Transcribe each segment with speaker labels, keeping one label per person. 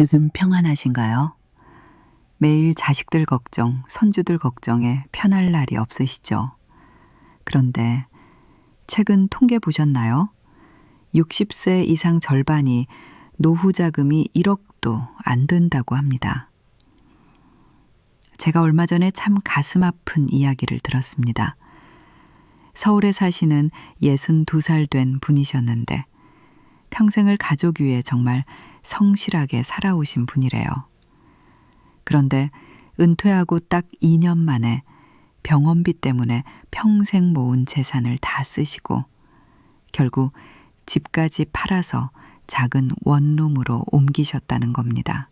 Speaker 1: 요즘 평안하신가요? 매일 자식들 걱정, 손주들 걱정에 편할 날이 없으시죠? 그런데 최근 통계 보셨나요? 60세 이상 절반이 노후 자금이 1억도 안 든다고 합니다. 제가 얼마 전에 참 가슴 아픈 이야기를 들었습니다. 서울에 사시는 62살 된 분이셨는데 평생을 가족 위해 정말 성실하게 살아오신 분이래요. 그런데 은퇴하고 딱 2년 만에 병원비 때문에 평생 모은 재산을 다 쓰시고 결국 집까지 팔아서 작은 원룸으로 옮기셨다는 겁니다.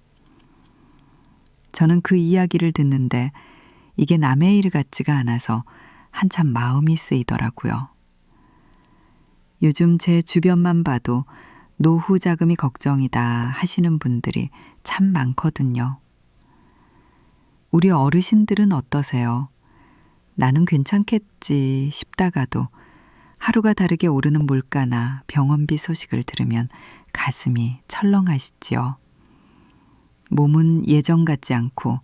Speaker 1: 저는 그 이야기를 듣는데 이게 남의 일 같지가 않아서 한참 마음이 쓰이더라고요. 요즘 제 주변만 봐도 노후 자금이 걱정이다 하시는 분들이 참 많거든요. 우리 어르신들은 어떠세요? 나는 괜찮겠지 싶다가도 하루가 다르게 오르는 물가나 병원비 소식을 들으면 가슴이 철렁하시지요. 몸은 예전 같지 않고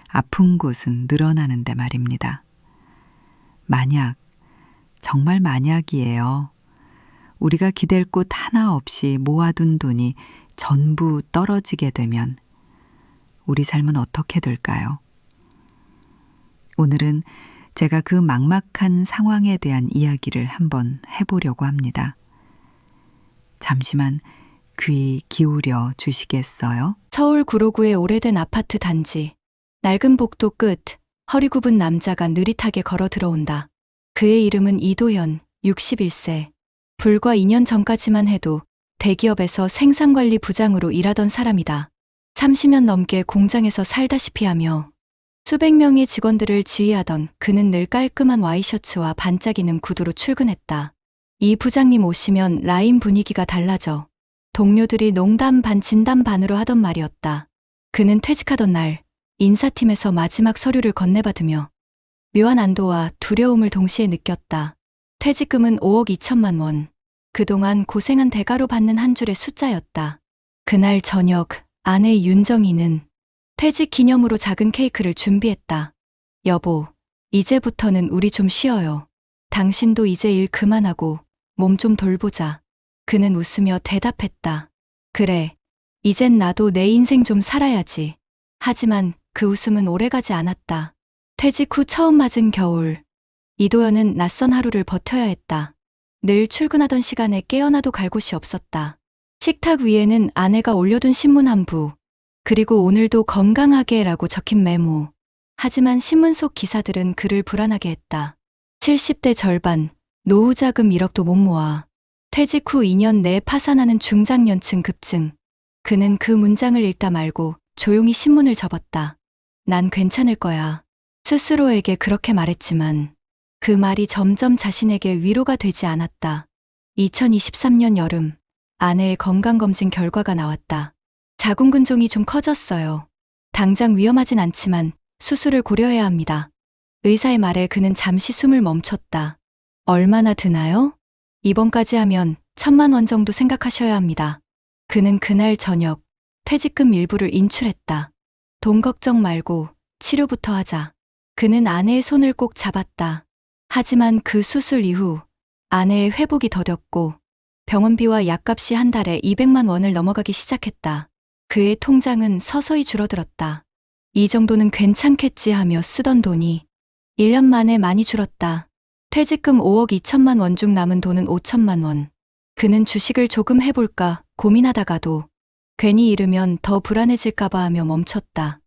Speaker 1: 아픈 곳은 늘어나는데 말입니다. 만약, 정말 만약이에요. 우리가 기댈 곳 하나 없이 모아둔 돈이 전부 떨어지게 되면 우리 삶은 어떻게 될까요? 오늘은 제가 그 막막한 상황에 대한 이야기를 한번 해보려고 합니다. 잠시만 귀 기울여 주시겠어요?
Speaker 2: 서울 구로구의 오래된 아파트 단지. 낡은 복도 끝, 허리 굽은 남자가 느릿하게 걸어 들어온다. 그의 이름은 이도현, 61세. 불과 2년 전까지만 해도 대기업에서 생산관리 부장으로 일하던 사람이다. 30년 넘게 공장에서 살다시피 하며 수백 명의 직원들을 지휘하던 그는 늘 깔끔한 와이셔츠와 반짝이는 구두로 출근했다. 이 부장님 오시면 라인 분위기가 달라져. 동료들이 농담 반 진담 반으로 하던 말이었다. 그는 퇴직하던 날 인사팀에서 마지막 서류를 건네받으며 묘한 안도와 두려움을 동시에 느꼈다. 퇴직금은 5억 2천만 원. 그동안 고생한 대가로 받는 한 줄의 숫자였다. 그날 저녁 아내 윤정이는 퇴직 기념으로 작은 케이크를 준비했다. 여보, 이제부터는 우리 좀 쉬어요. 당신도 이제 일 그만하고 몸 좀 돌보자. 그는 웃으며 대답했다. 그래, 이젠 나도 내 인생 좀 살아야지. 하지만 그 웃음은 오래가지 않았다. 퇴직 후 처음 맞은 겨울. 이도현은 낯선 하루를 버텨야 했다. 늘 출근하던 시간에 깨어나도 갈 곳이 없었다. 식탁 위에는 아내가 올려둔 신문 한 부, 그리고 오늘도 건강하게라고 적힌 메모. 하지만 신문 속 기사들은 그를 불안하게 했다. 70대 절반, 노후 자금 1억도 못 모아. 퇴직 후 2년 내에 파산하는 중장년층 급증. 그는 그 문장을 읽다 말고 조용히 신문을 접었다. 난 괜찮을 거야. 스스로에게 그렇게 말했지만 그 말이 점점 자신에게 위로가 되지 않았다. 2023년 여름, 아내의 건강검진 결과가 나왔다. 자궁근종이 좀 커졌어요. 당장 위험하진 않지만 수술을 고려해야 합니다. 의사의 말에 그는 잠시 숨을 멈췄다. 얼마나 드나요? 입원까지 하면 1,000만 원 정도 생각하셔야 합니다. 그는 그날 저녁 퇴직금 일부를 인출했다. 돈 걱정 말고 치료부터 하자. 그는 아내의 손을 꼭 잡았다. 하지만 그 수술 이후 아내의 회복이 더뎠고 병원비와 약값이 한 달에 200만 원을 넘어가기 시작했다. 그의 통장은 서서히 줄어들었다. 이 정도는 괜찮겠지 하며 쓰던 돈이 1년 만에 많이 줄었다. 퇴직금 5억 2천만 원 중 남은 돈은 5천만 원. 그는 주식을 조금 해볼까 고민하다가도 괜히 잃으면 더 불안해질까봐 하며 멈췄다.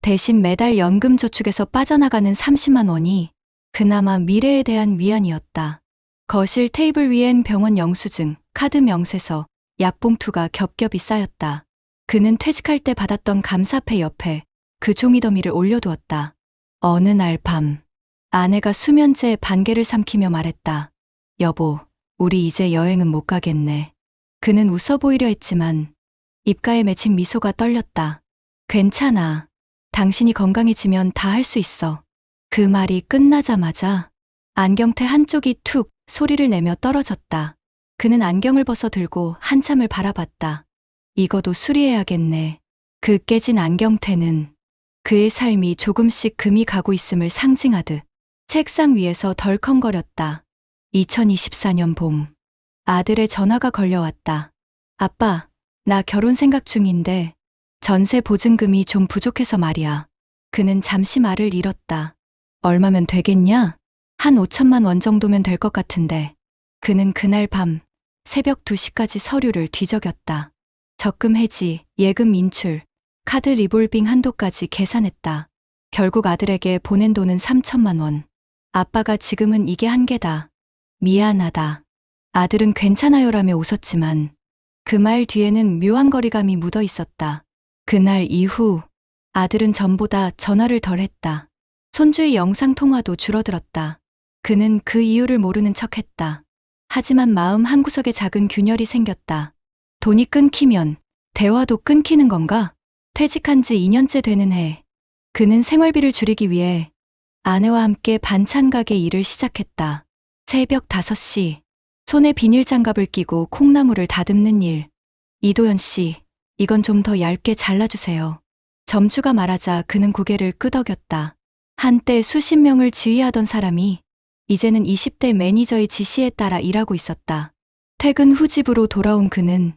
Speaker 2: 대신 매달 연금저축에서 빠져나가는 30만 원이 그나마 미래에 대한 위안이었다. 거실 테이블 위엔 병원 영수증, 카드 명세서, 약봉투가 겹겹이 쌓였다. 그는 퇴직할 때 받았던 감사패 옆에 그 종이더미를 올려두었다. 어느 날 밤, 아내가 수면제 반개를 삼키며 말했다. 여보, 우리 이제 여행은 못 가겠네. 그는 웃어 보이려 했지만 입가에 맺힌 미소가 떨렸다. 괜찮아. 당신이 건강해지면 다 할 수 있어. 그 말이 끝나자마자 안경테 한쪽이 툭 소리를 내며 떨어졌다. 그는 안경을 벗어 들고 한참을 바라봤다. 이거도 수리해야겠네. 그 깨진 안경테는 그의 삶이 조금씩 금이 가고 있음을 상징하듯 책상 위에서 덜컹거렸다. 2024년 봄. 아들의 전화가 걸려왔다. 아빠, 나 결혼 생각 중인데 전세 보증금이 좀 부족해서 말이야. 그는 잠시 말을 잃었다. 얼마면 되겠냐? 한 5천만 원 정도면 될 것 같은데. 그는 그날 밤 새벽 2시까지 서류를 뒤적였다. 적금 해지, 예금 인출, 카드 리볼빙 한도까지 계산했다. 결국 아들에게 보낸 돈은 3천만 원. 아빠가 지금은 이게 한계다. 미안하다. 아들은 괜찮아요라며 웃었지만 그 말 뒤에는 묘한 거리감이 묻어 있었다. 그날 이후 아들은 전보다 전화를 덜 했다. 손주의 영상통화도 줄어들었다. 그는 그 이유를 모르는 척했다. 하지만 마음 한구석에 작은 균열이 생겼다. 돈이 끊기면 대화도 끊기는 건가? 퇴직한 지 2년째 되는 해. 그는 생활비를 줄이기 위해 아내와 함께 반찬 가게 일을 시작했다. 새벽 5시, 손에 비닐 장갑을 끼고 콩나물을 다듬는 일. 이도연 씨, 이건 좀 더 얇게 잘라주세요. 점주가 말하자 그는 고개를 끄덕였다. 한때 수십 명을 지휘하던 사람이 이제는 20대 매니저의 지시에 따라 일하고 있었다. 퇴근 후 집으로 돌아온 그는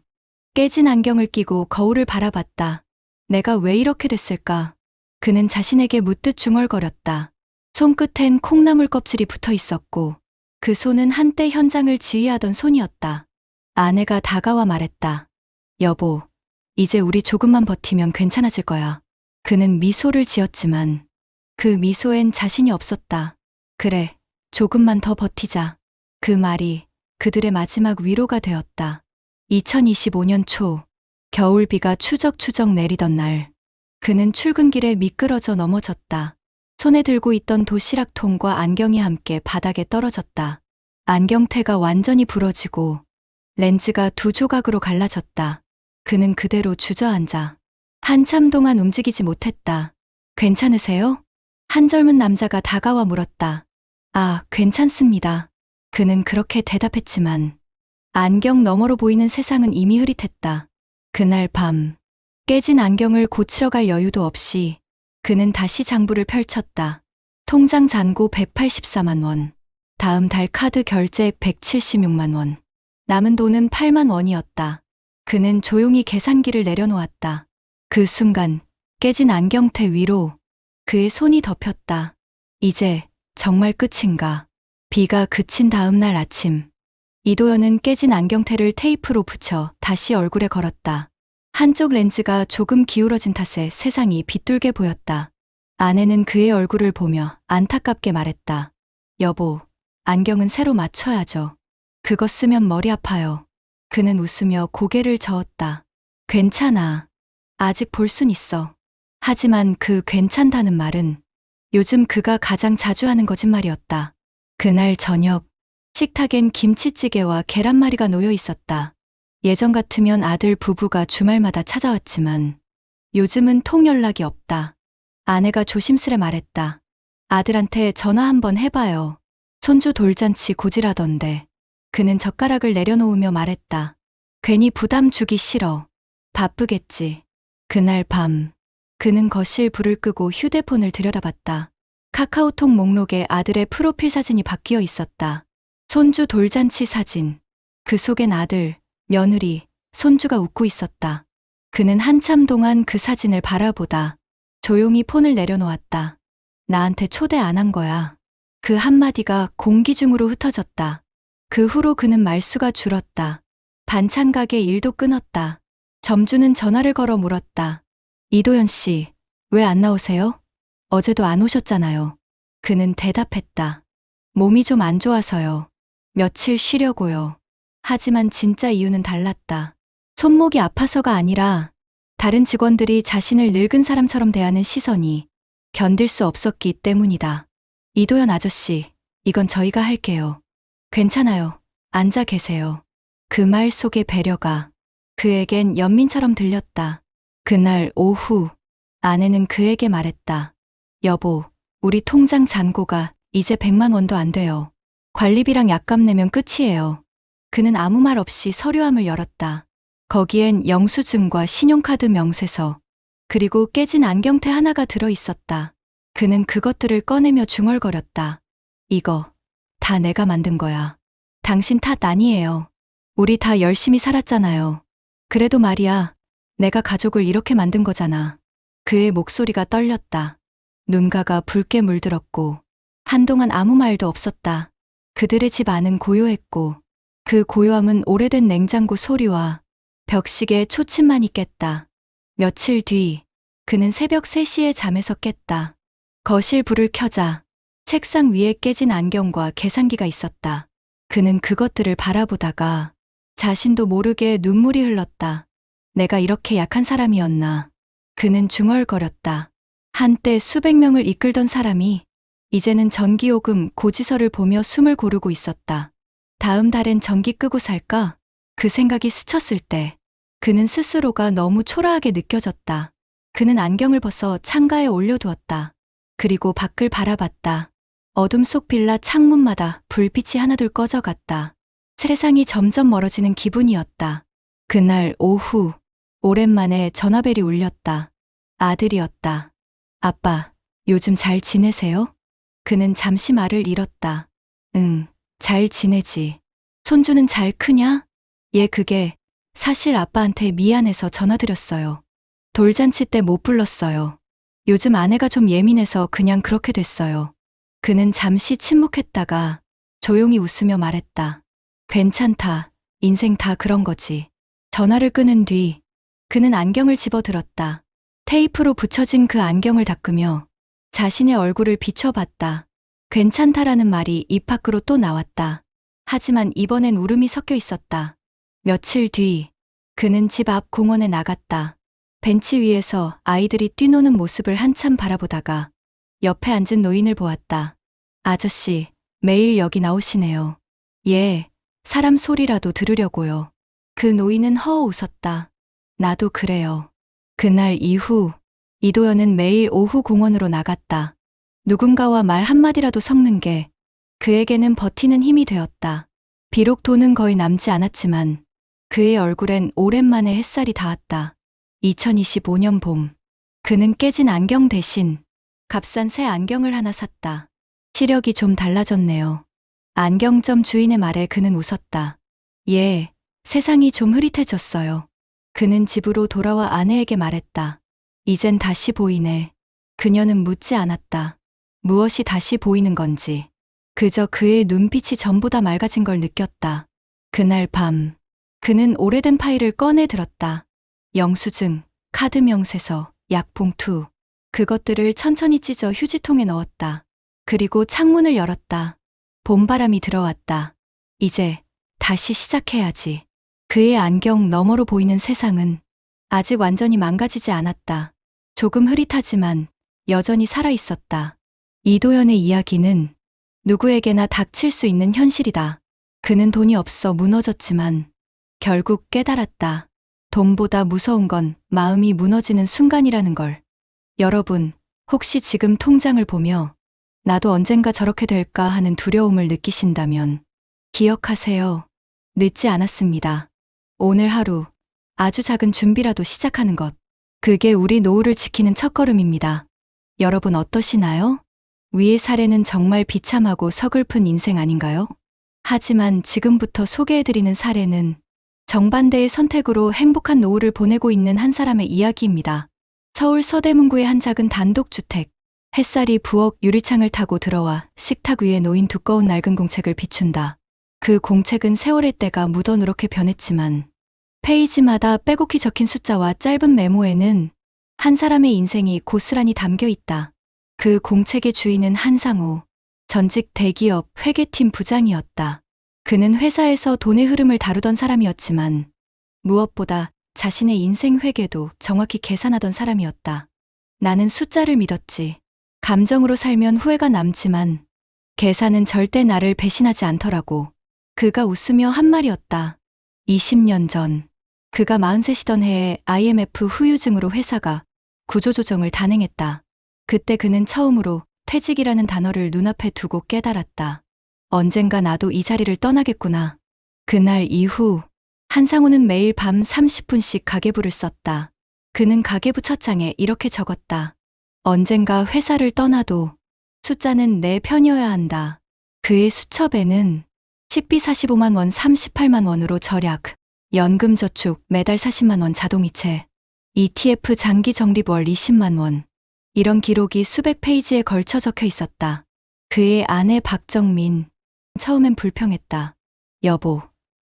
Speaker 2: 깨진 안경을 끼고 거울을 바라봤다. 내가 왜 이렇게 됐을까? 그는 자신에게 묻듯 중얼거렸다. 손끝엔 콩나물 껍질이 붙어 있었고 그 손은 한때 현장을 지휘하던 손이었다. 아내가 다가와 말했다. 여보, 이제 우리 조금만 버티면 괜찮아질 거야. 그는 미소를 지었지만 그 미소엔 자신이 없었다. 그래, 조금만 더 버티자. 그 말이 그들의 마지막 위로가 되었다. 2025년 초, 겨울비가 추적추적 내리던 날, 그는 출근길에 미끄러져 넘어졌다. 손에 들고 있던 도시락통과 안경이 함께 바닥에 떨어졌다. 안경테가 완전히 부러지고 렌즈가 두 조각으로 갈라졌다. 그는 그대로 주저앉아 한참 동안 움직이지 못했다. 괜찮으세요? 한 젊은 남자가 다가와 물었다. 아, 괜찮습니다. 그는 그렇게 대답했지만 안경 너머로 보이는 세상은 이미 흐릿했다. 그날 밤 깨진 안경을 고치러 갈 여유도 없이 그는 다시 장부를 펼쳤다. 통장 잔고 184만 원. 다음 달 카드 결제액 176만 원. 남은 돈은 8만 원이었다. 그는 조용히 계산기를 내려놓았다. 그 순간 깨진 안경테 위로 그의 손이 덮였다. 이제 정말 끝인가? 비가 그친 다음 날 아침, 이도연은 깨진 안경테를 테이프로 붙여 다시 얼굴에 걸었다. 한쪽 렌즈가 조금 기울어진 탓에 세상이 비뚤게 보였다. 아내는 그의 얼굴을 보며 안타깝게 말했다. 여보, 안경은 새로 맞춰야죠. 그거 쓰면 머리 아파요. 그는 웃으며 고개를 저었다. 괜찮아. 아직 볼 순 있어. 하지만 그 괜찮다는 말은 요즘 그가 가장 자주 하는 거짓말이었다. 그날 저녁, 식탁엔 김치찌개와 계란말이가 놓여 있었다. 예전 같으면 아들 부부가 주말마다 찾아왔지만 요즘은 통연락이 없다. 아내가 조심스레 말했다. 아들한테 전화 한번 해봐요. 손주 돌잔치 고지라던데. 그는 젓가락을 내려놓으며 말했다. 괜히 부담 주기 싫어. 바쁘겠지. 그날 밤, 그는 거실 불을 끄고 휴대폰을 들여다봤다. 카카오톡 목록에 아들의 프로필 사진이 바뀌어 있었다. 손주 돌잔치 사진. 그 속엔 아들, 며느리, 손주가 웃고 있었다. 그는 한참 동안 그 사진을 바라보다 조용히 폰을 내려놓았다. 나한테 초대 안 한 거야. 그 한마디가 공기 중으로 흩어졌다. 그 후로 그는 말수가 줄었다. 반찬 가게 일도 끊었다. 점주는 전화를 걸어 물었다. 이도연 씨, 왜 안 나오세요? 어제도 안 오셨잖아요. 그는 대답했다. 몸이 좀 안 좋아서요. 며칠 쉬려고요. 하지만 진짜 이유는 달랐다. 손목이 아파서가 아니라 다른 직원들이 자신을 늙은 사람처럼 대하는 시선이 견딜 수 없었기 때문이다. 이도연 아저씨, 이건 저희가 할게요. 괜찮아요. 앉아 계세요. 그 말 속의 배려가 그에겐 연민처럼 들렸다. 그날 오후, 아내는 그에게 말했다. 여보, 우리 통장 잔고가 이제 100만 원도 안 돼요. 관리비랑 약값 내면 끝이에요. 그는 아무 말 없이 서류함을 열었다. 거기엔 영수증과 신용카드 명세서, 그리고 깨진 안경테 하나가 들어 있었다. 그는 그것들을 꺼내며 중얼거렸다. 이거 다 내가 만든 거야. 당신 탓 아니에요. 우리 다 열심히 살았잖아요. 그래도 말이야, 내가 가족을 이렇게 만든 거잖아. 그의 목소리가 떨렸다. 눈가가 붉게 물들었고 한동안 아무 말도 없었다. 그들의 집 안은 고요했고 그 고요함은 오래된 냉장고 소리와 벽시계의 초침만이 깼다. 며칠 뒤 그는 새벽 3시에 잠에서 깼다. 거실 불을 켜자 책상 위에 깨진 안경과 계산기가 있었다. 그는 그것들을 바라보다가 자신도 모르게 눈물이 흘렀다. 내가 이렇게 약한 사람이었나. 그는 중얼거렸다. 한때 수백 명을 이끌던 사람이 이제는 전기요금 고지서를 보며 숨을 고르고 있었다. 다음 달엔 전기 끄고 살까? 그 생각이 스쳤을 때 그는 스스로가 너무 초라하게 느껴졌다. 그는 안경을 벗어 창가에 올려두었다. 그리고 밖을 바라봤다. 어둠 속 빌라 창문마다 불빛이 하나둘 꺼져갔다. 세상이 점점 멀어지는 기분이었다. 그날 오후 오랜만에 전화벨이 울렸다. 아들이었다. 아빠, 요즘 잘 지내세요? 그는 잠시 말을 잃었다. 응, 잘 지내지. 손주는 잘 크냐? 예, 그게 사실 아빠한테 미안해서 전화드렸어요. 돌잔치 때 못 불렀어요. 요즘 아내가 좀 예민해서 그냥 그렇게 됐어요. 그는 잠시 침묵했다가 조용히 웃으며 말했다. 괜찮다. 인생 다 그런 거지. 전화를 끊은 뒤 그는 안경을 집어들었다. 테이프로 붙여진 그 안경을 닦으며 자신의 얼굴을 비춰봤다. 괜찮다라는 말이 입 밖으로 또 나왔다. 하지만 이번엔 울음이 섞여 있었다. 며칠 뒤 그는 집 앞 공원에 나갔다. 벤치 위에서 아이들이 뛰노는 모습을 한참 바라보다가 옆에 앉은 노인을 보았다. 아저씨, 매일 여기 나오시네요. 예, 사람 소리라도 들으려고요. 그 노인은 허어 웃었다. 나도 그래요. 그날 이후 이도연은 매일 오후 공원으로 나갔다. 누군가와 말 한마디라도 섞는 게 그에게는 버티는 힘이 되었다. 비록 돈은 거의 남지 않았지만 그의 얼굴엔 오랜만에 햇살이 닿았다. 2025년 봄, 그는 깨진 안경 대신 값싼 새 안경을 하나 샀다. 시력이 좀 달라졌네요. 안경점 주인의 말에 그는 웃었다. 예, 세상이 좀 흐릿해졌어요. 그는 집으로 돌아와 아내에게 말했다. 이젠 다시 보이네. 그녀는 묻지 않았다. 무엇이 다시 보이는 건지. 그저 그의 눈빛이 전보다 맑아진 걸 느꼈다. 그날 밤, 그는 오래된 파일을 꺼내 들었다. 영수증, 카드 명세서, 약봉투. 그것들을 천천히 찢어 휴지통에 넣었다. 그리고 창문을 열었다. 봄바람이 들어왔다. 이제 다시 시작해야지. 그의 안경 너머로 보이는 세상은 아직 완전히 망가지지 않았다. 조금 흐릿하지만 여전히 살아있었다. 이도연의 이야기는 누구에게나 닥칠 수 있는 현실이다. 그는 돈이 없어 무너졌지만 결국 깨달았다. 돈보다 무서운 건 마음이 무너지는 순간이라는 걸. 여러분, 혹시 지금 통장을 보며 나도 언젠가 저렇게 될까 하는 두려움을 느끼신다면 기억하세요. 늦지 않았습니다. 오늘 하루 아주 작은 준비라도 시작하는 것. 그게 우리 노후를 지키는 첫걸음입니다. 여러분 어떠시나요? 위의 사례는 정말 비참하고 서글픈 인생 아닌가요? 하지만 지금부터 소개해드리는 사례는 정반대의 선택으로 행복한 노후를 보내고 있는 한 사람의 이야기입니다. 서울 서대문구의 한 작은 단독주택. 햇살이 부엌 유리창을 타고 들어와 식탁 위에 놓인 두꺼운 낡은 공책을 비춘다. 그 공책은 세월의 때가 묻어 누렇게 변했지만 페이지마다 빼곡히 적힌 숫자와 짧은 메모에는 한 사람의 인생이 고스란히 담겨 있다. 그 공책의 주인은 한상호, 전직 대기업 회계팀 부장이었다. 그는 회사에서 돈의 흐름을 다루던 사람이었지만 무엇보다 자신의 인생 회계도 정확히 계산하던 사람이었다. 나는 숫자를 믿었지. 감정으로 살면 후회가 남지만 계산은 절대 나를 배신하지 않더라고. 그가 웃으며 한 말이었다. 20년 전, 그가 43이던 해에 IMF 후유증으로 회사가 구조조정을 단행했다. 그때 그는 처음으로 퇴직이라는 단어를 눈앞에 두고 깨달았다. 언젠가 나도 이 자리를 떠나겠구나. 그날 이후 한상호는 매일 밤 30분씩 가계부를 썼다. 그는 가계부 첫장에 이렇게 적었다. 언젠가 회사를 떠나도 숫자는 내 편이어야 한다. 그의 수첩에는 식비 45만 원, 38만 원으로 절약, 연금 저축 매달 40만 원 자동이체, ETF 장기 적립 월 20만 원. 이런 기록이 수백 페이지에 걸쳐 적혀 있었다. 그의 아내 박정민. 처음엔 불평했다. 여보,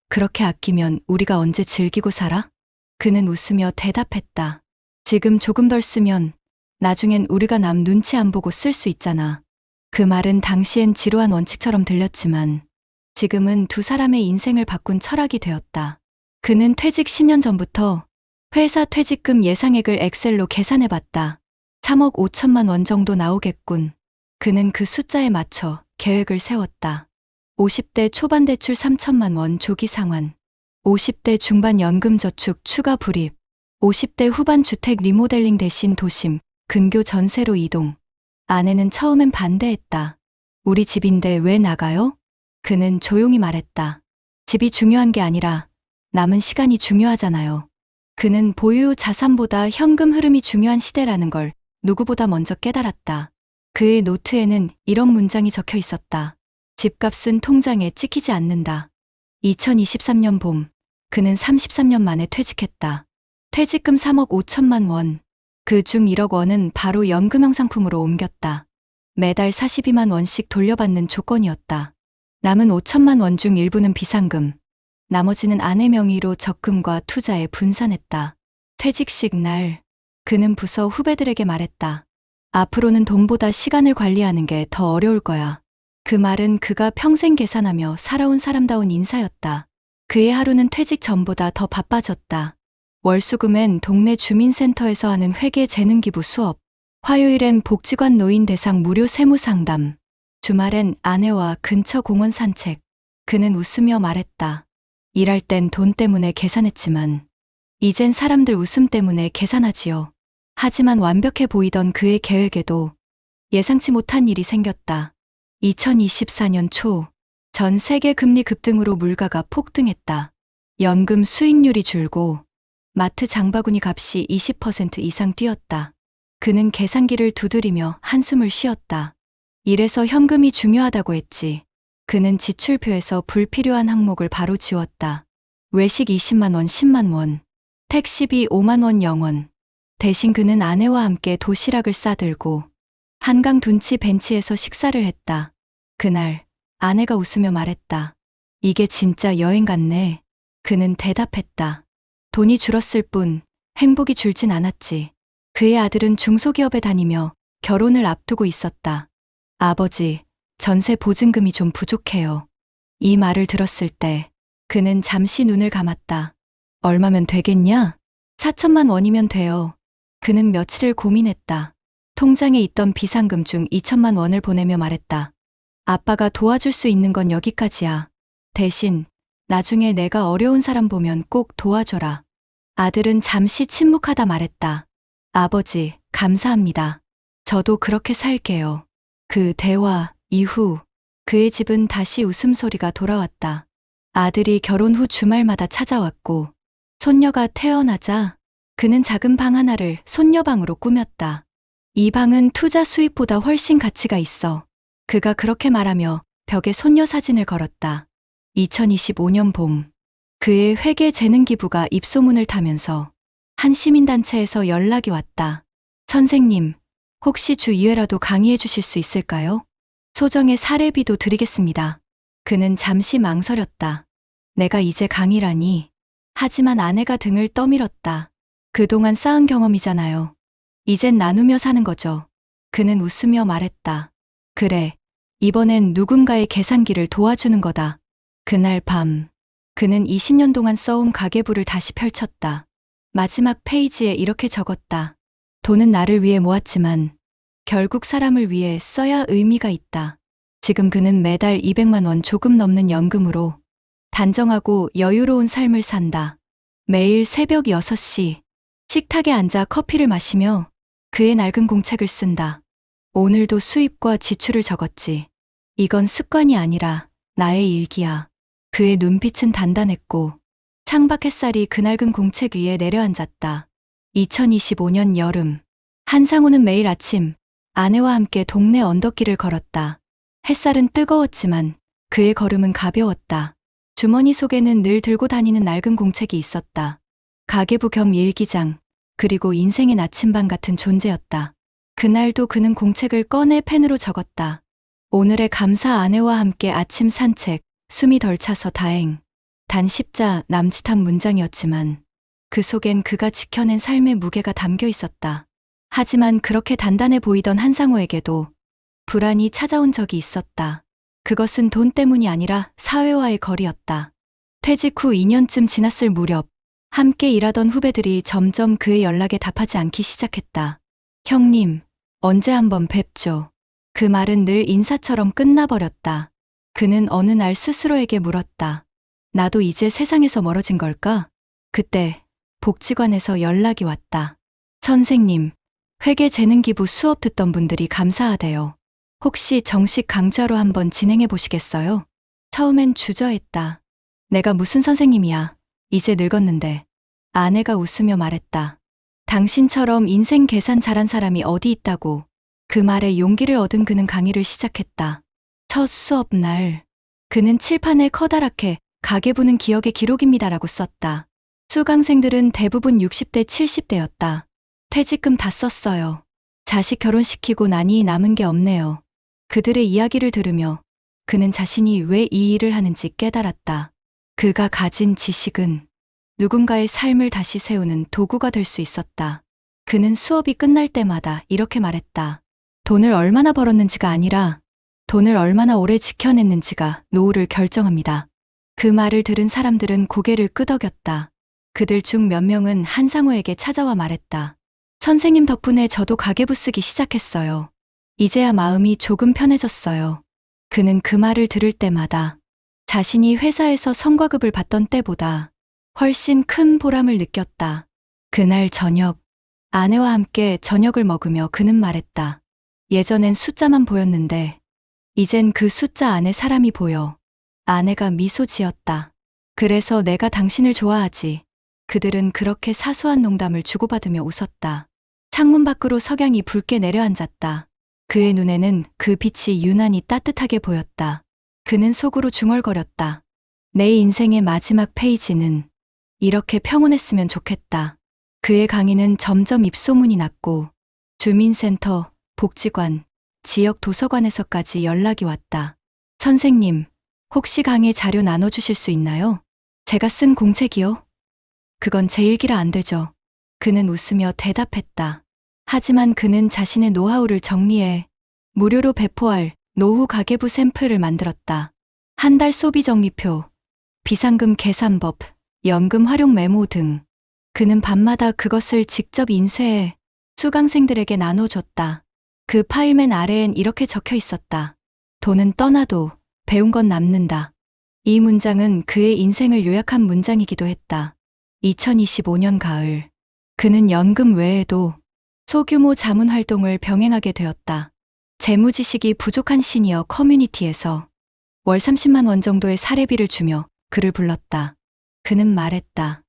Speaker 2: 그렇게 아끼면 우리가 언제 즐기고 살아? 그는 웃으며 대답했다. 지금 조금 덜 쓰면 나중엔 우리가 남 눈치 안 보고 쓸 수 있잖아. 그 말은 당시엔 지루한 원칙처럼 들렸지만 지금은 두 사람의 인생을 바꾼 철학이 되었다. 그는 퇴직 10년 전부터 회사 퇴직금 예상액을 엑셀로 계산해봤다. 3억 5천만 원 정도 나오겠군. 그는 그 숫자에 맞춰 계획을 세웠다. 50대 초반 대출 3천만 원 조기 상환, 50대 중반 연금 저축 추가 불입, 50대 후반 주택 리모델링 대신 도심, 근교 전세로 이동. 아내는 처음엔 반대했다. 우리 집인데 왜 나가요? 그는 조용히 말했다. 집이 중요한 게 아니라 남은 시간이 중요하잖아요. 그는 보유 자산보다 현금 흐름이 중요한 시대라는 걸 누구보다 먼저 깨달았다. 그의 노트에는 이런 문장이 적혀 있었다. 집값은 통장에 찍히지 않는다. 2023년 봄, 그는 33년 만에 퇴직했다. 퇴직금 3억 5천만 원. 그중 1억 원은 바로 연금형 상품으로 옮겼다. 매달 42만 원씩 돌려받는 조건이었다. 남은 5천만 원 중 일부는 비상금, 나머지는 아내 명의로 적금과 투자에 분산했다. 퇴직식 날, 그는 부서 후배들에게 말했다. 앞으로는 돈보다 시간을 관리하는 게 더 어려울 거야. 그 말은 그가 평생 계산하며 살아온 사람다운 인사였다. 그의 하루는 퇴직 전보다 더 바빠졌다. 월수금엔 동네 주민센터에서 하는 회계 재능기부 수업, 화요일엔 복지관 노인 대상 무료 세무 상담, 주말엔 아내와 근처 공원 산책. 그는 웃으며 말했다. 일할 땐 돈 때문에 계산했지만 이젠 사람들 웃음 때문에 계산하지요. 하지만 완벽해 보이던 그의 계획에도 예상치 못한 일이 생겼다. 2024년 초, 전 세계 금리 급등으로 물가가 폭등했다. 연금 수익률이 줄고 마트 장바구니 값이 20% 이상 뛰었다. 그는 계산기를 두드리며 한숨을 쉬었다. 이래서 현금이 중요하다고 했지. 그는 지출표에서 불필요한 항목을 바로 지웠다. 외식 20만 원, 10만 원, 택시비 5만 원 영원. 대신 그는 아내와 함께 도시락을 싸들고 한강 둔치 벤치에서 식사를 했다. 그날 아내가 웃으며 말했다. 이게 진짜 여행 같네. 그는 대답했다. 돈이 줄었을 뿐 행복이 줄진 않았지. 그의 아들은 중소기업에 다니며 결혼을 앞두고 있었다. 아버지, 전세 보증금이 좀 부족해요. 이 말을 들었을 때 그는 잠시 눈을 감았다. 얼마면 되겠냐? 4천만 원이면 돼요. 그는 며칠을 고민했다. 통장에 있던 비상금 중 2천만 원을 보내며 말했다. 아빠가 도와줄 수 있는 건 여기까지야. 대신 나중에 내가 어려운 사람 보면 꼭 도와줘라. 아들은 잠시 침묵하다 말했다. 아버지, 감사합니다. 저도 그렇게 살게요. 그 대화 이후 그의 집은 다시 웃음소리가 돌아왔다. 아들이 결혼 후 주말마다 찾아왔고 손녀가 태어나자 그는 작은 방 하나를 손녀방으로 꾸몄다. 이 방은 투자 수익보다 훨씬 가치가 있어. 그가 그렇게 말하며 벽에 손녀 사진을 걸었다. 2025년 봄, 그의 회계 재능 기부가 입소문을 타면서 한 시민단체에서 연락이 왔다. 선생님, 혹시 주 2회라도 강의해 주실 수 있을까요? 소정의 사례비도 드리겠습니다. 그는 잠시 망설였다. 내가 이제 강의라니. 하지만 아내가 등을 떠밀었다. 그동안 쌓은 경험이잖아요. 이젠 나누며 사는 거죠. 그는 웃으며 말했다. 그래, 이번엔 누군가의 계산기를 도와주는 거다. 그날 밤, 그는 20년 동안 써온 가계부를 다시 펼쳤다. 마지막 페이지에 이렇게 적었다. 돈은 나를 위해 모았지만 결국 사람을 위해 써야 의미가 있다. 지금 그는 매달 200만 원 조금 넘는 연금으로 단정하고 여유로운 삶을 산다. 매일 새벽 6시 식탁에 앉아 커피를 마시며 그의 낡은 공책을 쓴다. 오늘도 수입과 지출을 적었지. 이건 습관이 아니라 나의 일기야. 그의 눈빛은 단단했고 창밖 햇살이 그낡은 공책 위에 내려앉았다. 2025년 여름. 한상우는 매일 아침 아내와 함께 동네 언덕길을 걸었다. 햇살은 뜨거웠지만 그의 걸음은 가벼웠다. 주머니 속에는 늘 들고 다니는 낡은 공책이 있었다. 가계부 겸 일기장, 그리고 인생의 나침반 같은 존재였다. 그날도 그는 공책을 꺼내 펜으로 적었다. 오늘의 감사 아내와 함께 아침 산책, 숨이 덜 차서 다행. 단 10자 남짓한 문장이었지만 그 속엔 그가 지켜낸 삶의 무게가 담겨 있었다. 하지만 그렇게 단단해 보이던 한상우에게도 불안이 찾아온 적이 있었다. 그것은 돈 때문이 아니라 사회와의 거리였다. 퇴직 후 2년쯤 지났을 무렵 함께 일하던 후배들이 점점 그의 연락에 답하지 않기 시작했다. 형님, 언제 한번 뵙죠. 그 말은 늘 인사처럼 끝나버렸다. 그는 어느 날 스스로에게 물었다. 나도 이제 세상에서 멀어진 걸까? 그때 복지관에서 연락이 왔다. 선생님, 회계 재능기부 수업 듣던 분들이 감사하대요. 혹시 정식 강좌로 한번 진행해 보시겠어요? 처음엔 주저했다. 내가 무슨 선생님이야. 이제 늙었는데. 아내가 웃으며 말했다. 당신처럼 인생 계산 잘한 사람이 어디 있다고. 그 말에 용기를 얻은 그는 강의를 시작했다. 첫 수업 날, 그는 칠판에 커다랗게 가계부는 기억의 기록입니다라고 썼다. 수강생들은 대부분 60대, 70대였다. 퇴직금 다 썼어요. 자식 결혼시키고 나니 남은 게 없네요. 그들의 이야기를 들으며 그는 자신이 왜 이 일을 하는지 깨달았다. 그가 가진 지식은 누군가의 삶을 다시 세우는 도구가 될 수 있었다. 그는 수업이 끝날 때마다 이렇게 말했다. 돈을 얼마나 벌었는지가 아니라 돈을 얼마나 오래 지켜냈는지가 노후를 결정합니다. 그 말을 들은 사람들은 고개를 끄덕였다. 그들 중 몇 명은 한상우에게 찾아와 말했다. 선생님 덕분에 저도 가계부 쓰기 시작했어요. 이제야 마음이 조금 편해졌어요. 그는 그 말을 들을 때마다 자신이 회사에서 성과급을 받던 때보다 훨씬 큰 보람을 느꼈다. 그날 저녁, 아내와 함께 저녁을 먹으며 그는 말했다. 예전엔 숫자만 보였는데 이젠 그 숫자 안에 사람이 보여. 아내가 미소 지었다. 그래서 내가 당신을 좋아하지. 그들은 그렇게 사소한 농담을 주고받으며 웃었다. 창문 밖으로 석양이 붉게 내려앉았다. 그의 눈에는 그 빛이 유난히 따뜻하게 보였다. 그는 속으로 중얼거렸다. 내 인생의 마지막 페이지는 이렇게 평온했으면 좋겠다. 그의 강의는 점점 입소문이 났고 주민센터, 복지관, 지역 도서관에서까지 연락이 왔다. 선생님, 혹시 강의 자료 나눠주실 수 있나요? 제가 쓴 공책이요? 그건 제 일기라 안 되죠. 그는 웃으며 대답했다. 하지만 그는 자신의 노하우를 정리해 무료로 배포할 노후 가계부 샘플을 만들었다. 한 달 소비 정리표, 비상금 계산법, 연금 활용 메모 등. 그는 밤마다 그것을 직접 인쇄해 수강생들에게 나눠줬다. 그 파일맨 아래엔 이렇게 적혀 있었다. 돈은 떠나도 배운 건 남는다. 이 문장은 그의 인생을 요약한 문장이기도 했다. 2025년 가을, 그는 연금 외에도 소규모 자문 활동을 병행하게 되었다. 재무지식이 부족한 시니어 커뮤니티에서 월 30만 원 정도의 사례비를 주며 그를 불렀다. 그는 말했다.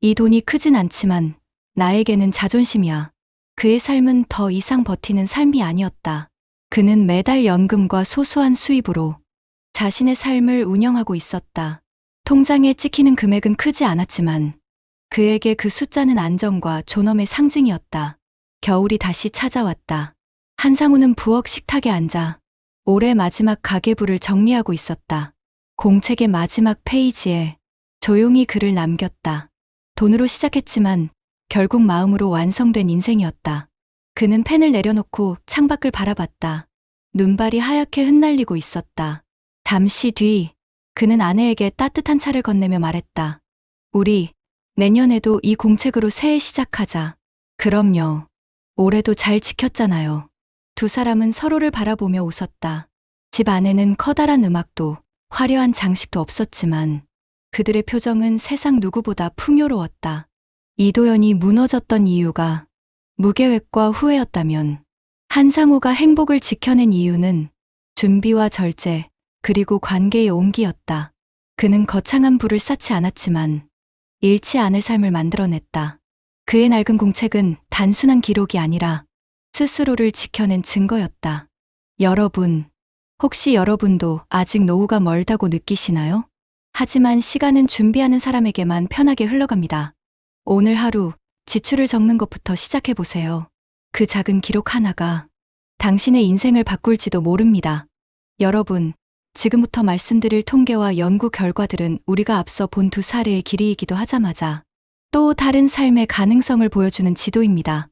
Speaker 2: 이 돈이 크진 않지만 나에게는 자존심이야. 그의 삶은 더 이상 버티는 삶이 아니었다. 그는 매달 연금과 소소한 수입으로 자신의 삶을 운영하고 있었다. 통장에 찍히는 금액은 크지 않았지만 그에게 그 숫자는 안정과 존엄의 상징이었다. 겨울이 다시 찾아왔다. 한상우는 부엌 식탁에 앉아 올해 마지막 가계부를 정리하고 있었다. 공책의 마지막 페이지에 조용히 글을 남겼다. 돈으로 시작했지만 결국 마음으로 완성된 인생이었다. 그는 펜을 내려놓고 창밖을 바라봤다. 눈발이 하얗게 흩날리고 있었다. 잠시 뒤 그는 아내에게 따뜻한 차를 건네며 말했다. 우리 내년에도 이 공책으로 새해 시작하자. 그럼요. 올해도 잘 지켰잖아요. 두 사람은 서로를 바라보며 웃었다. 집 안에는 커다란 음악도 화려한 장식도 없었지만 그들의 표정은 세상 누구보다 풍요로웠다. 이도연이 무너졌던 이유가 무계획과 후회였다면 한상우가 행복을 지켜낸 이유는 준비와 절제 그리고 관계의 온기였다. 그는 거창한 부를 쌓지 않았지만 잃지 않을 삶을 만들어냈다. 그의 낡은 공책은 단순한 기록이 아니라 스스로를 지켜낸 증거였다. 여러분, 혹시 여러분도 아직 노후가 멀다고 느끼시나요? 하지만 시간은 준비하는 사람에게만 편하게 흘러갑니다. 오늘 하루 지출을 적는 것부터 시작해 보세요. 그 작은 기록 하나가 당신의 인생을 바꿀지도 모릅니다. 여러분, 지금부터 말씀드릴 통계와 연구 결과들은 우리가 앞서 본 두 사례의 길이이기도 하자마자 또 다른 삶의 가능성을 보여주는 지도입니다.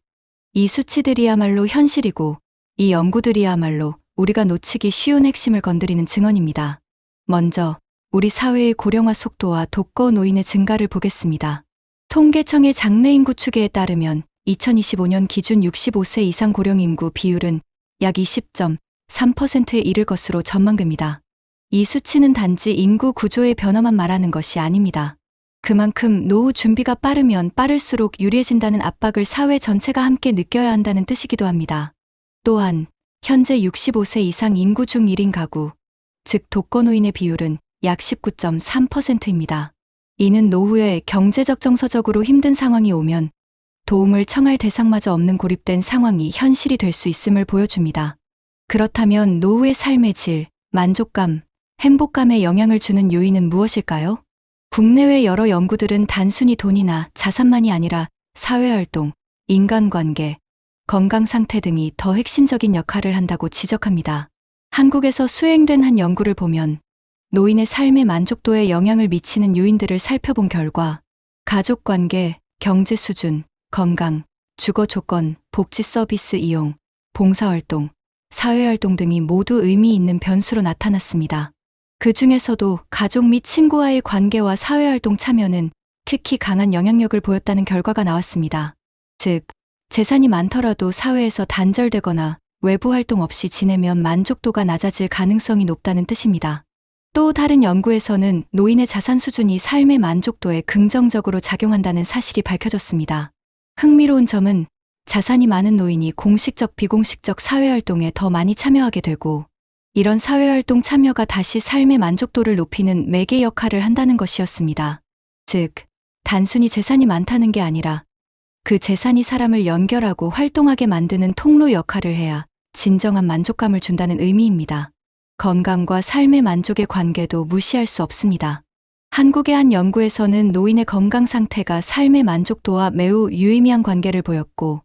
Speaker 2: 이 수치들이야말로 현실이고 이 연구들이야말로 우리가 놓치기 쉬운 핵심을 건드리는 증언입니다. 먼저 우리 사회의 고령화 속도와 독거 노인의 증가를 보겠습니다. 통계청의 장래인구 추계에 따르면 2025년 기준 65세 이상 고령 인구 비율은 약 20.3%에 이를 것으로 전망됩니다. 이 수치는 단지 인구 구조의 변화만 말하는 것이 아닙니다. 그만큼 노후 준비가 빠르면 빠를수록 유리해진다는 압박을 사회 전체가 함께 느껴야 한다는 뜻이기도 합니다. 또한 현재 65세 이상 인구 중 1인 가구, 즉 독거노인의 비율은 약 19.3%입니다. 이는 노후에 경제적 정서적으로 힘든 상황이 오면 도움을 청할 대상마저 없는 고립된 상황이 현실이 될 수 있음을 보여줍니다. 그렇다면 노후의 삶의 질, 만족감, 행복감에 영향을 주는 요인은 무엇일까요? 국내외 여러 연구들은 단순히 돈이나 자산만이 아니라 사회활동, 인간관계, 건강 상태 등이 더 핵심적인 역할을 한다고 지적합니다. 한국에서 수행된 한 연구를 보면 노인의 삶의 만족도에 영향을 미치는 요인들을 살펴본 결과 가족관계, 경제 수준, 건강, 주거 조건, 복지 서비스 이용, 봉사활동, 사회활동 등이 모두 의미 있는 변수로 나타났습니다. 그 중에서도 가족 및 친구와의 관계와 사회활동 참여는 특히 강한 영향력을 보였다는 결과가 나왔습니다. 즉, 재산이 많더라도 사회에서 단절되거나 외부 활동 없이 지내면 만족도가 낮아질 가능성이 높다는 뜻입니다. 또 다른 연구에서는 노인의 자산 수준이 삶의 만족도에 긍정적으로 작용한다는 사실이 밝혀졌습니다. 흥미로운 점은 자산이 많은 노인이 공식적 비공식적 사회활동에 더 많이 참여하게 되고 이런 사회활동 참여가 다시 삶의 만족도를 높이는 매개 역할을 한다는 것이었습니다. 즉, 단순히 재산이 많다는 게 아니라 그 재산이 사람을 연결하고 활동하게 만드는 통로 역할을 해야 진정한 만족감을 준다는 의미입니다. 건강과 삶의 만족의 관계도 무시할 수 없습니다. 한국의 한 연구에서는 노인의 건강 상태가 삶의 만족도와 매우 유의미한 관계를 보였고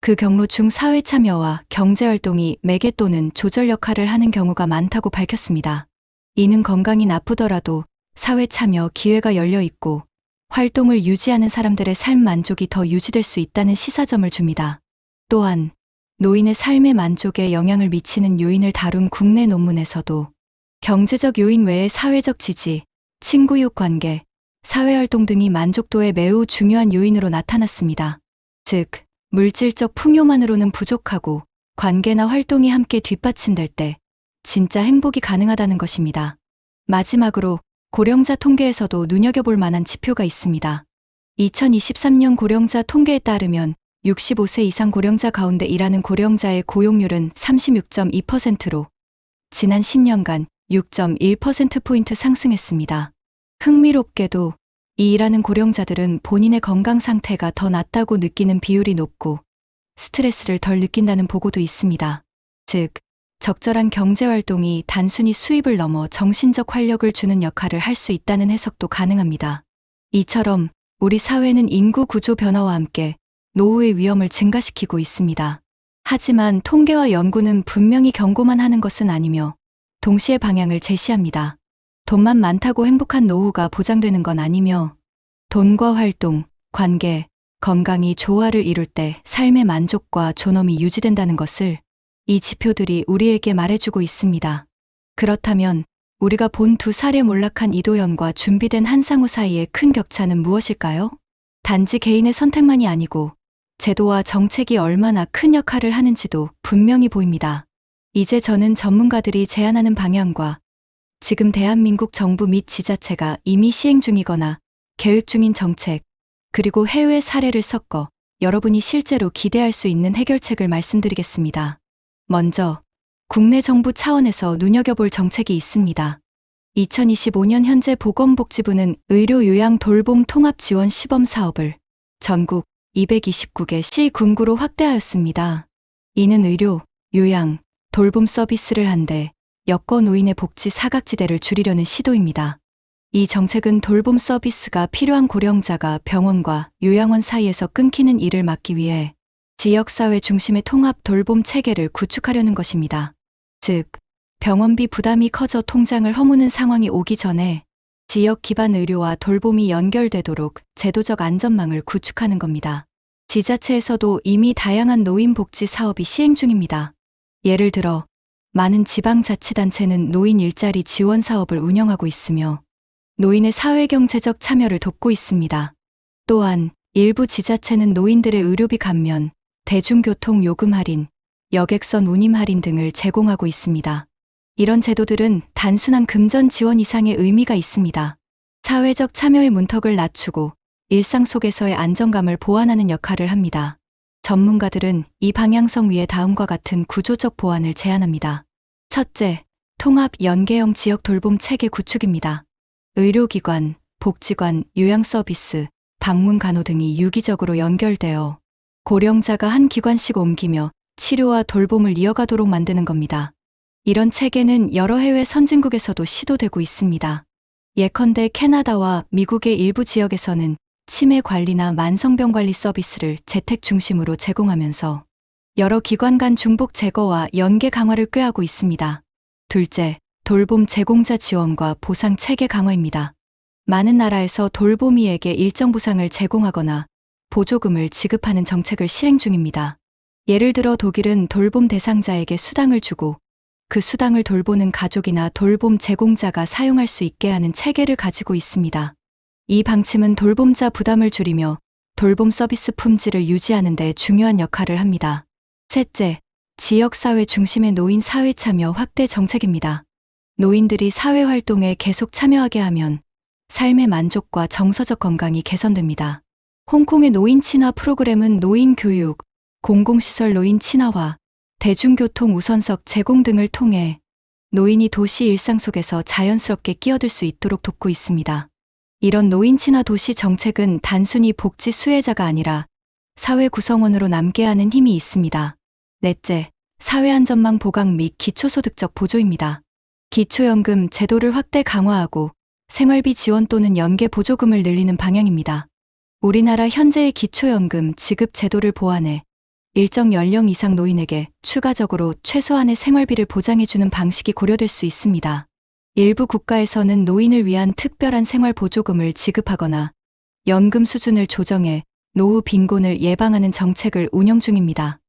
Speaker 2: 그 경로 중 사회 참여와 경제활동이 매개 또는 조절 역할을 하는 경우가 많다고 밝혔습니다. 이는 건강이 나쁘더라도 사회 참여 기회가 열려 있고 활동을 유지하는 사람들의 삶 만족이 더 유지될 수 있다는 시사점을 줍니다. 또한 노인의 삶의 만족에 영향을 미치는 요인을 다룬 국내 논문에서도 경제적 요인 외에 사회적 지지, 친구육 관계, 사회활동 등이 만족도에 매우 중요한 요인으로 나타났습니다. 즉, 물질적 풍요만으로는 부족하고 관계나 활동이 함께 뒷받침될 때 진짜 행복이 가능하다는 것입니다. 마지막으로 고령자 통계에서도 눈여겨볼 만한 지표가 있습니다. 2023년 고령자 통계에 따르면 65세 이상 고령자 가운데 일하는 고령자의 고용률은 36.2%로 지난 10년간 6.1%포인트 상승했습니다. 흥미롭게도 이 일하는 고령자들은 본인의 건강 상태가 더 낫다고 느끼는 비율이 높고 스트레스를 덜 느낀다는 보고도 있습니다. 즉, 적절한 경제활동이 단순히 수입을 넘어 정신적 활력을 주는 역할을 할 수 있다는 해석도 가능합니다. 이처럼 우리 사회는 인구 구조 변화와 함께 노후의 위험을 증가시키고 있습니다. 하지만 통계와 연구는 분명히 경고만 하는 것은 아니며 동시에 방향을 제시합니다. 돈만 많다고 행복한 노후가 보장되는 건 아니며 돈과 활동, 관계, 건강이 조화를 이룰 때 삶의 만족과 존엄이 유지된다는 것을 이 지표들이 우리에게 말해주고 있습니다. 그렇다면 우리가 본 두 사례 몰락한 이도현과 준비된 한상우 사이의 큰 격차는 무엇일까요? 단지 개인의 선택만이 아니고 제도와 정책이 얼마나 큰 역할을 하는지도 분명히 보입니다. 이제 저는 전문가들이 제안하는 방향과 지금 대한민국 정부 및 지자체가 이미 시행 중이거나 계획 중인 정책, 그리고 해외 사례를 섞어 여러분이 실제로 기대할 수 있는 해결책을 말씀드리겠습니다. 먼저 국내 정부 차원에서 눈여겨볼 정책이 있습니다. 2025년 현재 보건복지부는 의료 요양 돌봄 통합 지원 시범 사업을 전국 229개 시 군구로 확대하였습니다. 이는 의료, 요양, 돌봄 서비스를 한데 여거 노인의 복지 사각지대를 줄이려는 시도입니다. 이 정책은 돌봄 서비스가 필요한 고령자가 병원과 요양원 사이에서 끊기는 일을 막기 위해 지역사회 중심의 통합 돌봄 체계를 구축하려는 것입니다. 즉, 병원비 부담이 커져 통장을 허무는 상황이 오기 전에 지역 기반 의료와 돌봄이 연결되도록 제도적 안전망을 구축하는 겁니다. 지자체에서도 이미 다양한 노인 복지 사업이 시행 중입니다. 예를 들어, 많은 지방자치단체는 노인 일자리 지원 사업을 운영하고 있으며 노인의 사회경제적 참여를 돕고 있습니다. 또한 일부 지자체는 노인들의 의료비 감면, 대중교통 요금 할인, 여객선 운임 할인 등을 제공하고 있습니다. 이런 제도들은 단순한 금전 지원 이상의 의미가 있습니다. 사회적 참여의 문턱을 낮추고 일상 속에서의 안정감을 보완하는 역할을 합니다. 전문가들은 이 방향성 위에 다음과 같은 구조적 보완을 제안합니다. 첫째, 통합 연계형 지역 돌봄 체계 구축입니다. 의료기관, 복지관, 요양서비스, 방문간호 등이 유기적으로 연결되어 고령자가 한 기관씩 옮기며 치료와 돌봄을 이어가도록 만드는 겁니다. 이런 체계는 여러 해외 선진국에서도 시도되고 있습니다. 예컨대 캐나다와 미국의 일부 지역에서는 치매 관리나 만성병 관리 서비스를 재택 중심으로 제공하면서 여러 기관 간 중복 제거와 연계 강화를 꾀하고 있습니다. 둘째, 돌봄 제공자 지원과 보상 체계 강화입니다. 많은 나라에서 돌보미에게 일정 보상을 제공하거나 보조금을 지급하는 정책을 실행 중입니다. 예를 들어 독일은 돌봄 대상자에게 수당을 주고 그 수당을 돌보는 가족이나 돌봄 제공자가 사용할 수 있게 하는 체계를 가지고 있습니다. 이 방침은 돌봄자 부담을 줄이며 돌봄 서비스 품질을 유지하는 데 중요한 역할을 합니다. 셋째, 지역사회 중심의 노인 사회 참여 확대 정책입니다. 노인들이 사회활동에 계속 참여하게 하면 삶의 만족과 정서적 건강이 개선됩니다. 홍콩의 노인 친화 프로그램은 노인 교육, 공공시설 노인 친화화, 대중교통 우선석 제공 등을 통해 노인이 도시 일상 속에서 자연스럽게 끼어들 수 있도록 돕고 있습니다. 이런 노인 친화 도시 정책은 단순히 복지 수혜자가 아니라 사회 구성원으로 남게 하는 힘이 있습니다. 넷째, 사회안전망 보강 및 기초소득적 보조입니다. 기초연금 제도를 확대 강화하고 생활비 지원 또는 연계 보조금을 늘리는 방향입니다. 우리나라 현재의 기초연금 지급 제도를 보완해 일정 연령 이상 노인에게 추가적으로 최소한의 생활비를 보장해주는 방식이 고려될 수 있습니다. 일부 국가에서는 노인을 위한 특별한 생활 보조금을 지급하거나 연금 수준을 조정해 노후 빈곤을 예방하는 정책을 운영 중입니다.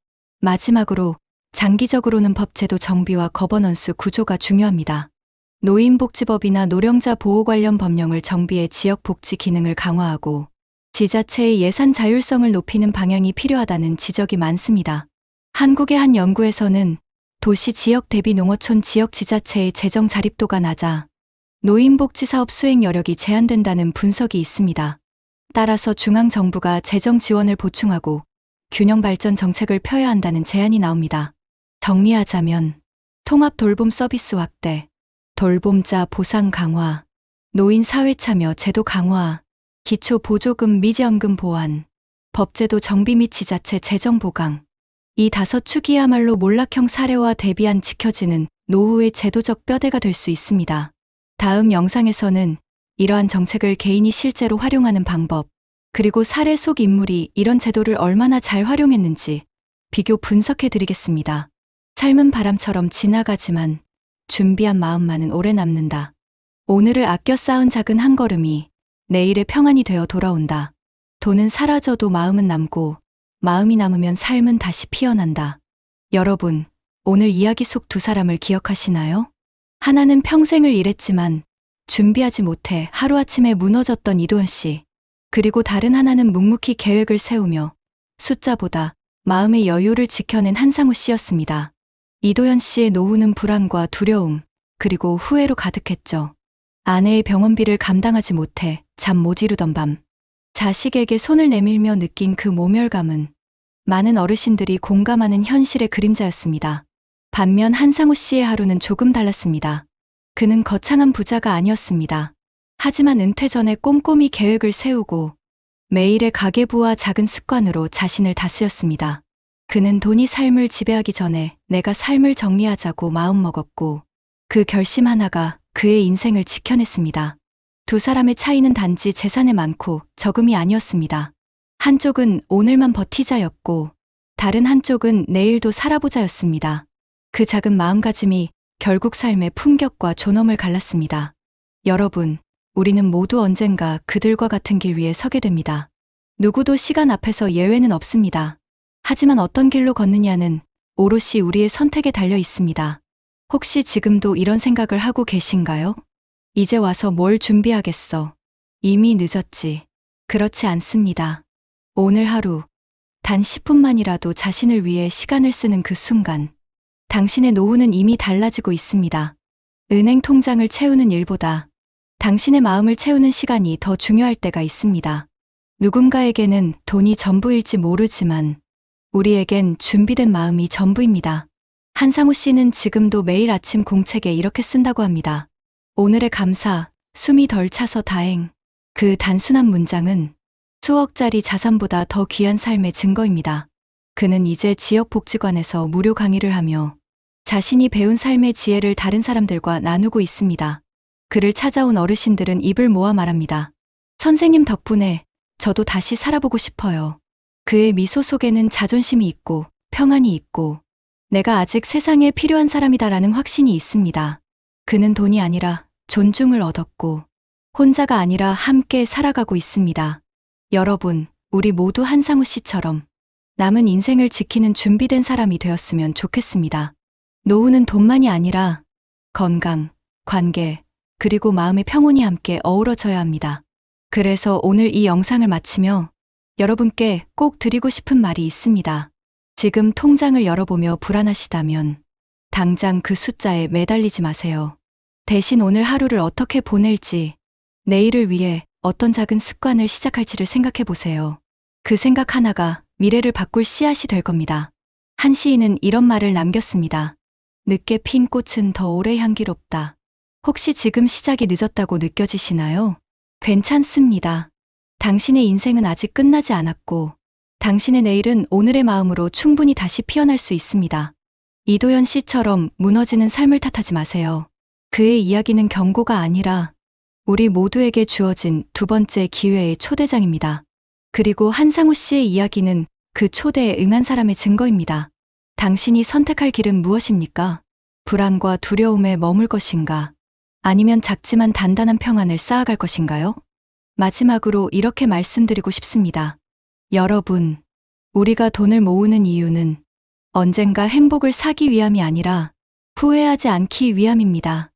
Speaker 2: 마지막으로 장기적으로는 법제도 정비와 거버넌스 구조가 중요합니다. 노인복지법이나 노령자 보호 관련 법령을 정비해 지역 복지 기능을 강화하고 지자체의 예산 자율성을 높이는 방향이 필요하다는 지적이 많습니다. 한국의 한 연구에서는 도시 지역 대비 농어촌 지역 지자체의 재정 자립도가 낮아 노인복지 사업 수행 여력이 제한된다는 분석이 있습니다. 따라서 중앙정부가 재정 지원을 보충하고 균형 발전 정책을 펴야 한다는 제안이 나옵니다. 정리하자면 통합 돌봄 서비스 확대, 돌봄자 보상 강화, 노인 사회 참여 제도 강화, 기초 보조금 미지연금 보완, 법제도 정비 및 지자체 재정 보강. 이 5축이야말로 몰락형 사례와 대비한 지켜지는 노후의 제도적 뼈대가 될 수 있습니다. 다음 영상에서는 이러한 정책을 개인이 실제로 활용하는 방법, 그리고 사례 속 인물이 이런 제도를 얼마나 잘 활용했는지 비교 분석해 드리겠습니다. 삶은 바람처럼 지나가지만 준비한 마음만은 오래 남는다. 오늘을 아껴 쌓은 작은 한 걸음이 내일의 평안이 되어 돌아온다. 돈은 사라져도 마음은 남고 마음이 남으면 삶은 다시 피어난다. 여러분, 오늘 이야기 속 두 사람을 기억하시나요? 하나는 평생을 일했지만 준비하지 못해 하루아침에 무너졌던 이도현 씨. 그리고 다른 하나는 묵묵히 계획을 세우며 숫자보다 마음의 여유를 지켜낸 한상우 씨였습니다. 이도현 씨의 노후는 불안과 두려움, 그리고 후회로 가득했죠. 아내의 병원비를 감당하지 못해 잠 못 이루던 밤, 자식에게 손을 내밀며 느낀 그 모멸감은 많은 어르신들이 공감하는 현실의 그림자였습니다. 반면 한상우 씨의 하루는 조금 달랐습니다. 그는 거창한 부자가 아니었습니다. 하지만 은퇴 전에 꼼꼼히 계획을 세우고 매일의 가계부와 작은 습관으로 자신을 다스렸습니다. 그는 돈이 삶을 지배하기 전에 내가 삶을 정리하자고 마음먹었고 그 결심 하나가 그의 인생을 지켜냈습니다. 두 사람의 차이는 단지 재산의 많고 적음이 아니었습니다. 한쪽은 오늘만 버티자였고 다른 한쪽은 내일도 살아보자였습니다. 그 작은 마음가짐이 결국 삶의 품격과 존엄을 갈랐습니다. 여러분, 우리는 모두 언젠가 그들과 같은 길 위에 서게 됩니다. 누구도 시간 앞에서 예외는 없습니다. 하지만 어떤 길로 걷느냐는 오롯이 우리의 선택에 달려 있습니다. 혹시 지금도 이런 생각을 하고 계신가요? 이제 와서 뭘 준비하겠어? 이미 늦었지. 그렇지 않습니다. 오늘 하루, 단 10분만이라도 자신을 위해 시간을 쓰는 그 순간, 당신의 노후는 이미 달라지고 있습니다. 은행 통장을 채우는 일보다 당신의 마음을 채우는 시간이 더 중요할 때가 있습니다. 누군가에게는 돈이 전부일지 모르지만 우리에겐 준비된 마음이 전부입니다. 한상우 씨는 지금도 매일 아침 공책에 이렇게 쓴다고 합니다. 오늘의 감사, 숨이 덜 차서 다행. 그 단순한 문장은 수억짜리 자산보다 더 귀한 삶의 증거입니다. 그는 이제 지역복지관에서 무료 강의를 하며 자신이 배운 삶의 지혜를 다른 사람들과 나누고 있습니다. 그를 찾아온 어르신들은 입을 모아 말합니다. 선생님 덕분에 저도 다시 살아보고 싶어요. 그의 미소 속에는 자존심이 있고 평안이 있고 내가 아직 세상에 필요한 사람이다라는 확신이 있습니다. 그는 돈이 아니라 존중을 얻었고 혼자가 아니라 함께 살아가고 있습니다. 여러분, 우리 모두 한상우 씨처럼 남은 인생을 지키는 준비된 사람이 되었으면 좋겠습니다. 노후는 돈만이 아니라 건강, 관계, 그리고 마음의 평온이 함께 어우러져야 합니다. 그래서 오늘 이 영상을 마치며 여러분께 꼭 드리고 싶은 말이 있습니다. 지금 통장을 열어보며 불안하시다면 당장 그 숫자에 매달리지 마세요. 대신 오늘 하루를 어떻게 보낼지, 내일을 위해 어떤 작은 습관을 시작할지를 생각해 보세요. 그 생각 하나가 미래를 바꿀 씨앗이 될 겁니다. 한 시인은 이런 말을 남겼습니다. 늦게 핀 꽃은 더 오래 향기롭다. 혹시 지금 시작이 늦었다고 느껴지시나요? 괜찮습니다. 당신의 인생은 아직 끝나지 않았고 당신의 내일은 오늘의 마음으로 충분히 다시 피어날 수 있습니다. 이도현 씨처럼 무너지는 삶을 탓하지 마세요. 그의 이야기는 경고가 아니라 우리 모두에게 주어진 두 번째 기회의 초대장입니다. 그리고 한상우 씨의 이야기는 그 초대에 응한 사람의 증거입니다. 당신이 선택할 길은 무엇입니까? 불안과 두려움에 머물 것인가? 아니면 작지만 단단한 평안을 쌓아갈 것인가요? 마지막으로 이렇게 말씀드리고 싶습니다. 여러분, 우리가 돈을 모으는 이유는 언젠가 행복을 사기 위함이 아니라 후회하지 않기 위함입니다.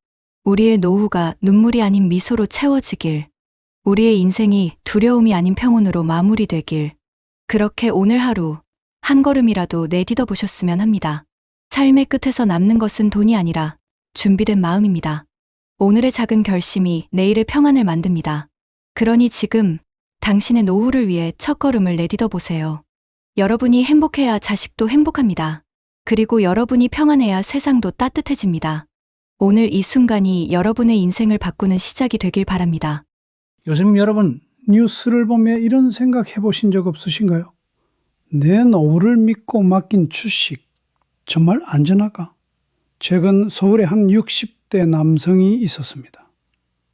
Speaker 2: 우리의 노후가 눈물이 아닌 미소로 채워지길, 우리의 인생이 두려움이 아닌 평온으로 마무리되길, 그렇게 오늘 하루 한 걸음이라도 내딛어 보셨으면 합니다. 삶의 끝에서 남는 것은 돈이 아니라 준비된 마음입니다. 오늘의 작은 결심이 내일의 평안을 만듭니다. 그러니 지금 당신의 노후를 위해 첫걸음을 내딛어 보세요. 여러분이 행복해야 자식도 행복합니다. 그리고 여러분이 평안해야 세상도 따뜻해집니다. 오늘 이 순간이 여러분의 인생을 바꾸는 시작이 되길 바랍니다.
Speaker 3: 요즘 여러분 뉴스를 보며 이런 생각 해보신 적 없으신가요? 내 노후를 믿고 맡긴 주식 정말 안전할까? 최근 서울에 한 60대 남성이 있었습니다.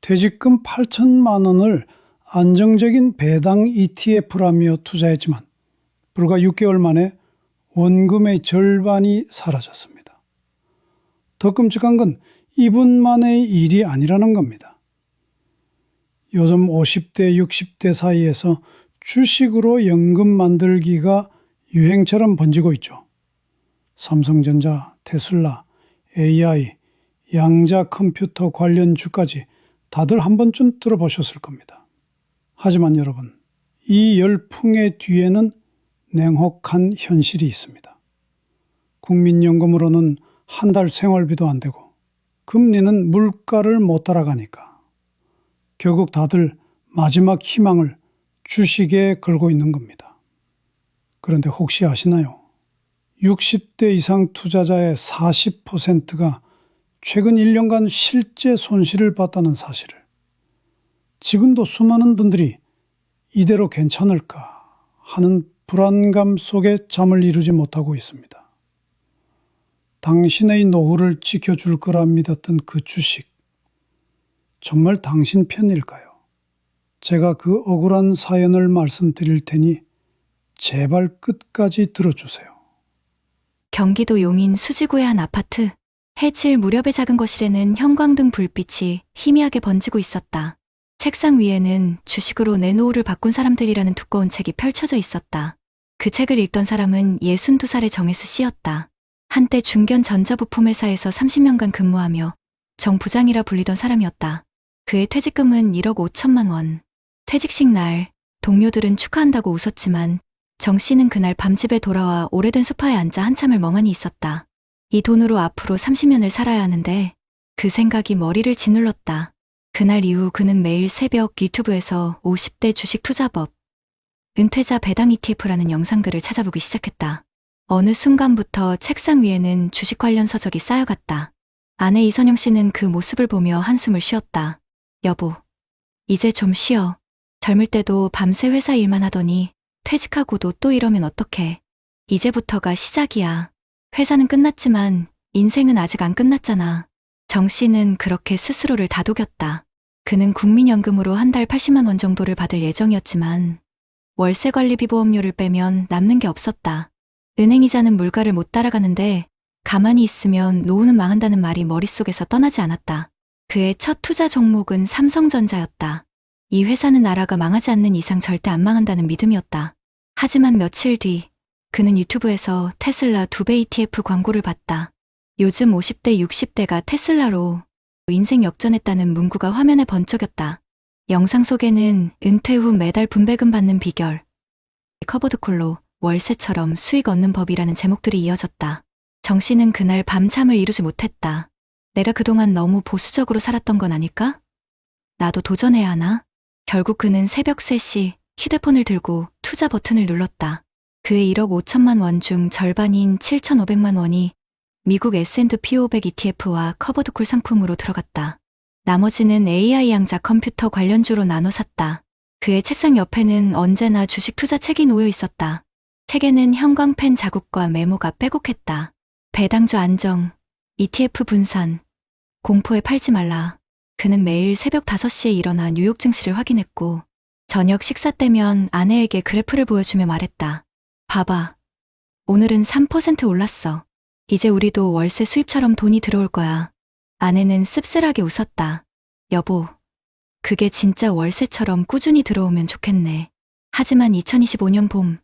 Speaker 3: 퇴직금 8천만 원을 안정적인 배당 ETF라며 투자했지만 불과 6개월 만에 원금의 절반이 사라졌습니다. 더 끔찍한 건 이분만의 일이 아니라는 겁니다. 요즘 50대, 60대 사이에서 주식으로 연금 만들기가 유행처럼 번지고 있죠. 삼성전자, 테슬라, AI, 양자 컴퓨터 관련 주까지 다들 한 번쯤 들어보셨을 겁니다. 하지만 여러분, 이 열풍의 뒤에는 냉혹한 현실이 있습니다. 국민연금으로는 한 달 생활비도 안 되고 금리는 물가를 못 따라가니까 결국 다들 마지막 희망을 주식에 걸고 있는 겁니다. 그런데 혹시 아시나요? 60대 이상 투자자의 40%가 최근 1년간 실제 손실을 봤다는 사실을. 지금도 수많은 분들이 이대로 괜찮을까 하는 불안감 속에 잠을 이루지 못하고 있습니다. 당신의 노후를 지켜줄 거라 믿었던 그 주식, 정말 당신 편일까요? 제가 그 억울한 사연을 말씀드릴 테니 제발 끝까지 들어주세요.
Speaker 2: 경기도 용인 수지구의 한 아파트. 해질 무렵의 작은 거실에는 형광등 불빛이 희미하게 번지고 있었다. 책상 위에는 주식으로 내 노후를 바꾼 사람들이라는 두꺼운 책이 펼쳐져 있었다. 그 책을 읽던 사람은 62살의 정혜수 씨였다. 한때 중견 전자부품회사에서 30년간 근무하며 정 부장이라 불리던 사람이었다. 그의 퇴직금은 1억 5천만 원. 퇴직식 날 동료들은 축하한다고 웃었지만 정 씨는 그날 밤 집에 돌아와 오래된 소파에 앉아 한참을 멍하니 있었다. 이 돈으로 앞으로 30년을 살아야 하는데 그 생각이 머리를 짓눌렀다. 그날 이후 그는 매일 새벽 유튜브에서 50대 주식 투자법, 은퇴자 배당 ETF라는 영상글을 찾아보기 시작했다. 어느 순간부터 책상 위에는 주식 관련 서적이 쌓여갔다. 아내 이선영 씨는 그 모습을 보며 한숨을 쉬었다. 여보, 이제 좀 쉬어. 젊을 때도 밤새 회사 일만 하더니 퇴직하고도 또 이러면 어떡해. 이제부터가 시작이야. 회사는 끝났지만 인생은 아직 안 끝났잖아. 정 씨는 그렇게 스스로를 다독였다. 그는 국민연금으로 한 달 80만 원 정도를 받을 예정이었지만 월세관리비 보험료를 빼면 남는 게 없었다. 은행이자는 물가를 못 따라가는데 가만히 있으면 노후는 망한다는 말이 머릿속에서 떠나지 않았다. 그의 첫 투자 종목은 삼성전자였다. 이 회사는 나라가 망하지 않는 이상 절대 안 망한다는 믿음이었다. 하지만 며칠 뒤 그는 유튜브에서 테슬라 2배 ETF 광고를 봤다. 요즘 50대, 60대가 테슬라로 인생 역전했다는 문구가 화면에 번쩍였다. 영상 속에는 은퇴 후 매달 분배금 받는 비결, 커버드콜로 월세처럼 수익 얻는 법이라는 제목들이 이어졌다. 정 씨는 그날 밤잠을 이루지 못했다. 내가 그동안 너무 보수적으로 살았던 건 아닐까? 나도 도전해야 하나? 결국 그는 새벽 3시 휴대폰을 들고 투자 버튼을 눌렀다. 그의 1억 5천만 원 중 절반인 7,500만 원이 미국 S&P 500 ETF와 커버드콜 상품으로 들어갔다. 나머지는 AI 양자 컴퓨터 관련주로 나눠 샀다. 그의 책상 옆에는 언제나 주식 투자 책이 놓여 있었다. 책에는 형광펜 자국과 메모가 빼곡했다. 배당주 안정, ETF 분산, 공포에 팔지 말라. 그는 매일 새벽 5시에 일어나 뉴욕 증시를 확인했고 저녁 식사 때면 아내에게 그래프를 보여주며 말했다. 봐봐. 오늘은 3% 올랐어. 이제 우리도 월세 수입처럼 돈이 들어올 거야. 아내는 씁쓸하게 웃었다. 여보, 그게 진짜 월세처럼 꾸준히 들어오면 좋겠네. 하지만 2025년 봄,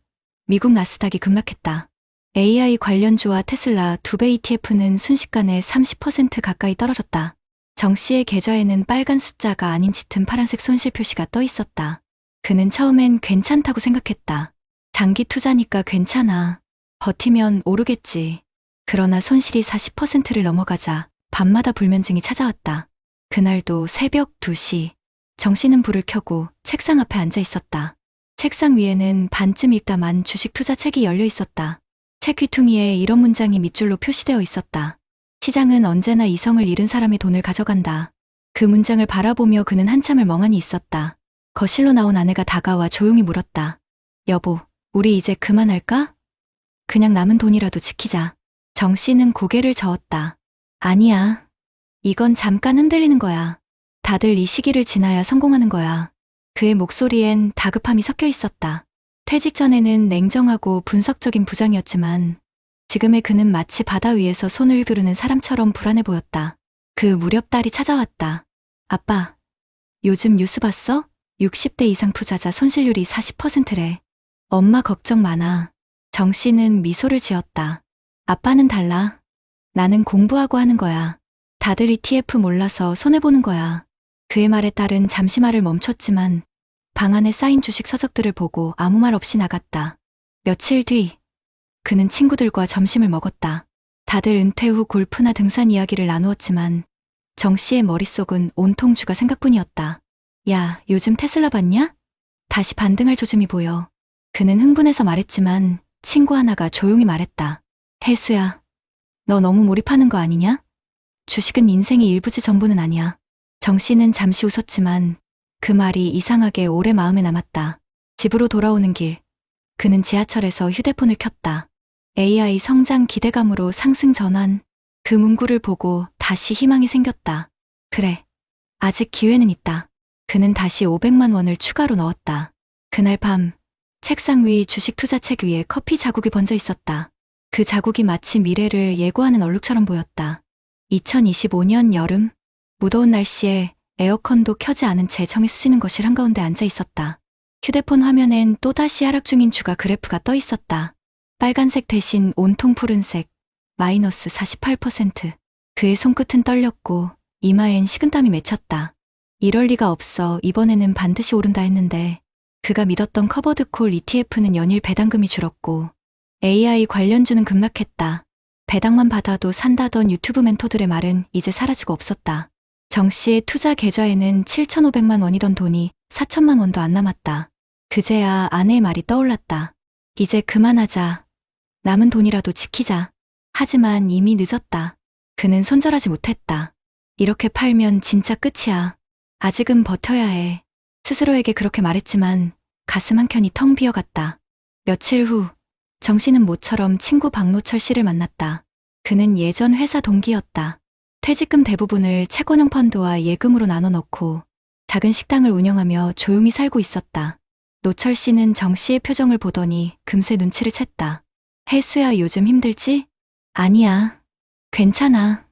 Speaker 2: 미국 나스닥이 급락했다. AI 관련주와 테슬라 2배 ETF는 순식간에 30% 가까이 떨어졌다. 정 씨의 계좌에는 빨간 숫자가 아닌 짙은 파란색 손실 표시가 떠 있었다. 그는 처음엔 괜찮다고 생각했다. 장기 투자니까 괜찮아. 버티면 오르겠지. 그러나 손실이 40%를 넘어가자 밤마다 불면증이 찾아왔다. 그날도 새벽 2시, 정 씨는 불을 켜고 책상 앞에 앉아 있었다. 책상 위에는 반쯤 읽다 만 주식 투자 책이 열려 있었다. 책 귀퉁이에 이런 문장이 밑줄로 표시되어 있었다. 시장은 언제나 이성을 잃은 사람의 돈을 가져간다. 그 문장을 바라보며 그는 한참을 멍하니 있었다. 거실로 나온 아내가 다가와 조용히 물었다. 여보, 우리 이제 그만할까? 그냥 남은 돈이라도 지키자. 정 씨는 고개를 저었다. 아니야. 이건 잠깐 흔들리는 거야. 다들 이 시기를 지나야 성공하는 거야. 그의 목소리엔 다급함이 섞여 있었다. 퇴직 전에는 냉정하고 분석적인 부장이었지만 지금의 그는 마치 바다 위에서 손을 부르는 사람처럼 불안해 보였다. 그 무렵 딸이 찾아왔다. 아빠, 요즘 뉴스 봤어? 60대 이상 투자자 손실률이 40%래. 엄마 걱정 많아. 정 씨는 미소를 지었다. 아빠는 달라. 나는 공부하고 하는 거야. 다들 ETF 몰라서 손해보는 거야. 그의 말에 딸은 잠시 말을 멈췄지만 방 안에 쌓인 주식 서적들을 보고 아무 말 없이 나갔다. 며칠 뒤 그는 친구들과 점심을 먹었다. 다들 은퇴 후 골프나 등산 이야기를 나누었지만 정 씨의 머릿속은 온통 주가 생각뿐이었다. 야, 요즘 테슬라 봤냐? 다시 반등할 조짐이 보여. 그는 흥분해서 말했지만 친구 하나가 조용히 말했다. 혜수야, 너 너무 몰입하는 거 아니냐? 주식은 인생의 일부지 전부는 아니야. 정 씨는 잠시 웃었지만 그 말이 이상하게 오래 마음에 남았다. 집으로 돌아오는 길, 그는 지하철에서 휴대폰을 켰다. AI 성장 기대감으로 상승 전환. 그 문구를 보고 다시 희망이 생겼다. 그래, 아직 기회는 있다. 그는 다시 500만 원을 추가로 넣었다. 그날 밤, 책상 위 주식 투자책 위에 커피 자국이 번져 있었다. 그 자국이 마치 미래를 예고하는 얼룩처럼 보였다. 2025년 여름, 무더운 날씨에 에어컨도 켜지 않은 채 정이 쑤시는 거실 한가운데 앉아 있었다. 휴대폰 화면엔 또다시 하락 중인 주가 그래프가 떠 있었다. 빨간색 대신 온통 푸른색, 마이너스 48%. 그의 손끝은 떨렸고 이마엔 식은땀이 맺혔다. 이럴 리가 없어, 이번에는 반드시 오른다 했는데 그가 믿었던 커버드콜 ETF는 연일 배당금이 줄었고 AI 관련주는 급락했다. 배당만 받아도 산다던 유튜브 멘토들의 말은 이제 사라지고 없었다. 정 씨의 투자 계좌에는 7,500만 원이던 돈이 4천만 원도 안 남았다. 그제야 아내의 말이 떠올랐다. 이제 그만하자. 남은 돈이라도 지키자. 하지만 이미 늦었다. 그는 손절하지 못했다. 이렇게 팔면 진짜 끝이야. 아직은 버텨야 해. 스스로에게 그렇게 말했지만 가슴 한켠이 텅 비어갔다. 며칠 후, 정 씨는 모처럼 친구 박노철 씨를 만났다. 그는 예전 회사 동기였다. 퇴직금 대부분을 채권형 펀드와 예금으로 나눠 넣고 작은 식당을 운영하며 조용히 살고 있었다. 노철 씨는 정 씨의 표정을 보더니 금세 눈치를 챘다. 혜수야, 요즘 힘들지? 아니야. 괜찮아.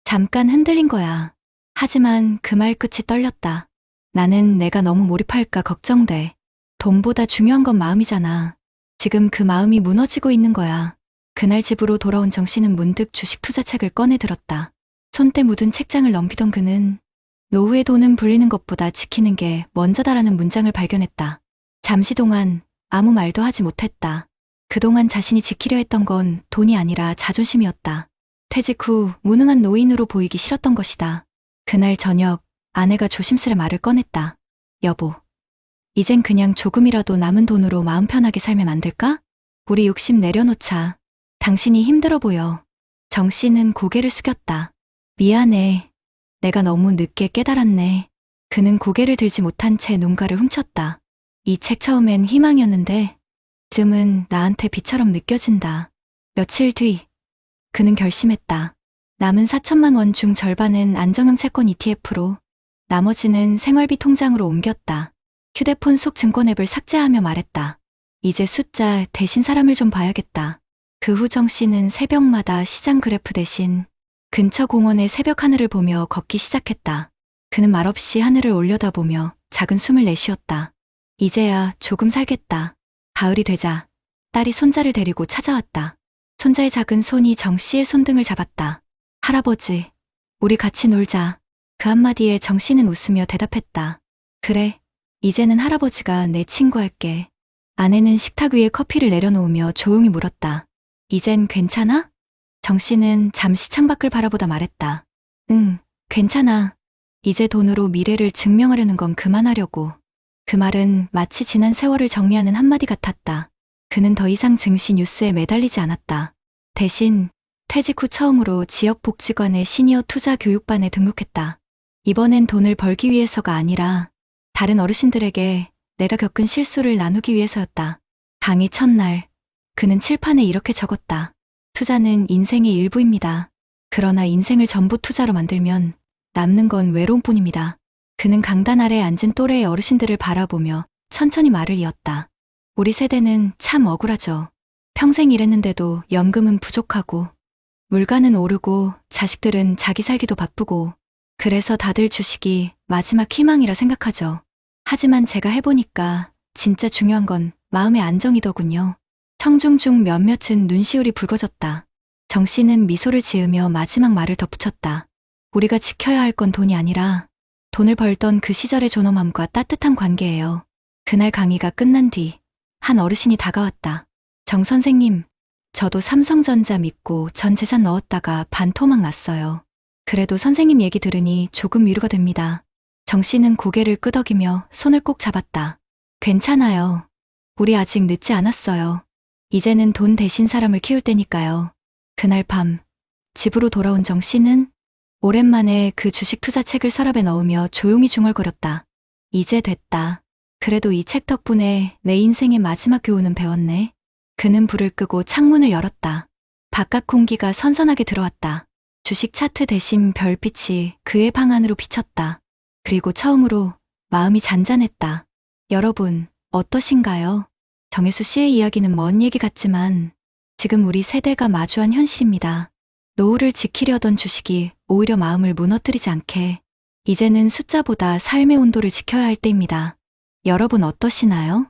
Speaker 2: 잠깐 흔들린 거야. 하지만 그 말 끝이 떨렸다. 나는 내가 너무 몰입할까 걱정돼. 돈보다 중요한 건 마음이잖아. 지금 그 마음이 무너지고 있는 거야. 그날 집으로 돌아온 정 씨는 문득 주식 투자책을 꺼내 들었다. 손때 묻은 책장을 넘기던 그는 노후의 돈은 불리는 것보다 지키는 게 먼저다라는 문장을 발견했다. 잠시 동안 아무 말도 하지 못했다. 그동안 자신이 지키려 했던 건 돈이 아니라 자존심이었다. 퇴직 후 무능한 노인으로 보이기 싫었던 것이다. 그날 저녁 아내가 조심스레 말을 꺼냈다. 여보, 이젠 그냥 조금이라도 남은 돈으로 마음 편하게 살면 안 될까? 우리 욕심 내려놓자. 당신이 힘들어 보여. 정 씨는 고개를 숙였다. 미안해. 내가 너무 늦게 깨달았네. 그는 고개를 들지 못한 채 눈가를 훔쳤다. 이 책 처음엔 희망이었는데 지금은 나한테 비처럼 느껴진다. 며칠 뒤, 그는 결심했다. 남은 4천만 원 중 절반은 안정형 채권 ETF로, 나머지는 생활비 통장으로 옮겼다. 휴대폰 속 증권 앱을 삭제하며 말했다. 이제 숫자 대신 사람을 좀 봐야겠다. 그 후 정 씨는 새벽마다 시장 그래프 대신 근처 공원의 새벽 하늘을 보며 걷기 시작했다. 그는 말없이 하늘을 올려다보며 작은 숨을 내쉬었다. 이제야 조금 살겠다. 가을이 되자 딸이 손자를 데리고 찾아왔다. 손자의 작은 손이 정 씨의 손등을 잡았다. 할아버지, 우리 같이 놀자. 그 한마디에 정 씨는 웃으며 대답했다. 그래, 이제는 할아버지가 내 친구 할게. 아내는 식탁 위에 커피를 내려놓으며 조용히 물었다. 이젠 괜찮아? 정 씨는 잠시 창밖을 바라보다 말했다. 응, 괜찮아. 이제 돈으로 미래를 증명하려는 건 그만하려고. 그 말은 마치 지난 세월을 정리하는 한마디 같았다. 그는 더 이상 증시 뉴스에 매달리지 않았다. 대신 퇴직 후 처음으로 지역복지관의 시니어 투자 교육반에 등록했다. 이번엔 돈을 벌기 위해서가 아니라 다른 어르신들에게 내가 겪은 실수를 나누기 위해서였다. 강의 첫날, 그는 칠판에 이렇게 적었다. 투자는 인생의 일부입니다. 그러나 인생을 전부 투자로 만들면 남는 건 외로움뿐입니다. 그는 강단 아래 앉은 또래의 어르신들을 바라보며 천천히 말을 이었다. 우리 세대는 참 억울하죠. 평생 일했는데도 연금은 부족하고 물가는 오르고 자식들은 자기 살기도 바쁘고 그래서 다들 주식이 마지막 희망이라 생각하죠. 하지만 제가 해보니까 진짜 중요한 건 마음의 안정이더군요. 청중 중 몇몇은 눈시울이 붉어졌다. 정 씨는 미소를 지으며 마지막 말을 덧붙였다. 우리가 지켜야 할 건 돈이 아니라 돈을 벌던 그 시절의 존엄함과 따뜻한 관계예요. 그날 강의가 끝난 뒤 한 어르신이 다가왔다. 정 선생님, 저도 삼성전자 믿고 전 재산 넣었다가 반토막 났어요. 그래도 선생님 얘기 들으니 조금 위로가 됩니다. 정 씨는 고개를 끄덕이며 손을 꼭 잡았다. 괜찮아요. 우리 아직 늦지 않았어요. 이제는 돈 대신 사람을 키울 때니까요. 그날 밤, 집으로 돌아온 정 씨는 오랜만에 그 주식 투자 책을 서랍에 넣으며 조용히 중얼거렸다. 이제 됐다. 그래도 이 책 덕분에 내 인생의 마지막 교훈은 배웠네. 그는 불을 끄고 창문을 열었다. 바깥 공기가 선선하게 들어왔다. 주식 차트 대신 별빛이 그의 방 안으로 비쳤다. 그리고 처음으로 마음이 잔잔했다. 여러분, 어떠신가요? 정혜수 씨의 이야기는 먼 얘기 같지만 지금 우리 세대가 마주한 현실입니다. 노후를 지키려던 주식이 오히려 마음을 무너뜨리지 않게 이제는 숫자보다 삶의 온도를 지켜야 할 때입니다. 여러분 어떠시나요?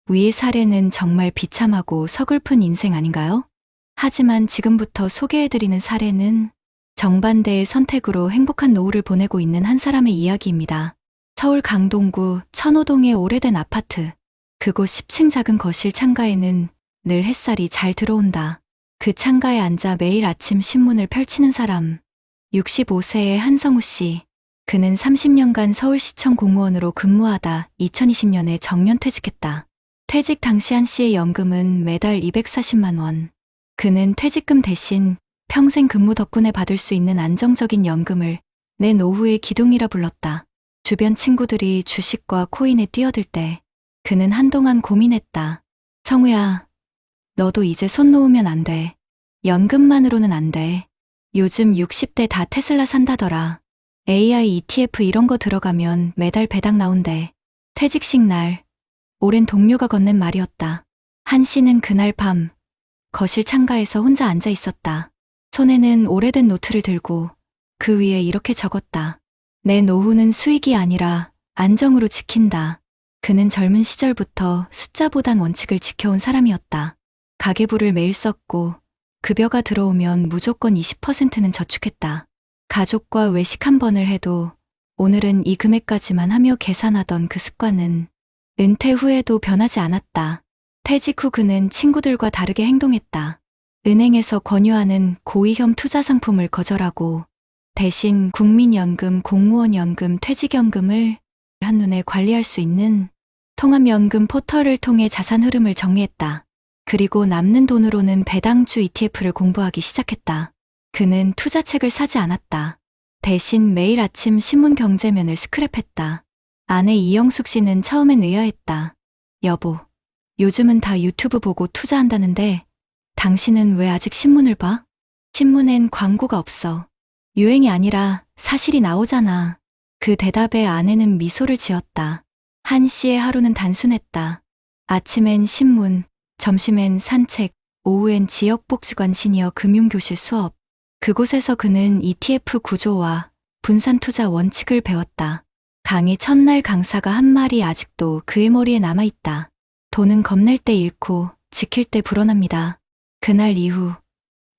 Speaker 2: 위의 사례는 정말 비참하고 서글픈 인생 아닌가요? 하지만 지금부터 소개해드리는 사례는 정반대의 선택으로 행복한 노후를 보내고 있는 한 사람의 이야기입니다. 서울 강동구 천호동의 오래된 아파트. 그곳 10층 작은 거실 창가에는 늘 햇살이 잘 들어온다. 그 창가에 앉아 매일 아침 신문을 펼치는 사람. 65세의 한성우 씨. 그는 30년간 서울시청 공무원으로 근무하다 2020년에 정년퇴직했다. 퇴직 당시 한 씨의 연금은 매달 240만 원. 그는 퇴직금 대신 평생 근무 덕분에 받을 수 있는 안정적인 연금을 내 노후의 기둥이라 불렀다. 주변 친구들이 주식과 코인에 뛰어들 때 그는 한동안 고민했다. 성우야, 너도 이제 손 놓으면 안 돼. 연금만으로는 안 돼. 요즘 60대 다 테슬라 산다더라. AI ETF 이런 거 들어가면 매달 배당 나온대. 퇴직식 날, 오랜 동료가 건넨 말이었다. 한 씨는 그날 밤 거실 창가에서 혼자 앉아 있었다. 손에는 오래된 노트를 들고 그 위에 이렇게 적었다. 내 노후는 수익이 아니라 안정으로 지킨다. 그는 젊은 시절부터 숫자보단 원칙을 지켜온 사람이었다. 가계부를 매일 썼고 급여가 들어오면 무조건 20%는 저축했다. 가족과 외식 한 번을 해도 오늘은 이 금액까지만 하며 계산하던 그 습관은 은퇴 후에도 변하지 않았다. 퇴직 후 그는 친구들과 다르게 행동했다. 은행에서 권유하는 고위험 투자 상품을 거절하고 대신 국민연금, 공무원연금, 퇴직연금을 한눈에 관리할 수 있는 통합연금 포털을 통해 자산 흐름을 정리했다. 그리고 남는 돈으로는 배당주 ETF를 공부하기 시작했다. 그는 투자책을 사지 않았다. 대신 매일 아침 신문 경제면을 스크랩했다. 아내 이영숙 씨는 처음엔 의아했다. 여보, 요즘은 다 유튜브 보고 투자한다는데 당신은 왜 아직 신문을 봐? 신문엔 광고가 없어. 유행이 아니라 사실이 나오잖아. 그 대답에 아내는 미소를 지었다. 한 씨의 하루는 단순했다. 아침엔 신문, 점심엔 산책, 오후엔 지역복지관 시니어 금융교실 수업. 그곳에서 그는 ETF 구조와 분산 투자 원칙을 배웠다. 강의 첫날 강사가 한 말이 아직도 그의 머리에 남아있다. 돈은 겁낼 때 잃고 지킬 때 불어납니다. 그날 이후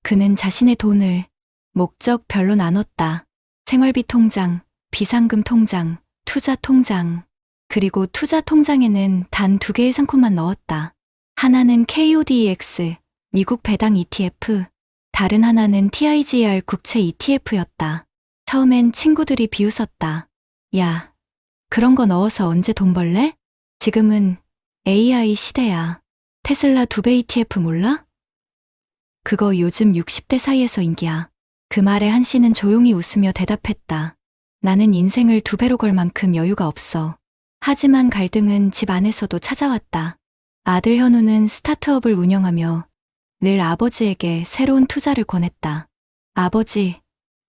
Speaker 2: 그는 자신의 돈을 목적별로 나눴다. 생활비 통장, 비상금 통장, 투자 통장. 그리고 투자 통장에는 단 2개의 상품만 넣었다. 하나는 KODEX, 미국 배당 ETF, 다른 하나는 TIGR 국채 ETF였다. 처음엔 친구들이 비웃었다. 야, 그런 거 넣어서 언제 돈 벌래? 지금은 AI 시대야. 테슬라 2배 ETF 몰라? 그거 요즘 60대 사이에서 인기야. 그 말에 한 씨는 조용히 웃으며 대답했다. 나는 인생을 2배로 걸 만큼 여유가 없어. 하지만 갈등은 집 안에서도 찾아왔다. 아들 현우는 스타트업을 운영하며 늘 아버지에게 새로운 투자를 권했다. 아버지,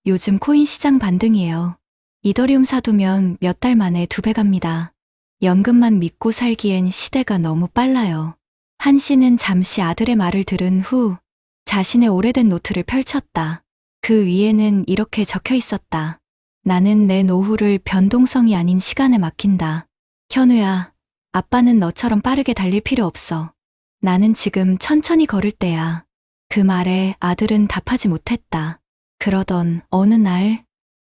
Speaker 2: 요즘 코인 시장 반등이에요. 이더리움 사두면 몇 달 만에 2배 갑니다. 연금만 믿고 살기엔 시대가 너무 빨라요. 한 씨는 잠시 아들의 말을 들은 후 자신의 오래된 노트를 펼쳤다. 그 위에는 이렇게 적혀 있었다. 나는 내 노후를 변동성이 아닌 시간에 맡긴다. 현우야, 아빠는 너처럼 빠르게 달릴 필요 없어. 나는 지금 천천히 걸을 때야. 그 말에 아들은 답하지 못했다. 그러던 어느 날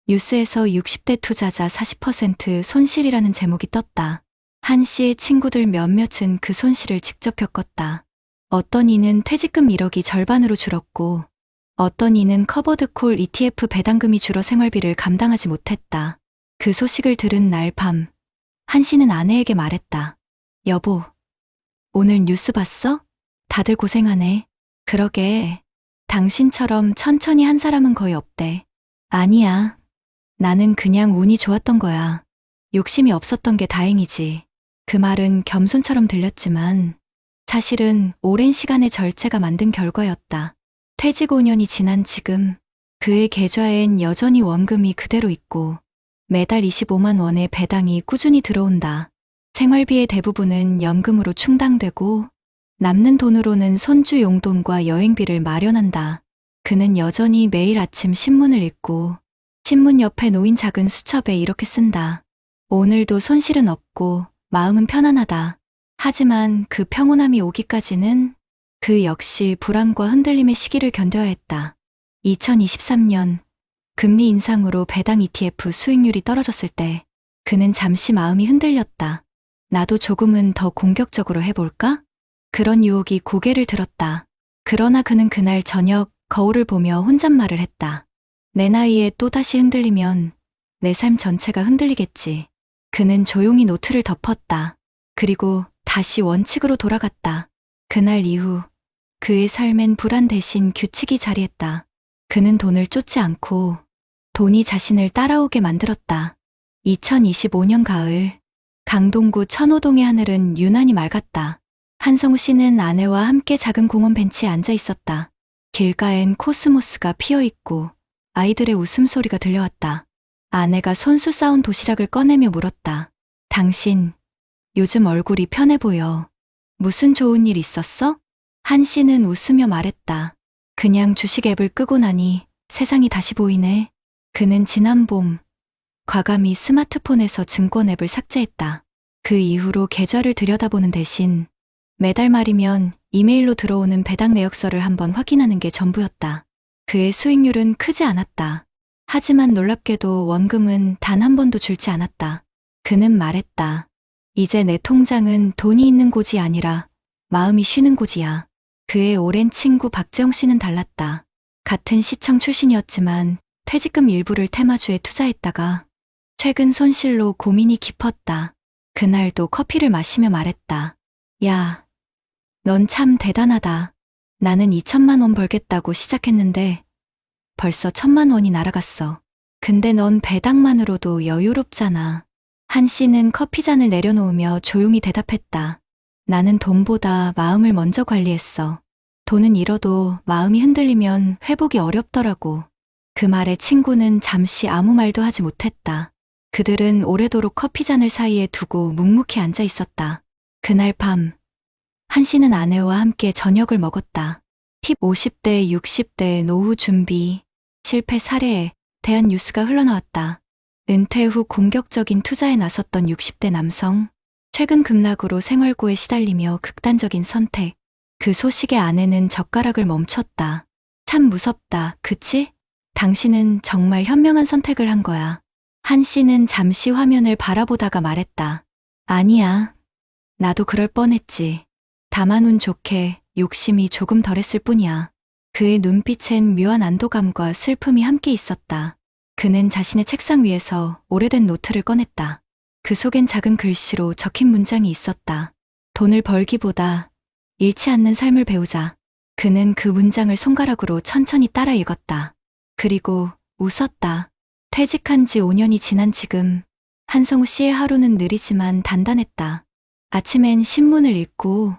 Speaker 2: 뉴스에서 60대 투자자 40% 손실이라는 제목이 떴다. 한 씨의 친구들 몇몇은 그 손실을 직접 겪었다. 어떤 이는 퇴직금 1억이 절반으로 줄었고 어떤 이는 커버드콜 ETF 배당금이 줄어 생활비를 감당하지 못했다. 그 소식을 들은 날 밤 한 씨는 아내에게 말했다. 여보, 오늘 뉴스 봤어? 다들 고생하네. 그러게, 당신처럼 천천히 한 사람은 거의 없대. 아니야. 나는 그냥 운이 좋았던 거야. 욕심이 없었던 게 다행이지. 그 말은 겸손처럼 들렸지만 사실은 오랜 시간의 절제가 만든 결과였다. 퇴직 5년이 지난 지금 그의 계좌엔 여전히 원금이 그대로 있고 매달 25만 원의 배당이 꾸준히 들어온다. 생활비의 대부분은 연금으로 충당되고 남는 돈으로는 손주 용돈과 여행비를 마련한다. 그는 여전히 매일 아침 신문을 읽고 신문 옆에 놓인 작은 수첩에 이렇게 쓴다. 오늘도 손실은 없고 마음은 편안하다. 하지만 그 평온함이 오기까지는 그 역시 불안과 흔들림의 시기를 견뎌야 했다. 2023년 금리 인상으로 배당 ETF 수익률이 떨어졌을 때 그는 잠시 마음이 흔들렸다. 나도 조금은 더 공격적으로 해볼까? 그런 유혹이 고개를 들었다. 그러나 그는 그날 저녁 거울을 보며 혼잣말을 했다. 내 나이에 또다시 흔들리면 내 삶 전체가 흔들리겠지. 그는 조용히 노트를 덮었다. 그리고 다시 원칙으로 돌아갔다. 그날 이후 그의 삶엔 불안 대신 규칙이 자리했다. 그는 돈을 쫓지 않고 돈이 자신을 따라오게 만들었다. 2025년 가을, 강동구 천호동의 하늘은 유난히 맑았다. 한성우 씨는 아내와 함께 작은 공원 벤치에 앉아 있었다. 길가엔 코스모스가 피어있고 아이들의 웃음소리가 들려왔다. 아내가 손수 싸온 도시락을 꺼내며 물었다. 당신, 요즘 얼굴이 편해 보여. 무슨 좋은 일 있었어? 한 씨는 웃으며 말했다. 그냥 주식 앱을 끄고 나니 세상이 다시 보이네. 그는 지난 봄 과감히 스마트폰에서 증권 앱을 삭제했다. 그 이후로 계좌를 들여다보는 대신 매달 말이면 이메일로 들어오는 배당 내역서를 한번 확인하는 게 전부였다. 그의 수익률은 크지 않았다. 하지만 놀랍게도 원금은 단 한 번도 줄지 않았다. 그는 말했다. 이제 내 통장은 돈이 있는 곳이 아니라 마음이 쉬는 곳이야. 그의 오랜 친구 박재홍 씨는 달랐다. 같은 시청 출신이었지만 퇴직금 일부를 테마주에 투자했다가 최근 손실로 고민이 깊었다. 그날도 커피를 마시며 말했다. 야, 넌 참 대단하다. 나는 2천만 원 벌겠다고 시작했는데 벌써 1,000만 원이 날아갔어. 근데 넌 배당만으로도 여유롭잖아. 한 씨는 커피잔을 내려놓으며 조용히 대답했다. 나는 돈보다 마음을 먼저 관리했어. 돈은 잃어도 마음이 흔들리면 회복이 어렵더라고. 그 말에 친구는 잠시 아무 말도 하지 못했다. 그들은 오래도록 커피잔을 사이에 두고 묵묵히 앉아 있었다. 그날 밤, 한 씨는 아내와 함께 저녁을 먹었다. 팁 50대, 60대 노후 준비, 실패 사례에 대한 뉴스가 흘러나왔다. 은퇴 후 공격적인 투자에 나섰던 60대 남성, 최근 급락으로 생활고에 시달리며 극단적인 선택. 그 소식에 아내는 젓가락을 멈췄다. 참 무섭다, 그치? 당신은 정말 현명한 선택을 한 거야. 한 씨는 잠시 화면을 바라보다가 말했다. 아니야. 나도 그럴 뻔했지. 다만 운 좋게 욕심이 조금 덜했을 뿐이야. 그의 눈빛엔 묘한 안도감과 슬픔이 함께 있었다. 그는 자신의 책상 위에서 오래된 노트를 꺼냈다. 그 속엔 작은 글씨로 적힌 문장이 있었다. 돈을 벌기보다 잃지 않는 삶을 배우자. 그는 그 문장을 손가락으로 천천히 따라 읽었다. 그리고 웃었다. 퇴직한 지 5년이 지난 지금 한성우 씨의 하루는 느리지만 단단했다. 아침엔 신문을 읽고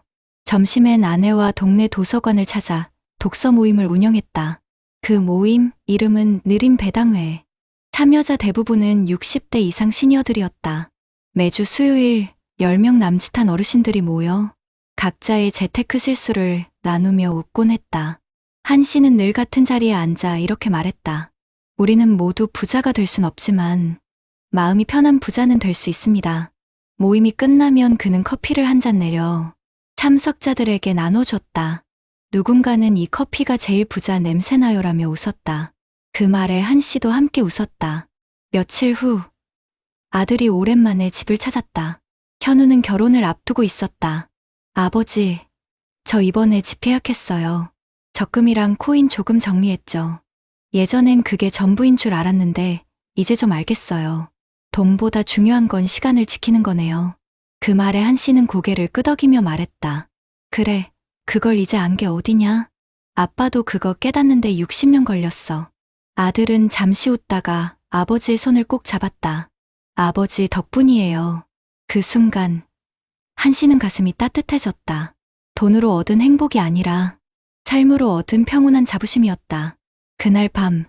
Speaker 2: 점심엔 아내와 동네 도서관을 찾아 독서 모임을 운영했다. 그 모임 이름은 느림 배당회. 참여자 대부분은 60대 이상 시니어들이었다. 매주 수요일 10명 남짓한 어르신들이 모여 각자의 재테크 실수를 나누며 웃곤 했다. 한 씨는 늘 같은 자리에 앉아 이렇게 말했다. 우리는 모두 부자가 될 순 없지만 마음이 편한 부자는 될 수 있습니다. 모임이 끝나면 그는 커피를 한 잔 내려 참석자들에게 나눠줬다. 누군가는 이 커피가 제일 부자 냄새나요라며 웃었다. 그 말에 한 씨도 함께 웃었다. 며칠 후 아들이 오랜만에 집을 찾았다. 현우는 결혼을 앞두고 있었다. 아버지, 저 이번에 집 계약했어요. 적금이랑 코인 조금 정리했죠. 예전엔 그게 전부인 줄 알았는데 이제 좀 알겠어요. 돈보다 중요한 건 시간을 지키는 거네요. 그 말에 한 씨는 고개를 끄덕이며 말했다. 그래, 그걸 이제 안 게 어디냐? 아빠도 그거 깨닫는데 60년 걸렸어. 아들은 잠시 웃다가 아버지의 손을 꼭 잡았다. 아버지 덕분이에요. 그 순간 한 씨는 가슴이 따뜻해졌다. 돈으로 얻은 행복이 아니라 삶으로 얻은 평온한 자부심이었다. 그날 밤,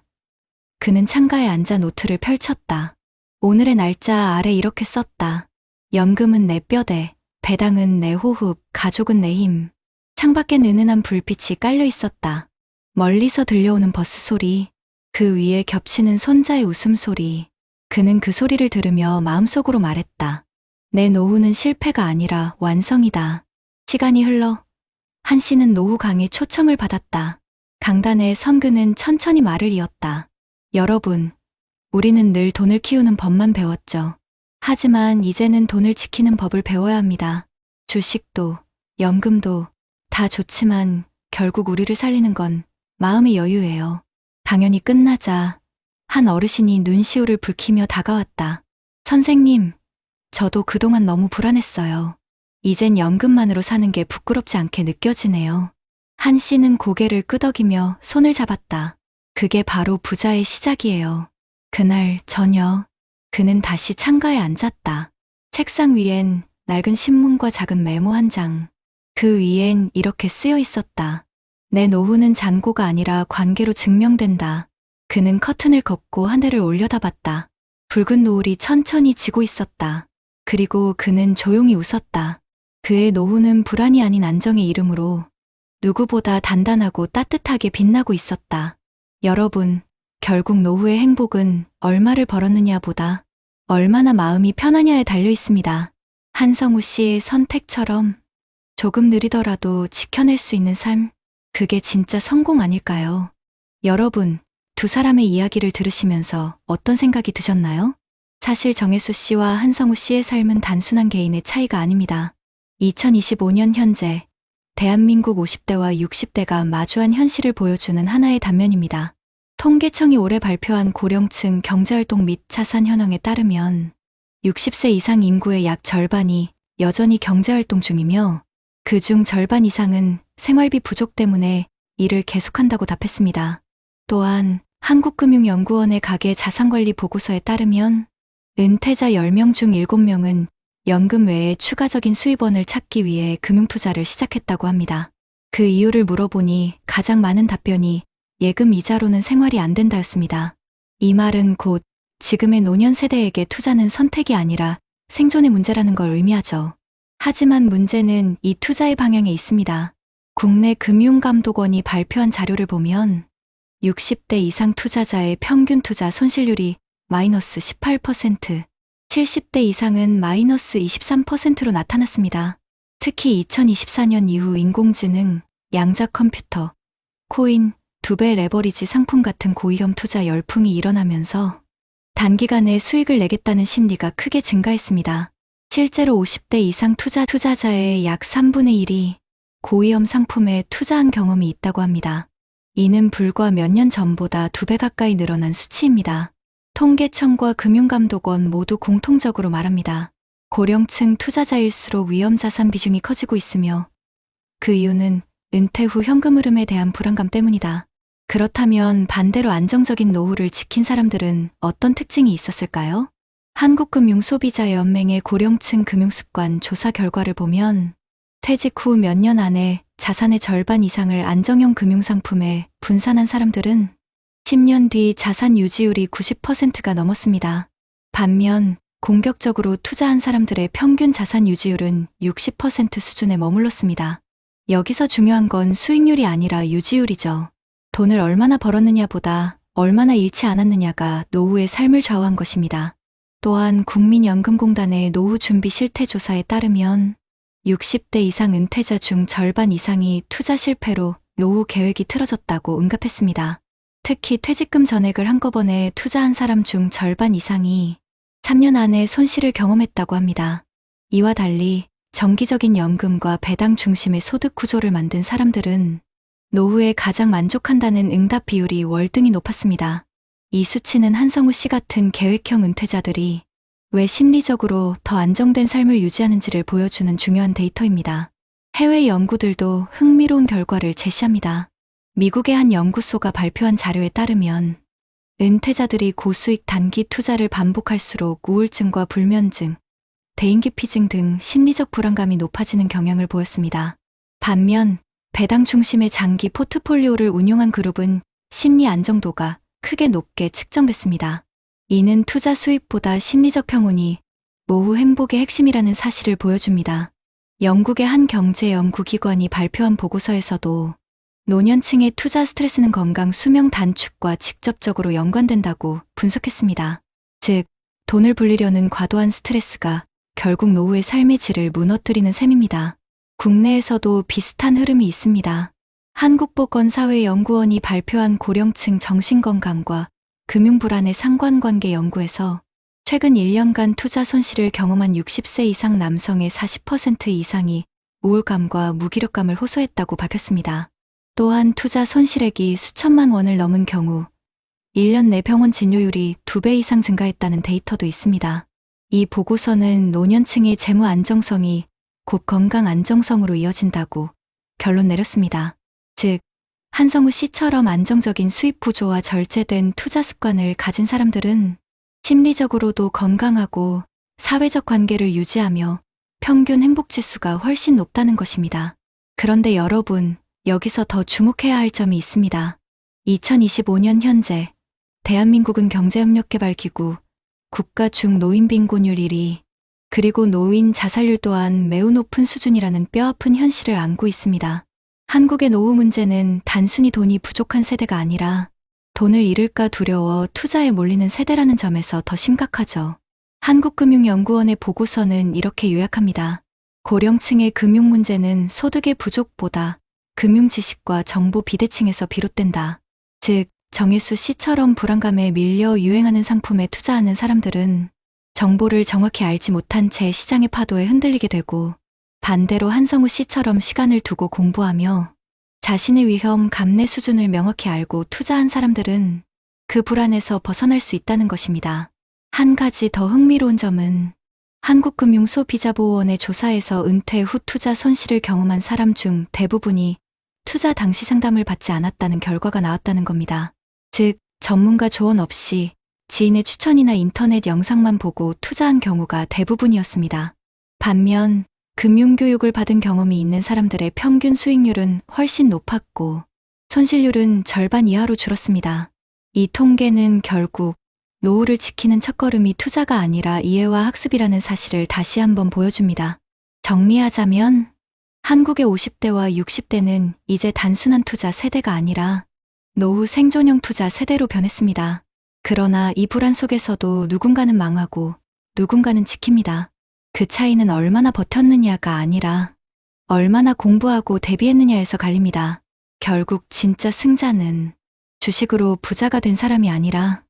Speaker 2: 그는 창가에 앉아 노트를 펼쳤다. 오늘의 날짜 아래 이렇게 썼다. 연금은 내 뼈대, 배당은 내 호흡, 가족은 내 힘. 창밖엔 은은한 불빛이 깔려 있었다. 멀리서 들려오는 버스 소리, 그 위에 겹치는 손자의 웃음소리. 그는 그 소리를 들으며 마음속으로 말했다. 내 노후는 실패가 아니라 완성이다. 시간이 흘러 한 씨는 노후 강의 초청을 받았다. 강단에 선 그는 천천히 말을 이었다. 여러분, 우리는 늘 돈을 키우는 법만 배웠죠. 하지만 이제는 돈을 지키는 법을 배워야 합니다. 주식도, 연금도 다 좋지만 결국 우리를 살리는 건 마음의 여유예요. 강연이 끝나자 한 어르신이 눈시울을 붉히며 다가왔다. 선생님, 저도 그동안 너무 불안했어요. 이젠 연금만으로 사는 게 부끄럽지 않게 느껴지네요. 한 씨는 고개를 끄덕이며 손을 잡았다. 그게 바로 부자의 시작이에요. 그날 저녁, 그는 다시 창가에 앉았다. 책상 위엔 낡은 신문과 작은 메모 한 장. 그 위엔 이렇게 쓰여 있었다. 내 노후는 잔고가 아니라 관계로 증명된다. 그는 커튼을 걷고 하늘을 올려다봤다. 붉은 노을이 천천히 지고 있었다. 그리고 그는 조용히 웃었다. 그의 노후는 불안이 아닌 안정의 이름으로 누구보다 단단하고 따뜻하게 빛나고 있었다. 여러분, 결국 노후의 행복은 얼마를 벌었느냐보다 얼마나 마음이 편하냐에 달려 있습니다. 한성우 씨의 선택처럼 조금 느리더라도 지켜낼 수 있는 삶, 그게 진짜 성공 아닐까요? 여러분, 두 사람의 이야기를 들으시면서 어떤 생각이 드셨나요? 사실 정혜수 씨와 한성우 씨의 삶은 단순한 개인의 차이가 아닙니다. 2025년 현재 대한민국 50대와 60대가 마주한 현실을 보여주는 하나의 단면입니다. 통계청이 올해 발표한 고령층 경제활동 및 자산 현황에 따르면 60세 이상 인구의 약 절반이 여전히 경제활동 중이며 그중 절반 이상은 생활비 부족 때문에 일을 계속한다고 답했습니다. 또한 한국금융연구원의 가계 자산관리 보고서에 따르면 은퇴자 10명 중 7명은 연금 외에 추가적인 수입원을 찾기 위해 금융투자를 시작했다고 합니다. 그 이유를 물어보니 가장 많은 답변이 예금 이자로는 생활이 안 된다였습니다. 이 말은 곧 지금의 노년 세대에게 투자는 선택이 아니라 생존의 문제라는 걸 의미하죠. 하지만 문제는 이 투자의 방향에 있습니다. 국내 금융감독원이 발표한 자료를 보면 60대 이상 투자자의 평균 투자 손실률이 마이너스 18%, 70대 이상은 마이너스 23%로 나타났습니다. 특히 2024년 이후 인공지능, 양자 컴퓨터, 코인, 두배 레버리지 상품 같은 고위험 투자 열풍이 일어나면서 단기간에 수익을 내겠다는 심리가 크게 증가했습니다. 실제로 50대 이상 투자자의 약 3분의 1이 고위험 상품에 투자한 경험이 있다고 합니다. 이는 불과 몇 년 전보다 2배 가까이 늘어난 수치입니다. 통계청과 금융감독원 모두 공통적으로 말합니다. 고령층 투자자일수록 위험자산 비중이 커지고 있으며 그 이유는 은퇴 후 현금 흐름에 대한 불안감 때문이다. 그렇다면 반대로 안정적인 노후를 지킨 사람들은 어떤 특징이 있었을까요? 한국금융소비자연맹의 고령층 금융습관 조사 결과를 보면 퇴직 후 몇 년 안에 자산의 절반 이상을 안정형 금융상품에 분산한 사람들은 10년 뒤 자산 유지율이 90%가 넘었습니다. 반면 공격적으로 투자한 사람들의 평균 자산 유지율은 60% 수준에 머물렀습니다. 여기서 중요한 건 수익률이 아니라 유지율이죠. 돈을 얼마나 벌었느냐보다 얼마나 잃지 않았느냐가 노후의 삶을 좌우한 것입니다. 또한 국민연금공단의 노후 준비 실태 조사에 따르면 60대 이상 은퇴자 중 절반 이상이 투자 실패로 노후 계획이 틀어졌다고 응답했습니다. 특히 퇴직금 전액을 한꺼번에 투자한 사람 중 절반 이상이 3년 안에 손실을 경험했다고 합니다. 이와 달리 정기적인 연금과 배당 중심의 소득 구조를 만든 사람들은 노후에 가장 만족한다는 응답 비율이 월등히 높았습니다. 이 수치는 한성우 씨 같은 계획형 은퇴자들이 왜 심리적으로 더 안정된 삶을 유지하는지를 보여주는 중요한 데이터입니다. 해외 연구들도 흥미로운 결과를 제시합니다. 미국의 한 연구소가 발표한 자료에 따르면 은퇴자들이 고수익 단기 투자를 반복할수록 우울증과 불면증, 대인기피증 등 심리적 불안감이 높아지는 경향을 보였습니다. 반면 배당 중심의 장기 포트폴리오를 운용한 그룹은 심리 안정도가 크게 높게 측정됐습니다. 이는 투자 수익보다 심리적 평온이 노후 행복의 핵심이라는 사실을 보여줍니다. 영국의 한 경제 연구기관이 발표한 보고서에서도 노년층의 투자 스트레스는 건강 수명 단축과 직접적으로 연관된다고 분석했습니다. 즉, 돈을 불리려는 과도한 스트레스가 결국 노후의 삶의 질을 무너뜨리는 셈입니다. 국내에서도 비슷한 흐름이 있습니다. 한국보건사회연구원이 발표한 고령층 정신건강과 금융불안의 상관관계 연구에서 최근 1년간 투자 손실을 경험한 60세 이상 남성의 40% 이상이 우울감과 무기력감을 호소했다고 밝혔습니다. 또한 투자 손실액이 수천만 원을 넘은 경우 1년 내 병원 진료율이 2배 이상 증가했다는 데이터도 있습니다. 이 보고서는 노년층의 재무 안정성이 곧 건강 안정성으로 이어진다고 결론 내렸습니다. 즉, 한성우 씨처럼 안정적인 수입 구조와 절제된 투자 습관을 가진 사람들은 심리적으로도 건강하고 사회적 관계를 유지하며 평균 행복지수가 훨씬 높다는 것입니다. 그런데 여러분, 여기서 더 주목해야 할 점이 있습니다. 2025년 현재 대한민국은 경제협력개발기구 국가 중 노인 빈곤율 1위, 그리고 노인 자살률 또한 매우 높은 수준이라는 뼈아픈 현실을 안고 있습니다. 한국의 노후 문제는 단순히 돈이 부족한 세대가 아니라 돈을 잃을까 두려워 투자에 몰리는 세대라는 점에서 더 심각하죠. 한국금융연구원의 보고서는 이렇게 요약합니다. 고령층의 금융 문제는 소득의 부족보다 금융 지식과 정보 비대칭에서 비롯된다. 즉, 정혜수 씨처럼 불안감에 밀려 유행하는 상품에 투자하는 사람들은 정보를 정확히 알지 못한 채 시장의 파도에 흔들리게 되고, 반대로 한성우 씨처럼 시간을 두고 공부하며 자신의 위험 감내 수준을 명확히 알고 투자한 사람들은 그 불안에서 벗어날 수 있다는 것입니다. 한 가지 더 흥미로운 점은 한국금융소비자보호원의 조사에서 은퇴 후 투자 손실을 경험한 사람 중 대부분이 투자 당시 상담을 받지 않았다는 결과가 나왔다는 겁니다. 즉, 전문가 조언 없이 지인의 추천이나 인터넷 영상만 보고 투자한 경우가 대부분이었습니다. 반면 금융교육을 받은 경험이 있는 사람들의 평균 수익률은 훨씬 높았고 손실률은 절반 이하로 줄었습니다. 이 통계는 결국 노후를 지키는 첫걸음이 투자가 아니라 이해와 학습이라는 사실을 다시 한번 보여줍니다. 정리하자면 한국의 50대와 60대는 이제 단순한 투자 세대가 아니라 노후 생존형 투자 세대로 변했습니다. 그러나 이 불안 속에서도 누군가는 망하고 누군가는 지킵니다. 그 차이는 얼마나 버텼느냐가 아니라 얼마나 공부하고 대비했느냐에서 갈립니다. 결국 진짜 승자는 주식으로 부자가 된 사람이 아니라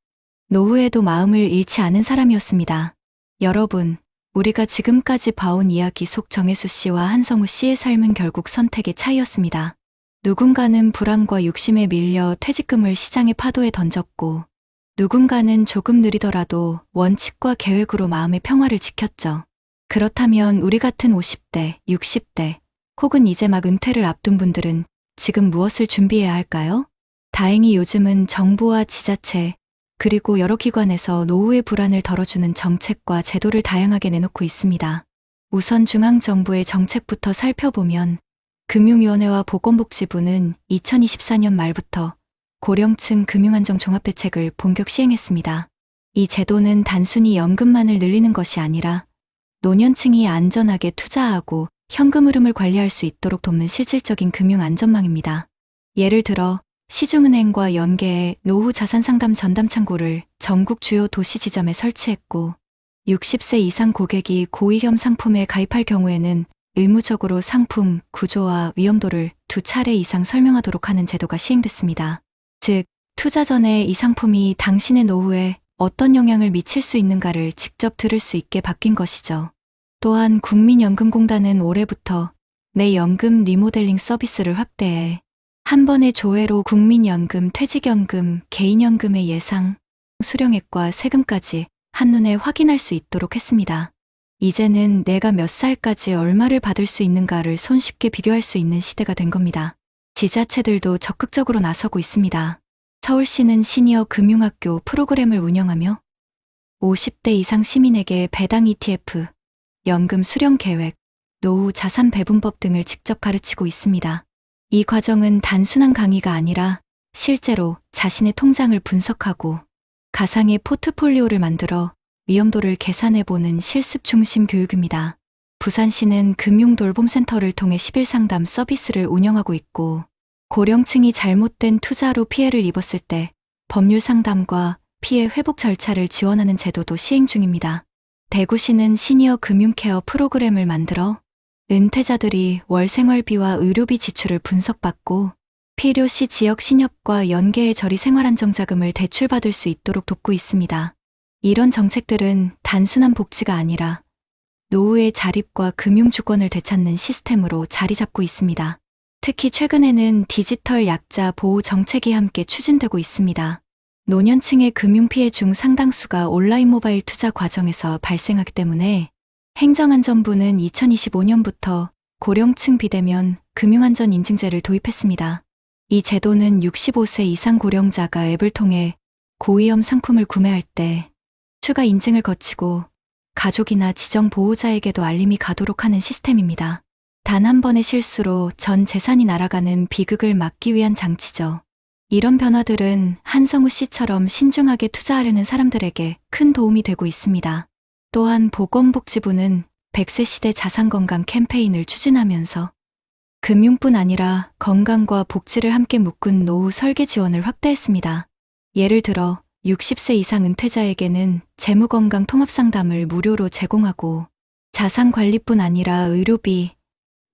Speaker 2: 노후에도 마음을 잃지 않은 사람이었습니다. 여러분, 우리가 지금까지 봐온 이야기 속 정혜수 씨와 한성우 씨의 삶은 결국 선택의 차이였습니다. 누군가는 불안과 욕심에 밀려 퇴직금을 시장의 파도에 던졌고, 누군가는 조금 느리더라도 원칙과 계획으로 마음의 평화를 지켰죠. 그렇다면 우리 같은 50대, 60대, 혹은 이제 막 은퇴를 앞둔 분들은 지금 무엇을 준비해야 할까요? 다행히 요즘은 정부와 지자체, 그리고 여러 기관에서 노후의 불안을 덜어주는 정책과 제도를 다양하게 내놓고 있습니다. 우선 중앙정부의 정책부터 살펴보면 금융위원회와 보건복지부는 2024년 말부터 고령층 금융안정 종합대책을 본격 시행했습니다. 이 제도는 단순히 연금만을 늘리는 것이 아니라 노년층이 안전하게 투자하고 현금 흐름을 관리할 수 있도록 돕는 실질적인 금융 안전망입니다. 예를 들어 시중은행과 연계해 노후 자산 상담 전담 창구를 전국 주요 도시 지점에 설치했고, 60세 이상 고객이 고위험 상품에 가입할 경우에는 의무적으로 상품, 구조와 위험도를 2차례 이상 설명하도록 하는 제도가 시행됐습니다. 즉, 투자 전에 이 상품이 당신의 노후에 어떤 영향을 미칠 수 있는가를 직접 들을 수 있게 바뀐 것이죠. 또한 국민연금공단은 올해부터 내 연금 리모델링 서비스를 확대해 한 번의 조회로 국민연금, 퇴직연금, 개인연금의 예상, 수령액과 세금까지 한눈에 확인할 수 있도록 했습니다. 이제는 내가 몇 살까지 얼마를 받을 수 있는가를 손쉽게 비교할 수 있는 시대가 된 겁니다. 지자체들도 적극적으로 나서고 있습니다. 서울시는 시니어 금융학교 프로그램을 운영하며 50대 이상 시민에게 배당 ETF, 연금 수령 계획, 노후 자산 배분법 등을 직접 가르치고 있습니다. 이 과정은 단순한 강의가 아니라 실제로 자신의 통장을 분석하고 가상의 포트폴리오를 만들어 위험도를 계산해보는 실습 중심 교육입니다. 부산시는 금융돌봄센터를 통해 10일 상담 서비스를 운영하고 있고, 고령층이 잘못된 투자로 피해를 입었을 때 법률 상담과 피해 회복 절차를 지원하는 제도도 시행 중입니다. 대구시는 시니어 금융케어 프로그램을 만들어 은퇴자들이 월 생활비와 의료비 지출을 분석받고 필요시 지역 신협과 연계해 저리 생활안정자금을 대출받을 수 있도록 돕고 있습니다. 이런 정책들은 단순한 복지가 아니라 노후의 자립과 금융주권을 되찾는 시스템으로 자리 잡고 있습니다. 특히 최근에는 디지털 약자 보호 정책이 함께 추진되고 있습니다. 노년층의 금융피해 중 상당수가 온라인 모바일 투자 과정에서 발생하기 때문에 행정안전부는 2025년부터 고령층 비대면 금융안전인증제를 도입했습니다. 이 제도는 65세 이상 고령자가 앱을 통해 고위험 상품을 구매할 때 추가 인증을 거치고 가족이나 지정 보호자에게도 알림이 가도록 하는 시스템입니다. 단 한 번의 실수로 전 재산이 날아가는 비극을 막기 위한 장치죠. 이런 변화들은 한성우 씨처럼 신중하게 투자하려는 사람들에게 큰 도움이 되고 있습니다. 또한 보건복지부는 100세 시대 자산건강 캠페인을 추진하면서 금융뿐 아니라 건강과 복지를 함께 묶은 노후 설계 지원을 확대했습니다. 예를 들어 60세 이상 은퇴자에게는 재무건강 통합상담을 무료로 제공하고 자산관리뿐 아니라 의료비,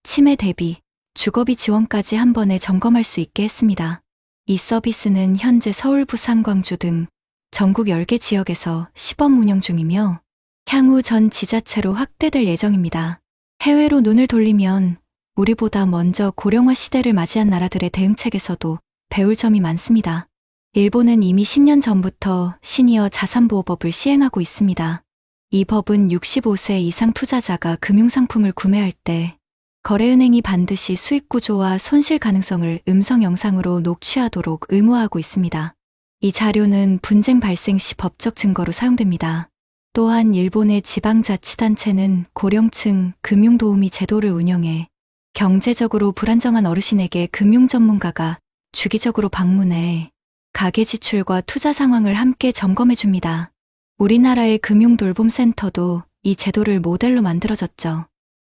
Speaker 2: 치매 대비, 주거비 지원까지 한 번에 점검할 수 있게 했습니다. 이 서비스는 현재 서울, 부산, 광주 등 전국 10개 지역에서 시범 운영 중이며 향후 전 지자체로 확대될 예정입니다. 해외로 눈을 돌리면 우리보다 먼저 고령화 시대를 맞이한 나라들의 대응책에서도 배울 점이 많습니다. 일본은 이미 10년 전부터 시니어 자산보호법을 시행하고 있습니다. 이 법은 65세 이상 투자자가 금융상품을 구매할 때 거래은행이 반드시 수익구조와 손실 가능성을 음성 영상으로 녹취하도록 의무화하고 있습니다. 이 자료는 분쟁 발생 시 법적 증거로 사용됩니다. 또한 일본의 지방자치단체는 고령층 금융도우미 제도를 운영해 경제적으로 불안정한 어르신에게 금융전문가가 주기적으로 방문해 가계 지출과 투자 상황을 함께 점검해 줍니다. 우리나라의 금융돌봄센터도 이 제도를 모델로 만들어졌죠.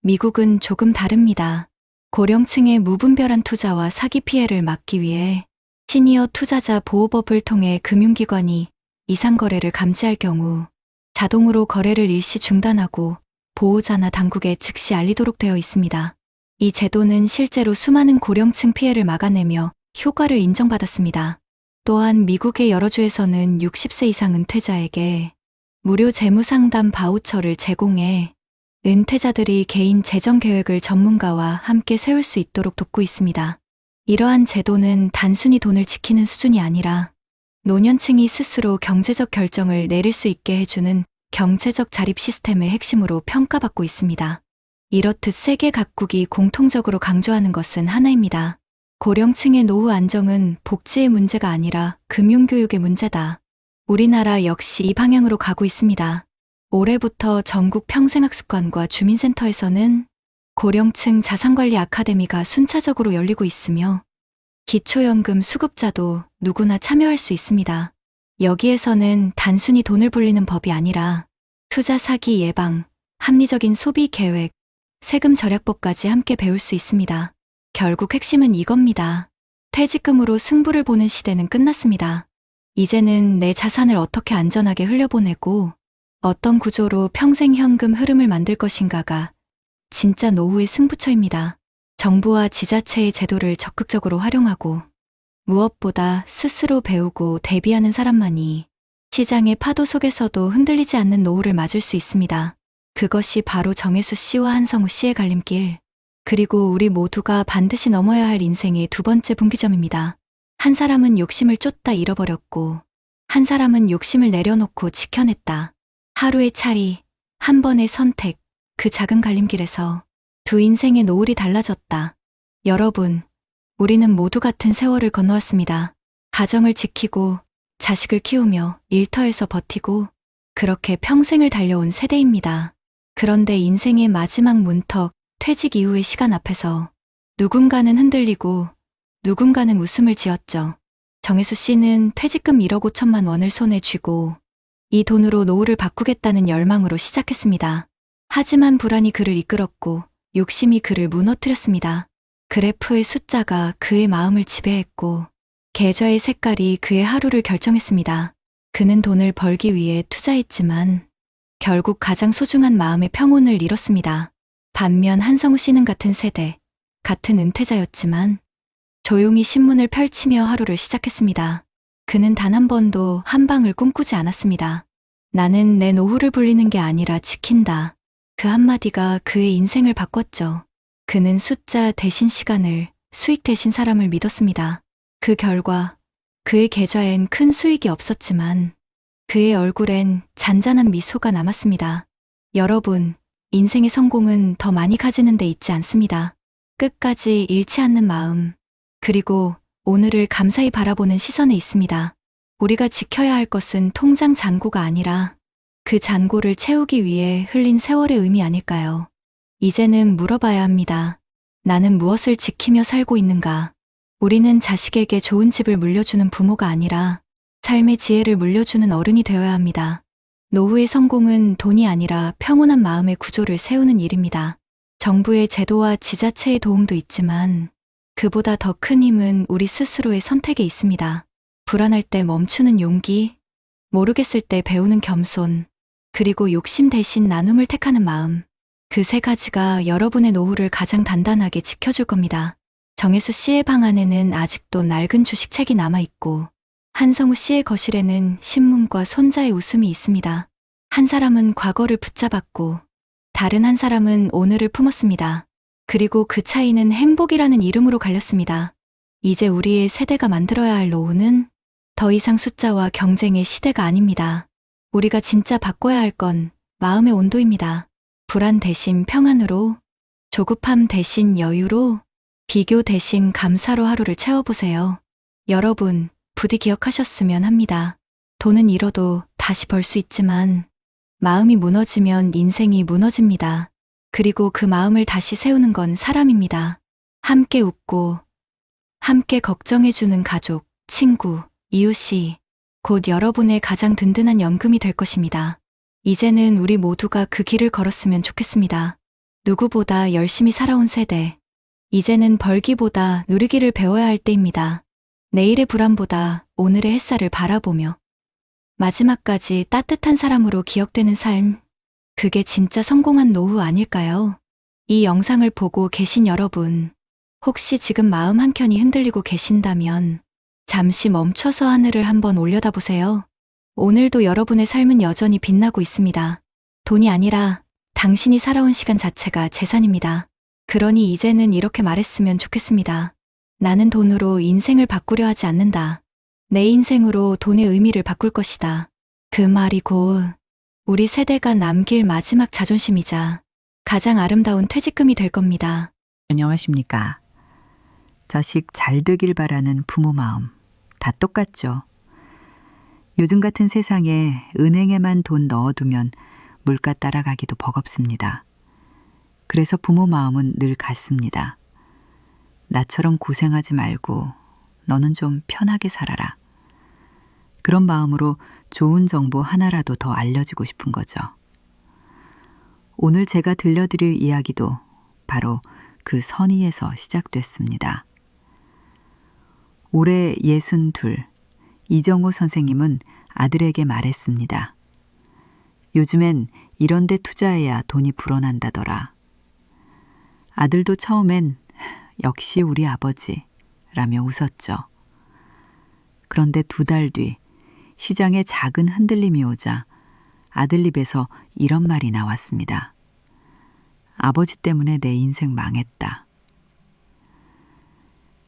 Speaker 2: 미국은 조금 다릅니다. 고령층의 무분별한 투자와 사기 피해를 막기 위해 시니어 투자자 보호법을 통해 금융기관이 이상 거래를 감지할 경우 자동으로 거래를 일시 중단하고 보호자나 당국에 즉시 알리도록 되어 있습니다. 이 제도는 실제로 수많은 고령층 피해를 막아내며 효과를 인정받았습니다. 또한 미국의 여러 주에서는 60세 이상 은퇴자에게 무료 재무상담 바우처를 제공해 은퇴자들이 개인 재정 계획을 전문가와 함께 세울 수 있도록 돕고 있습니다. 이러한 제도는 단순히 돈을 지키는 수준이 아니라 노년층이 스스로 경제적 결정을 내릴 수 있게 해주는 경제적 자립 시스템의 핵심으로 평가받고 있습니다. 이렇듯 세계 각국이 공통적으로 강조하는 것은 하나입니다. 고령층의 노후 안정은 복지의 문제가 아니라 금융교육의 문제다. 우리나라 역시 이 방향으로 가고 있습니다. 올해부터 전국 평생학습관과 주민센터에서는 고령층 자산관리 아카데미가 순차적으로 열리고 있으며 기초연금 수급자도 누구나 참여할 수 있습니다. 여기에서는 단순히 돈을 불리는 법이 아니라 투자 사기 예방, 합리적인 소비 계획, 세금 절약법까지 함께 배울 수 있습니다. 결국 핵심은 이겁니다. 퇴직금으로 승부를 보는 시대는 끝났습니다. 이제는 내 자산을 어떻게 안전하게 흘려보내고 어떤 구조로 평생 현금 흐름을 만들 것인가가 진짜 노후의 승부처입니다. 정부와 지자체의 제도를 적극적으로 활용하고 무엇보다 스스로 배우고 대비하는 사람만이 시장의 파도 속에서도 흔들리지 않는 노후를 맞을 수 있습니다. 그것이 바로 정혜수 씨와 한성우 씨의 갈림길, 그리고 우리 모두가 반드시 넘어야 할 인생의 두 번째 분기점입니다. 한 사람은 욕심을 쫓다 잃어버렸고 한 사람은 욕심을 내려놓고 지켜냈다. 하루의 차리, 한 번의 선택, 그 작은 갈림길에서 두 인생의 노을이 달라졌다. 여러분, 우리는 모두 같은 세월을 건너왔습니다. 가정을 지키고 자식을 키우며 일터에서 버티고 그렇게 평생을 달려온 세대입니다. 그런데 인생의 마지막 문턱, 퇴직 이후의 시간 앞에서 누군가는 흔들리고 누군가는 웃음을 지었죠. 정혜수 씨는 퇴직금 1억 5천만 원을 손에 쥐고 이 돈으로 노후를 바꾸겠다는 열망으로 시작했습니다. 하지만 불안이 그를 이끌었고 욕심이 그를 무너뜨렸습니다. 그래프의 숫자가 그의 마음을 지배했고 계좌의 색깔이 그의 하루를 결정했습니다. 그는 돈을 벌기 위해 투자했지만 결국 가장 소중한 마음의 평온을 잃었습니다. 반면 한성우 씨는 같은 세대, 같은 은퇴자였지만 조용히 신문을 펼치며 하루를 시작했습니다. 그는 단 한 번도 한 방을 꿈꾸지 않았습니다. 나는 내 노후를 불리는 게 아니라 지킨다. 그 한마디가 그의 인생을 바꿨죠. 그는 숫자 대신 시간을, 수익 대신 사람을 믿었습니다. 그 결과 그의 계좌엔 큰 수익이 없었지만 그의 얼굴엔 잔잔한 미소가 남았습니다. 여러분, 인생의 성공은 더 많이 가지는 데 있지 않습니다. 끝까지 잃지 않는 마음, 그리고 오늘을 감사히 바라보는 시선에 있습니다. 우리가 지켜야 할 것은 통장 잔고가 아니라 그 잔고를 채우기 위해 흘린 세월의 의미 아닐까요? 이제는 물어봐야 합니다. 나는 무엇을 지키며 살고 있는가? 우리는 자식에게 좋은 집을 물려주는 부모가 아니라 삶의 지혜를 물려주는 어른이 되어야 합니다. 노후의 성공은 돈이 아니라 평온한 마음의 구조를 세우는 일입니다. 정부의 제도와 지자체의 도움도 있지만 그보다 더 큰 힘은 우리 스스로의 선택에 있습니다. 불안할 때 멈추는 용기, 모르겠을 때 배우는 겸손, 그리고 욕심 대신 나눔을 택하는 마음. 그 세 가지가 여러분의 노후를 가장 단단하게 지켜줄 겁니다. 정혜수 씨의 방 안에는 아직도 낡은 주식책이 남아있고 한성우 씨의 거실에는 신문과 손자의 웃음이 있습니다. 한 사람은 과거를 붙잡았고 다른 한 사람은 오늘을 품었습니다. 그리고 그 차이는 행복이라는 이름으로 갈렸습니다. 이제 우리의 세대가 만들어야 할 노후는 더 이상 숫자와 경쟁의 시대가 아닙니다. 우리가 진짜 바꿔야 할 건 마음의 온도입니다. 불안 대신 평안으로, 조급함 대신 여유로, 비교 대신 감사로 하루를 채워보세요. 여러분, 부디 기억하셨으면 합니다. 돈은 잃어도 다시 벌 수 있지만 마음이 무너지면 인생이 무너집니다. 그리고 그 마음을 다시 세우는 건 사람입니다. 함께 웃고, 함께 걱정해주는 가족, 친구, 이웃이 곧 여러분의 가장 든든한 연금이 될 것입니다. 이제는 우리 모두가 그 길을 걸었으면 좋겠습니다. 누구보다 열심히 살아온 세대. 이제는 벌기보다 누리기를 배워야 할 때입니다. 내일의 불안보다 오늘의 햇살을 바라보며 마지막까지 따뜻한 사람으로 기억되는 삶. 그게 진짜 성공한 노후 아닐까요? 이 영상을 보고 계신 여러분, 혹시 지금 마음 한켠이 흔들리고 계신다면 잠시 멈춰서 하늘을 한번 올려다보세요. 오늘도 여러분의 삶은 여전히 빛나고 있습니다. 돈이 아니라 당신이 살아온 시간 자체가 재산입니다. 그러니 이제는 이렇게 말했으면 좋겠습니다. 나는 돈으로 인생을 바꾸려 하지 않는다. 내 인생으로 돈의 의미를 바꿀 것이다. 그 말이 곧 우리 세대가 남길 마지막 자존심이자 가장 아름다운 퇴직금이 될 겁니다.
Speaker 1: 안녕하십니까. 자식 잘 되길 바라는 부모 마음 다 똑같죠. 요즘 같은 세상에 은행에만 돈 넣어두면 물가 따라가기도 버겁습니다. 그래서 부모 마음은 늘 같습니다. 나처럼 고생하지 말고 너는 좀 편하게 살아라. 그런 마음으로 좋은 정보 하나라도 더 알려주고 싶은 거죠. 오늘 제가 들려드릴 이야기도 바로 그 선의에서 시작됐습니다. 올해 62, 이정호 선생님은 아들에게 말했습니다. 요즘엔 이런 데 투자해야 돈이 불어난다더라. 아들도 처음엔 역시 우리 아버지 라며 웃었죠. 그런데 2달 뒤 시장에 작은 흔들림이 오자 아들 입에서 이런 말이 나왔습니다. 아버지 때문에 내 인생 망했다.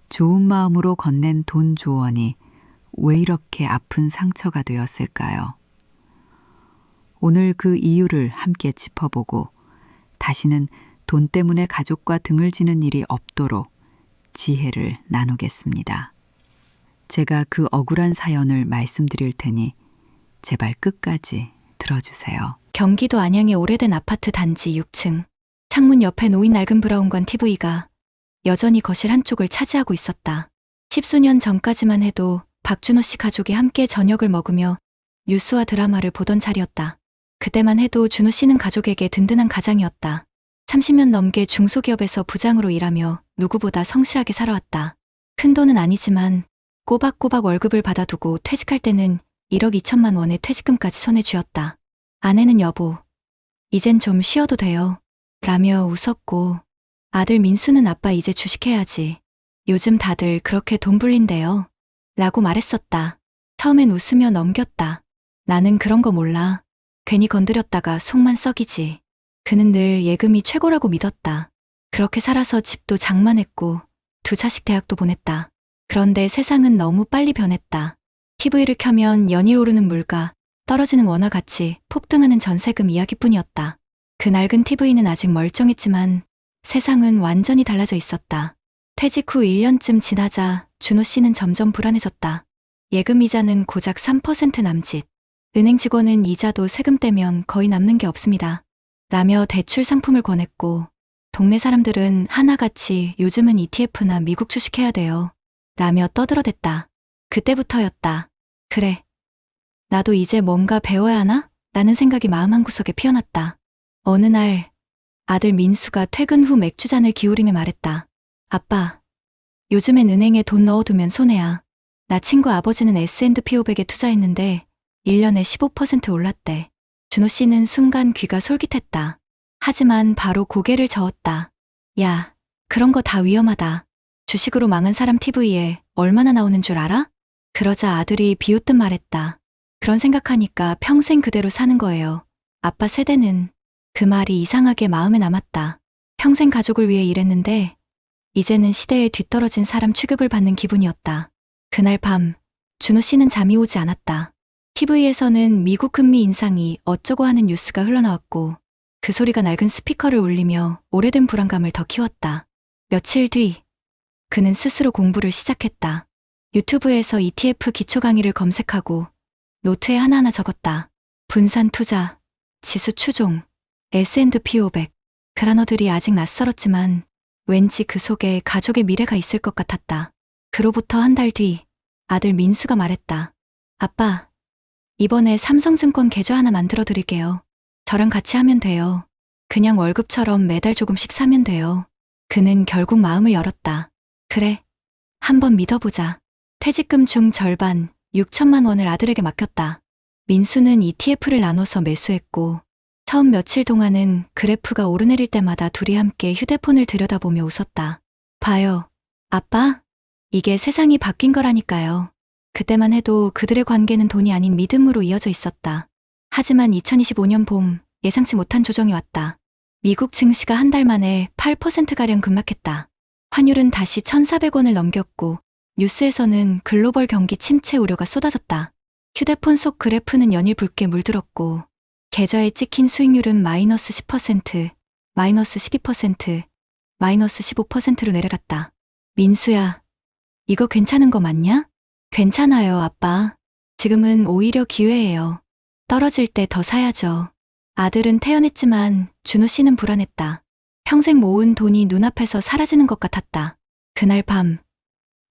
Speaker 1: 좋은 마음으로 건넨 돈 조언이 왜 이렇게 아픈 상처가 되었을까요? 오늘 그 이유를 함께 짚어보고 다시는 돈 때문에 가족과 등을 지는 일이 없도록 지혜를 나누겠습니다. 제가 그 억울한 사연을 말씀드릴 테니 제발 끝까지 들어주세요.
Speaker 2: 경기도 안양의 오래된 아파트 단지 6층. 창문 옆에 놓인 낡은 브라운관 TV가 여전히 거실 한쪽을 차지하고 있었다. 10수년 전까지만 해도 박준호 씨 가족이 함께 저녁을 먹으며 뉴스와 드라마를 보던 자리였다. 그때만 해도 준호 씨는 가족에게 든든한 가장이었다. 30년 넘게 중소기업에서 부장으로 일하며 누구보다 성실하게 살아왔다. 큰 돈은 아니지만 꼬박꼬박 월급을 받아두고 퇴직할 때는 1억 2천만 원의 퇴직금까지 손에 쥐었다. 아내는 여보, 이젠 좀 쉬어도 돼요. 라며 웃었고 아들 민수는 아빠 이제 주식해야지. 요즘 다들 그렇게 돈 불린대요. 라고 말했었다. 처음엔 웃으며 넘겼다. 나는 그런 거 몰라. 괜히 건드렸다가 속만 썩이지. 그는 늘 예금이 최고라고 믿었다. 그렇게 살아서 집도 장만했고 2자식 대학도 보냈다. 그런데 세상은 너무 빨리 변했다. TV를 켜면 연일 오르는 물가, 떨어지는 원화 가치, 폭등하는 전세금 이야기뿐이었다. 그 낡은 TV는 아직 멀쩡했지만 세상은 완전히 달라져 있었다. 퇴직 후 1년쯤 지나자 준호 씨는 점점 불안해졌다. 예금 이자는 고작 3% 남짓. 은행 직원은 이자도 세금 떼면 거의 남는 게 없습니다. 라며 대출 상품을 권했고 동네 사람들은 하나같이 요즘은 ETF나 미국 주식해야 돼요. 라며 떠들어댔다. 그때부터였다. 그래. 나도 이제 뭔가 배워야 하나? 라는 생각이 마음 한구석에 피어났다. 어느 날 아들 민수가 퇴근 후 맥주잔을 기울이며 말했다. 아빠, 요즘엔 은행에 돈 넣어두면 손해야. 나 친구 아버지는 S&P 500에 투자했는데 1년에 15% 올랐대. 준호 씨는 순간 귀가 솔깃했다. 하지만 바로 고개를 저었다. 야, 그런 거 다 위험하다. 주식으로 망한 사람 TV에 얼마나 나오는 줄 알아? 그러자 아들이 비웃듯 말했다. 그런 생각하니까 평생 그대로 사는 거예요. 아빠 세대는. 그 말이 이상하게 마음에 남았다. 평생 가족을 위해 일했는데 이제는 시대에 뒤떨어진 사람 취급을 받는 기분이었다. 그날 밤 준호 씨는 잠이 오지 않았다. TV에서는 미국 금리 인상이 어쩌고 하는 뉴스가 흘러나왔고 그 소리가 낡은 스피커를 울리며 오래된 불안감을 더 키웠다. 며칠 뒤 그는 스스로 공부를 시작했다. 유튜브에서 ETF 기초 강의를 검색하고 노트에 하나하나 적었다. 분산 투자, 지수 추종, S&P 500. 그 단어들이 아직 낯설었지만 왠지 그 속에 가족의 미래가 있을 것 같았다. 그로부터 한 달 뒤 아들 민수가 말했다. 아빠, 이번에 삼성증권 계좌 하나 만들어 드릴게요. 저랑 같이 하면 돼요. 그냥 월급처럼 매달 조금씩 사면 돼요. 그는 결국 마음을 열었다. 그래, 한번 믿어보자. 퇴직금 중 절반 6천만 원을 아들에게 맡겼다. 민수는 ETF를 나눠서 매수했고 처음 며칠 동안은 그래프가 오르내릴 때마다 둘이 함께 휴대폰을 들여다보며 웃었다. 봐요, 아빠, 이게 세상이 바뀐 거라니까요. 그때만 해도 그들의 관계는 돈이 아닌 믿음으로 이어져 있었다. 하지만 2025년 봄 예상치 못한 조정이 왔다. 미국 증시가 한 달 만에 8%가량 급락했다. 환율은 다시 1,400원을 넘겼고 뉴스에서는 글로벌 경기 침체 우려가 쏟아졌다. 휴대폰 속 그래프는 연일 붉게 물들었고 계좌에 찍힌 수익률은 마이너스 10%, 마이너스 12%, 마이너스 15%로 내려갔다. 민수야, 이거 괜찮은 거 맞냐? 괜찮아요, 아빠. 지금은 오히려 기회예요. 떨어질 때 더 사야죠. 아들은 태연했지만 준호 씨는 불안했다. 평생 모은 돈이 눈앞에서 사라지는 것 같았다. 그날 밤,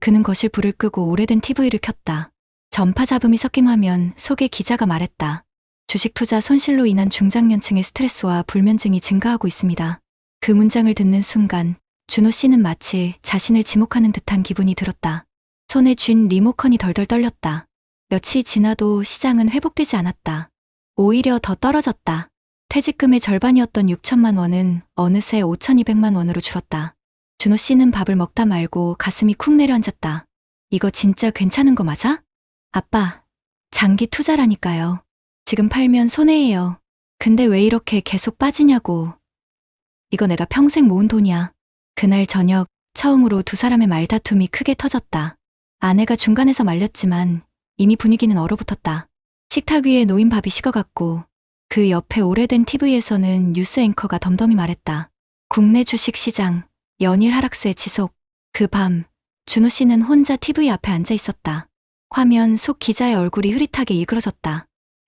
Speaker 2: 그는 거실 불을 끄고 오래된 TV를 켰다. 전파 잡음이 섞인 화면 속에 기자가 말했다. 주식 투자 손실로 인한 중장년층의 스트레스와 불면증이 증가하고 있습니다. 그 문장을 듣는 순간 준호 씨는 마치 자신을 지목하는 듯한 기분이 들었다. 손에 쥔 리모컨이 덜덜 떨렸다. 며칠 지나도 시장은 회복되지 않았다. 오히려 더 떨어졌다. 퇴직금의 절반이었던 6천만 원은 어느새 5,200만 원으로 줄었다. 준호 씨는 밥을 먹다 말고 가슴이 쿵 내려앉았다. 이거 진짜 괜찮은 거 맞아? 아빠, 장기 투자라니까요. 지금 팔면 손해예요. 근데 왜 이렇게 계속 빠지냐고. 이거 내가 평생 모은 돈이야. 그날 저녁 처음으로 두 사람의 말다툼이 크게 터졌다. 아내가 중간에서 말렸지만 이미 분위기는 얼어붙었다. 식탁 위에 놓인 밥이 식어갔고 그 옆에 오래된 TV에서는 뉴스 앵커가 덤덤히 말했다. 국내 주식 시장 연일 하락세 지속. 그 밤 준호 씨는 혼자 TV 앞에 앉아 있었다. 화면 속 기자의 얼굴이 흐릿하게 일그러졌다.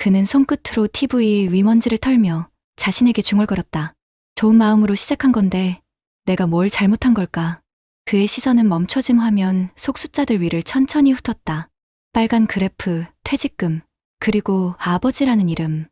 Speaker 2: 그는 손끝으로 TV 위먼지를 털며 자신에게 중얼거렸다. 좋은 마음으로 시작한 건데 내가 뭘 잘못한 걸까? 그의 시선은 멈춰진 화면 속 숫자들 위를 천천히 훑었다. 빨간 그래프, 퇴직금, 그리고 아버지라는 이름.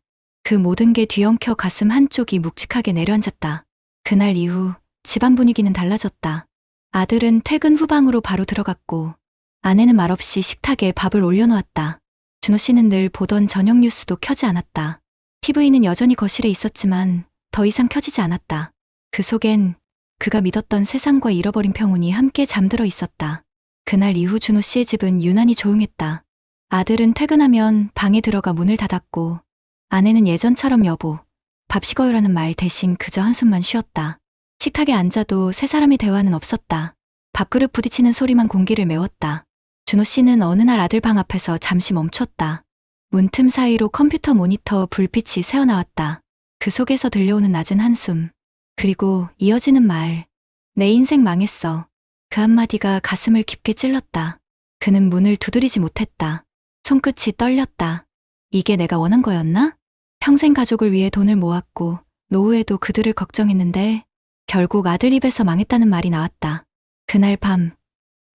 Speaker 2: 그 모든 게 뒤엉켜 가슴 한쪽이 묵직하게 내려앉았다. 그날 이후 집안 분위기는 달라졌다. 아들은 퇴근 후 방으로 바로 들어갔고 아내는 말없이 식탁에 밥을 올려놓았다. 준호 씨는 늘 보던 저녁 뉴스도 켜지 않았다. TV는 여전히 거실에 있었지만 더 이상 켜지지 않았다. 그 속엔 그가 믿었던 세상과 잃어버린 평온이 함께 잠들어 있었다. 그날 이후 준호 씨의 집은 유난히 조용했다. 아들은 퇴근하면 방에 들어가 문을 닫았고 아내는 예전처럼 여보, 밥 식어요라는 말 대신 그저 한숨만 쉬었다. 식탁에 앉아도 세 사람의 대화는 없었다. 밥그릇 부딪히는 소리만 공기를 메웠다. 준호 씨는 어느 날 아들 방 앞에서 잠시 멈췄다. 문틈 사이로 컴퓨터 모니터 불빛이 새어나왔다. 그 속에서 들려오는 낮은 한숨. 그리고 이어지는 말. 내 인생 망했어. 그 한마디가 가슴을 깊게 찔렀다. 그는 문을 두드리지 못했다. 손끝이 떨렸다. 이게 내가 원한 거였나? 평생 가족을 위해 돈을 모았고 노후에도 그들을 걱정했는데 결국 아들 입에서 망했다는 말이 나왔다. 그날 밤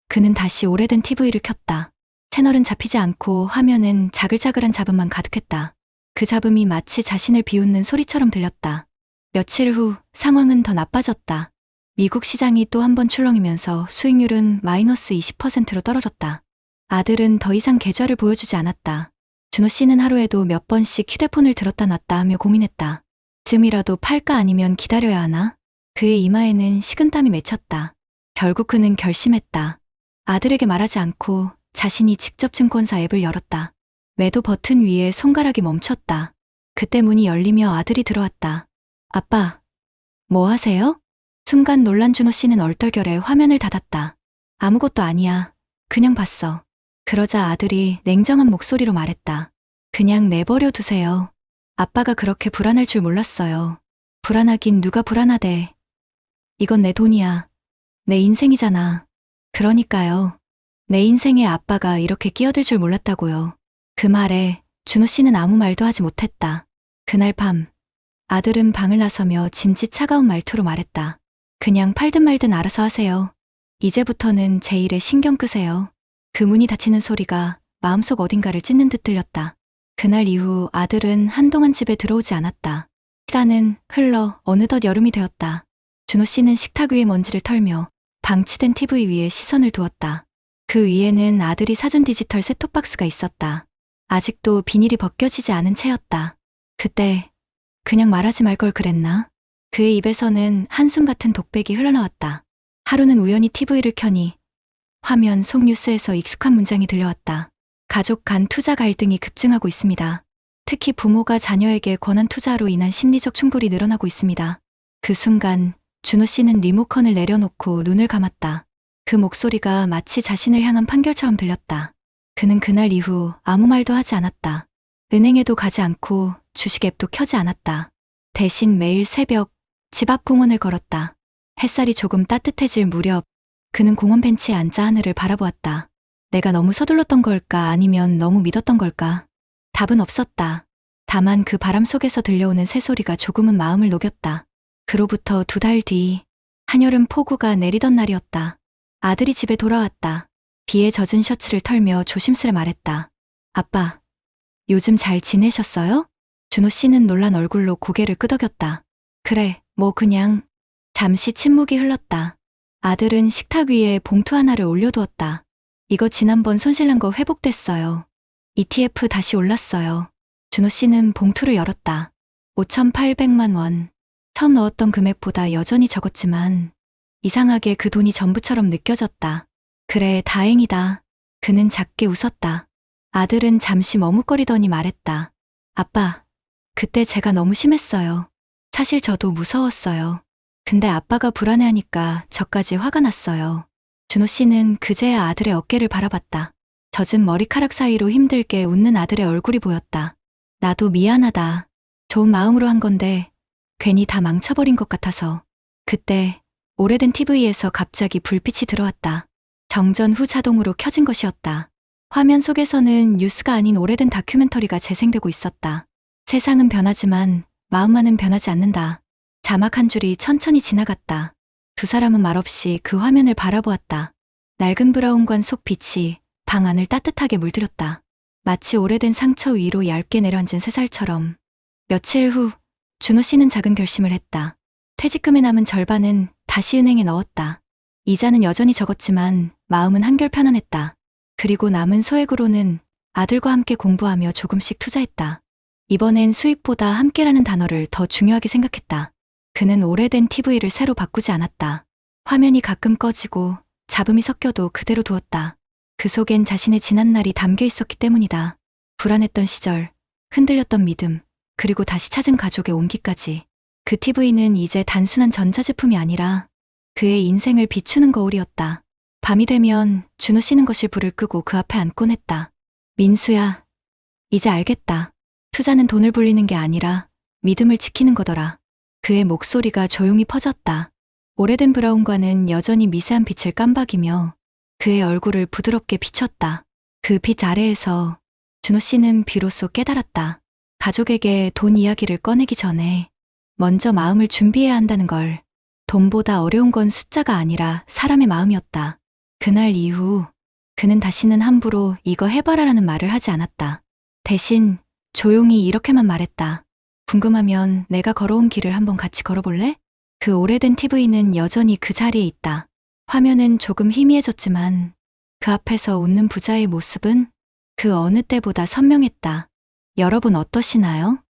Speaker 2: 그는 다시 오래된 TV를 켰다. 채널은 잡히지 않고 화면은 자글자글한 잡음만 가득했다. 그 잡음이 마치 자신을 비웃는 소리처럼 들렸다. 며칠 후 상황은 더 나빠졌다. 미국 시장이 또 한 번 출렁이면서 수익률은 마이너스 20%로 떨어졌다. 아들은 더 이상 계좌를 보여주지 않았다. 준호 씨는 하루에도 몇 번씩 휴대폰을 들었다 놨다 하며 고민했다. 지금이라도 팔까 아니면 기다려야 하나? 그의 이마에는 식은땀이 맺혔다. 결국 그는 결심했다. 아들에게 말하지 않고 자신이 직접 증권사 앱을 열었다. 매도 버튼 위에 손가락이 멈췄다. 그때 문이 열리며 아들이 들어왔다. 아빠, 뭐 하세요? 순간 놀란 준호 씨는 얼떨결에 화면을 닫았다. 아무것도 아니야. 그냥 봤어. 그러자 아들이 냉정한 목소리로 말했다. 그냥 내버려 두세요. 아빠가 그렇게 불안할 줄 몰랐어요. 불안하긴 누가 불안하대. 이건 내 돈이야. 내 인생이잖아. 그러니까요. 내 인생에 아빠가 이렇게 끼어들 줄 몰랐다고요. 그 말에 준호 씨는 아무 말도 하지 못했다. 그날 밤 아들은 방을 나서며 짐짓 차가운 말투로 말했다. 그냥 팔든 말든 알아서 하세요. 이제부터는 제 일에 신경 끄세요. 그 문이 닫히는 소리가 마음속 어딘가를 찢는 듯 들렸다. 그날 이후 아들은 한동안 집에 들어오지 않았다. 시간은 흘러 어느덧 여름이 되었다. 준호 씨는 식탁 위에 먼지를 털며 방치된 TV 위에 시선을 두었다. 그 위에는 아들이 사준 디지털 셋톱박스가 있었다. 아직도 비닐이 벗겨지지 않은 채였다. 그때 그냥 말하지 말 걸 그랬나? 그의 입에서는 한숨 같은 독백이 흘러나왔다. 하루는 우연히 TV를 켜니 화면 속 뉴스에서 익숙한 문장이 들려왔다. 가족 간 투자 갈등이 급증하고 있습니다. 특히 부모가 자녀에게 권한 투자로 인한 심리적 충돌이 늘어나고 있습니다. 그 순간 준호 씨는 리모컨을 내려놓고 눈을 감았다. 그 목소리가 마치 자신을 향한 판결처럼 들렸다. 그는 그날 이후 아무 말도 하지 않았다. 은행에도 가지 않고 주식 앱도 켜지 않았다. 대신 매일 새벽 집 앞 공원을 걸었다. 햇살이 조금 따뜻해질 무렵 그는 공원 벤치에 앉아 하늘을 바라보았다. 내가 너무 서둘렀던 걸까 아니면 너무 믿었던 걸까? 답은 없었다. 다만 그 바람 속에서 들려오는 새소리가 조금은 마음을 녹였다. 그로부터 2달 뒤 한여름 폭우가 내리던 날이었다. 아들이 집에 돌아왔다. 비에 젖은 셔츠를 털며 조심스레 말했다. 아빠, 요즘 잘 지내셨어요? 준호 씨는 놀란 얼굴로 고개를 끄덕였다. 그래, 뭐 그냥. 잠시 침묵이 흘렀다. 아들은 식탁 위에 봉투 하나를 올려두었다. 이거 지난번 손실난 거 회복됐어요. ETF 다시 올랐어요. 준호 씨는 봉투를 열었다. 5,800만 원. 처음 넣었던 금액보다 여전히 적었지만 이상하게 그 돈이 전부처럼 느껴졌다. 그래, 다행이다. 그는 작게 웃었다. 아들은 잠시 머뭇거리더니 말했다. 아빠, 그때 제가 너무 심했어요. 사실 저도 무서웠어요. 근데 아빠가 불안해하니까 저까지 화가 났어요. 준호 씨는 그제야 아들의 어깨를 바라봤다. 젖은 머리카락 사이로 힘들게 웃는 아들의 얼굴이 보였다. 나도 미안하다. 좋은 마음으로 한 건데 괜히 다 망쳐버린 것 같아서. 그때 오래된 TV에서 갑자기 불빛이 들어왔다. 정전 후 자동으로 켜진 것이었다. 화면 속에서는 뉴스가 아닌 오래된 다큐멘터리가 재생되고 있었다. 세상은 변하지만 마음만은 변하지 않는다. 자막 한 줄이 천천히 지나갔다. 두 사람은 말없이 그 화면을 바라보았다. 낡은 브라운관 속 빛이 방 안을 따뜻하게 물들였다. 마치 오래된 상처 위로 얇게 내려앉은 새살처럼. 며칠 후 준호 씨는 작은 결심을 했다. 퇴직금의 남은 절반은 다시 은행에 넣었다. 이자는 여전히 적었지만 마음은 한결 편안했다. 그리고 남은 소액으로는 아들과 함께 공부하며 조금씩 투자했다. 이번엔 수입보다 함께라는 단어를 더 중요하게 생각했다. 그는 오래된 TV를 새로 바꾸지 않았다. 화면이 가끔 꺼지고 잡음이 섞여도 그대로 두었다. 그 속엔 자신의 지난날이 담겨 있었기 때문이다. 불안했던 시절, 흔들렸던 믿음, 그리고 다시 찾은 가족의 온기까지. 그 TV는 이제 단순한 전자제품이 아니라 그의 인생을 비추는 거울이었다. 밤이 되면 준호 씨는 거실 불을 끄고 그 앞에 앉곤 했다. 민수야, 이제 알겠다. 투자는 돈을 불리는 게 아니라 믿음을 지키는 거더라. 그의 목소리가 조용히 퍼졌다. 오래된 브라운관은 여전히 미세한 빛을 깜박이며 그의 얼굴을 부드럽게 비췄다. 그 빛 아래에서 준호 씨는 비로소 깨달았다. 가족에게 돈 이야기를 꺼내기 전에 먼저 마음을 준비해야 한다는 걸. 돈보다 어려운 건 숫자가 아니라 사람의 마음이었다. 그날 이후 그는 다시는 함부로 이거 해봐라라는 말을 하지 않았다. 대신 조용히 이렇게만 말했다. 궁금하면 내가 걸어온 길을 한번 같이 걸어볼래? 그 오래된 TV는 여전히 그 자리에 있다. 화면은 조금 희미해졌지만 그 앞에서 웃는 부자의 모습은 그 어느 때보다 선명했다. 여러분 어떠시나요?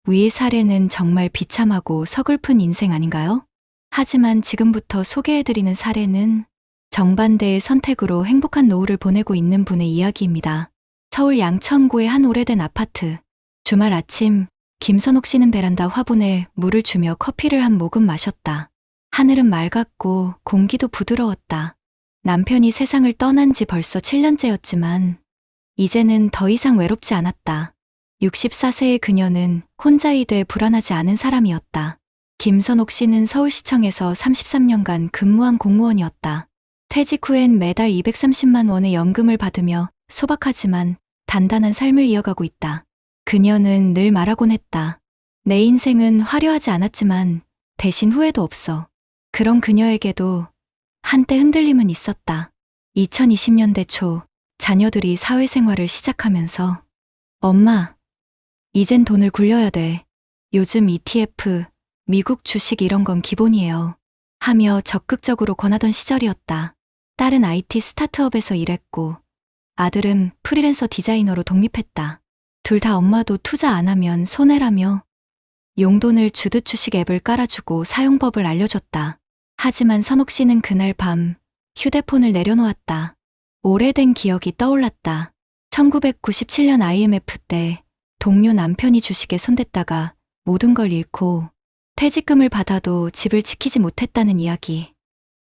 Speaker 2: 위의 사례는 정말 비참하고 서글픈 인생 아닌가요? 하지만 지금부터 소개해드리는 사례는 정반대의 선택으로 행복한 노후를 보내고 있는 분의 이야기입니다. 서울 양천구의 한 오래된 아파트. 주말 아침, 김선옥 씨는 베란다 화분에 물을 주며 커피를 한 모금 마셨다. 하늘은 맑았고 공기도 부드러웠다. 남편이 세상을 떠난 지 벌써 7년째였지만 이제는 더 이상 외롭지 않았다. 64세의 그녀는 혼자이돼 불안하지 않은 사람이었다. 김선옥 씨는 서울시청에서 33년간 근무한 공무원이었다. 퇴직 후엔 매달 230만 원의 연금을 받으며 소박하지만 단단한 삶을 이어가고 있다. 그녀는 늘 말하곤 했다. 내 인생은 화려하지 않았지만 대신 후회도 없어. 그런 그녀에게도 한때 흔들림은 있었다. 2020년대 초 자녀들이 사회생활을 시작하면서 엄마, 이젠 돈을 굴려야 돼. 요즘 ETF, 미국 주식 이런 건 기본이에요. 하며 적극적으로 권하던 시절이었다. 딸은 IT 스타트업에서 일했고 아들은 프리랜서 디자이너로 독립했다. 둘 다 엄마도 투자 안 하면 손해라며 용돈을 주듯 주식 앱을 깔아주고 사용법을 알려줬다. 하지만 선옥 씨는 그날 밤 휴대폰을 내려놓았다. 오래된 기억이 떠올랐다. 1997년 IMF 때 동료 남편이 주식에 손댔다가 모든 걸 잃고 퇴직금을 받아도 집을 지키지 못했다는 이야기.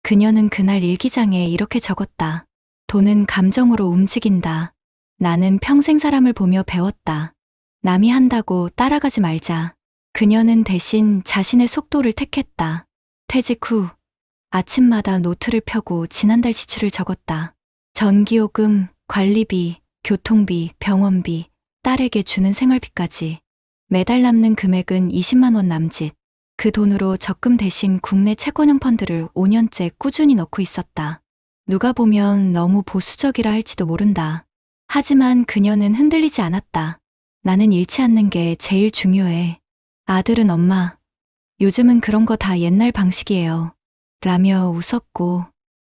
Speaker 2: 그녀는 그날 일기장에 이렇게 적었다. 돈은 감정으로 움직인다. 나는 평생 사람을 보며 배웠다. 남이 한다고 따라가지 말자. 그녀는 대신 자신의 속도를 택했다. 퇴직 후 아침마다 노트를 펴고 지난달 지출을 적었다. 전기요금, 관리비, 교통비, 병원비, 딸에게 주는 생활비까지. 매달 남는 금액은 20만 원 남짓. 그 돈으로 적금 대신 국내 채권형 펀드를 5년째 꾸준히 넣고 있었다. 누가 보면 너무 보수적이라 할지도 모른다. 하지만 그녀는 흔들리지 않았다. 나는 잃지 않는 게 제일 중요해. 아들은 엄마, 요즘은 그런 거 다 옛날 방식이에요. 라며 웃었고,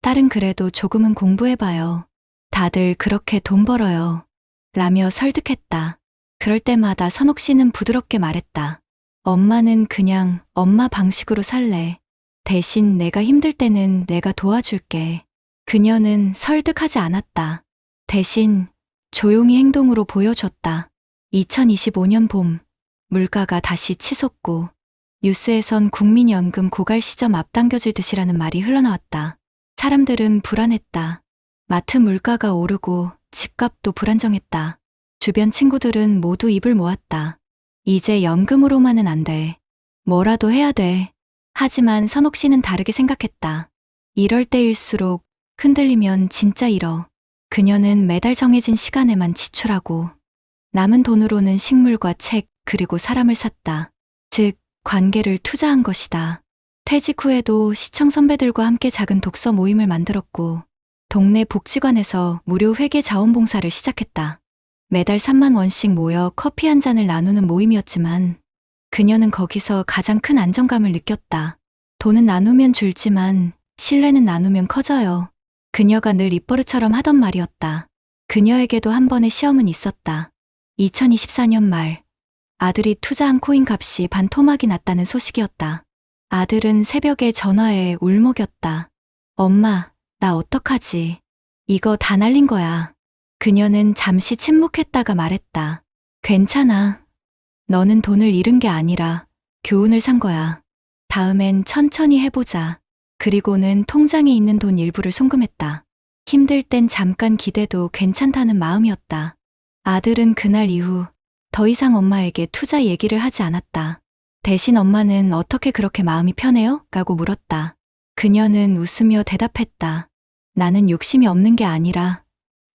Speaker 2: 딸은 그래도 조금은 공부해봐요. 다들 그렇게 돈 벌어요. 라며 설득했다. 그럴 때마다 선옥 씨는 부드럽게 말했다. 엄마는 그냥 엄마 방식으로 살래. 대신 내가 힘들 때는 내가 도와줄게. 그녀는 설득하지 않았다. 대신 조용히 행동으로 보여줬다. 2025년 봄, 물가가 다시 치솟고 뉴스에선 국민연금 고갈 시점 앞당겨질 듯이라는 말이 흘러나왔다. 사람들은 불안했다. 마트 물가가 오르고 집값도 불안정했다. 주변 친구들은 모두 입을 모았다. 이제 연금으로만은 안 돼. 뭐라도 해야 돼. 하지만 선옥 씨는 다르게 생각했다. 이럴 때일수록 흔들리면 진짜 잃어. 그녀는 매달 정해진 시간에만 지출하고 남은 돈으로는 식물과 책 그리고 사람을 샀다. 즉, 관계를 투자한 것이다. 퇴직 후에도 시청 선배들과 함께 작은 독서 모임을 만들었고 동네 복지관에서 무료 회계 자원봉사를 시작했다. 매달 3만 원씩 모여 커피 한 잔을 나누는 모임이었지만 그녀는 거기서 가장 큰 안정감을 느꼈다. 돈은 나누면 줄지만 신뢰는 나누면 커져요. 그녀가 늘 입버릇처럼 하던 말이었다. 그녀에게도 한 번의 시험은 있었다. 2024년 말 아들이 투자한 코인 값이 반토막이 났다는 소식이었다. 아들은 새벽에 전화해 울먹였다. 엄마, 나 어떡하지? 이거 다 날린 거야. 그녀는 잠시 침묵했다가 말했다. 괜찮아. 너는 돈을 잃은 게 아니라 교훈을 산 거야. 다음엔 천천히 해보자. 그리고는 통장에 있는 돈 일부를 송금했다. 힘들 땐 잠깐 기대도 괜찮다는 마음이었다. 아들은 그날 이후 더 이상 엄마에게 투자 얘기를 하지 않았다. 대신 엄마는 어떻게 그렇게 마음이 편해요? 라고 물었다. 그녀는 웃으며 대답했다. 나는 욕심이 없는 게 아니라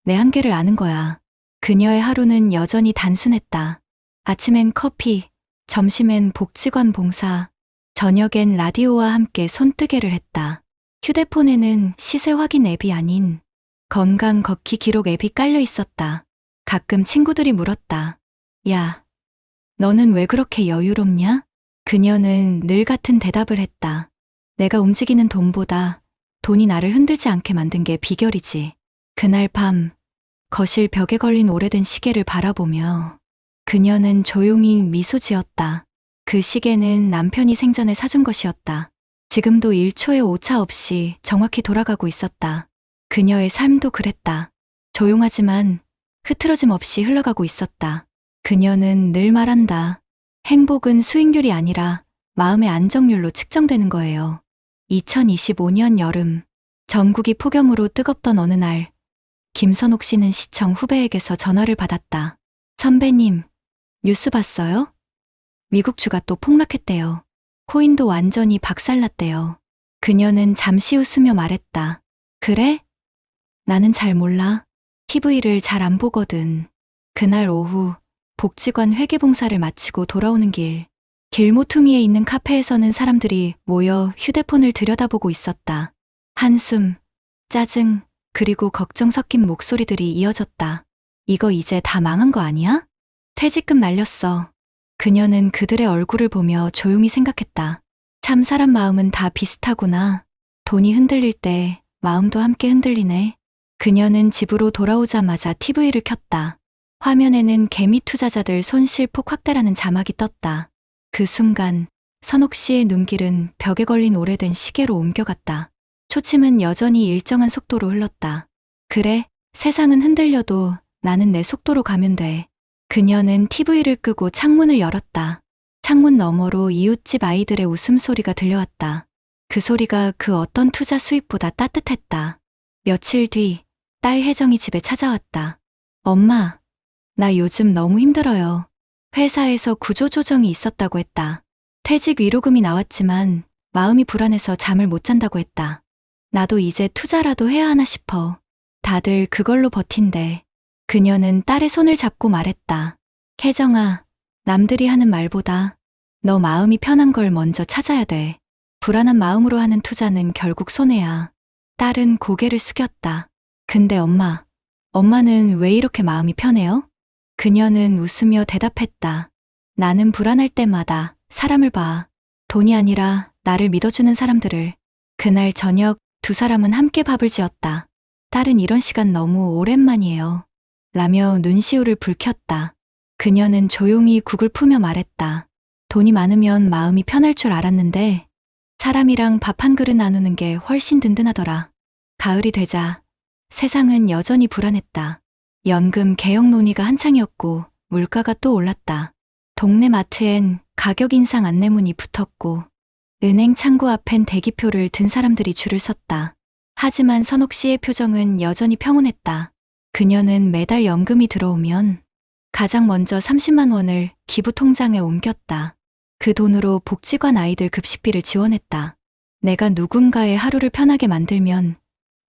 Speaker 2: 내 한계를 아는 거야. 그녀의 하루는 여전히 단순했다. 아침엔 커피, 점심엔 복지관 봉사, 저녁엔 라디오와 함께 손뜨개를 했다. 휴대폰에는 시세 확인 앱이 아닌 건강 걷기 기록 앱이 깔려 있었다. 가끔 친구들이 물었다. 야, 너는 왜 그렇게 여유롭냐? 그녀는 늘 같은 대답을 했다. 내가 움직이는 돈보다 돈이 나를 흔들지 않게 만든 게 비결이지. 그날 밤, 거실 벽에 걸린 오래된 시계를 바라보며 그녀는 조용히 미소 지었다. 그 시계는 남편이 생전에 사준 것이었다. 지금도 1초의 오차 없이 정확히 돌아가고 있었다. 그녀의 삶도 그랬다. 조용하지만 흐트러짐 없이 흘러가고 있었다. 그녀는 늘 말한다. 행복은 수익률이 아니라 마음의 안정률로 측정되는 거예요. 2025년 여름, 전국이 폭염으로 뜨겁던 어느 날, 김선옥 씨는 시청 후배에게서 전화를 받았다. 선배님, 뉴스 봤어요? 미국 주가 또 폭락했대요. 코인도 완전히 박살났대요. 그녀는 잠시 웃으며 말했다. 그래? 나는 잘 몰라. TV를 잘 안 보거든. 그날 오후, 복지관 회계봉사를 마치고 돌아오는 길, 길모퉁이에 있는 카페에서는 사람들이 모여 휴대폰을 들여다보고 있었다. 한숨, 짜증, 그리고 걱정 섞인 목소리들이 이어졌다. 이거 이제 다 망한 거 아니야? 퇴직금 날렸어. 그녀는 그들의 얼굴을 보며 조용히 생각했다. 참 사람 마음은 다 비슷하구나. 돈이 흔들릴 때 마음도 함께 흔들리네. 그녀는 집으로 돌아오자마자 TV를 켰다. 화면에는 개미 투자자들 손실폭 확대라는 자막이 떴다. 그 순간 선옥 씨의 눈길은 벽에 걸린 오래된 시계로 옮겨갔다. 초침은 여전히 일정한 속도로 흘렀다. 그래, 세상은 흔들려도 나는 내 속도로 가면 돼. 그녀는 TV를 끄고 창문을 열었다. 창문 너머로 이웃집 아이들의 웃음소리가 들려왔다. 그 소리가 그 어떤 투자 수익보다 따뜻했다. 며칠 뒤, 딸 혜정이 집에 찾아왔다. 엄마, 나 요즘 너무 힘들어요. 회사에서 구조조정이 있었다고 했다. 퇴직 위로금이 나왔지만 마음이 불안해서 잠을 못 잔다고 했다. 나도 이제 투자라도 해야 하나 싶어. 다들 그걸로 버틴대. 그녀는 딸의 손을 잡고 말했다. 혜정아, 남들이 하는 말보다 너 마음이 편한 걸 먼저 찾아야 돼. 불안한 마음으로 하는 투자는 결국 손해야. 딸은 고개를 숙였다. 근데 엄마는 왜 이렇게 마음이 편해요? 그녀는 웃으며 대답했다. 나는 불안할 때마다 사람을 봐. 돈이 아니라 나를 믿어주는 사람들을. 그날 저녁 두 사람은 함께 밥을 지었다. 딸은 이런 시간 너무 오랜만이에요. 라며 눈시울을 붉혔다. 그녀는 조용히 국을 푸며 말했다. 돈이 많으면 마음이 편할 줄 알았는데 사람이랑 밥 한 그릇 나누는 게 훨씬 든든하더라. 가을이 되자 세상은 여전히 불안했다. 연금 개혁 논의가 한창이었고 물가가 또 올랐다. 동네 마트엔 가격 인상 안내문이 붙었고 은행 창구 앞엔 대기표를 든 사람들이 줄을 섰다. 하지만 선옥 씨의 표정은 여전히 평온했다. 그녀는 매달 연금이 들어오면 가장 먼저 30만 원을 기부 통장에 옮겼다. 그 돈으로 복지관 아이들 급식비를 지원했다. 내가 누군가의 하루를 편하게 만들면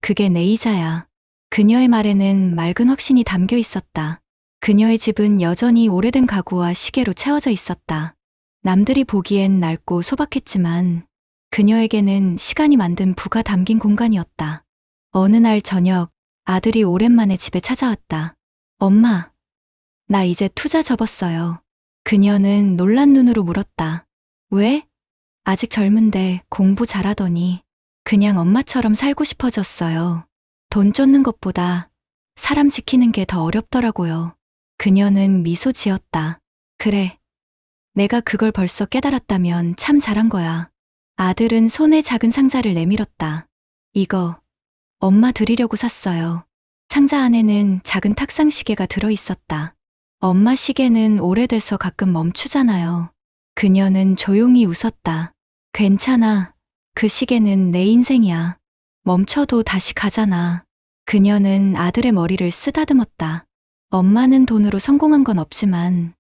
Speaker 2: 그게 내 이자야. 그녀의 말에는 맑은 확신이 담겨 있었다. 그녀의 집은 여전히 오래된 가구와 시계로 채워져 있었다. 남들이 보기엔 낡고 소박했지만 그녀에게는 시간이 만든 부가 담긴 공간이었다. 어느 날 저녁 아들이 오랜만에 집에 찾아왔다. 엄마, 나 이제 투자 접었어요. 그녀는 놀란 눈으로 물었다. 왜? 아직 젊은데 공부 잘하더니 그냥 엄마처럼 살고 싶어졌어요. 돈 쫓는 것보다 사람 지키는 게 더 어렵더라고요. 그녀는 미소 지었다. 그래. 내가 그걸 벌써 깨달았다면 참 잘한 거야. 아들은 손에 작은 상자를 내밀었다. 이거 엄마 드리려고 샀어요. 상자 안에는 작은 탁상 시계가 들어 있었다. 엄마 시계는 오래돼서 가끔 멈추잖아요. 그녀는 조용히 웃었다. 괜찮아. 그 시계는 내 인생이야. 멈춰도 다시 가잖아. 그녀는 아들의 머리를 쓰다듬었다. 엄마는 돈으로 성공한 건 없지만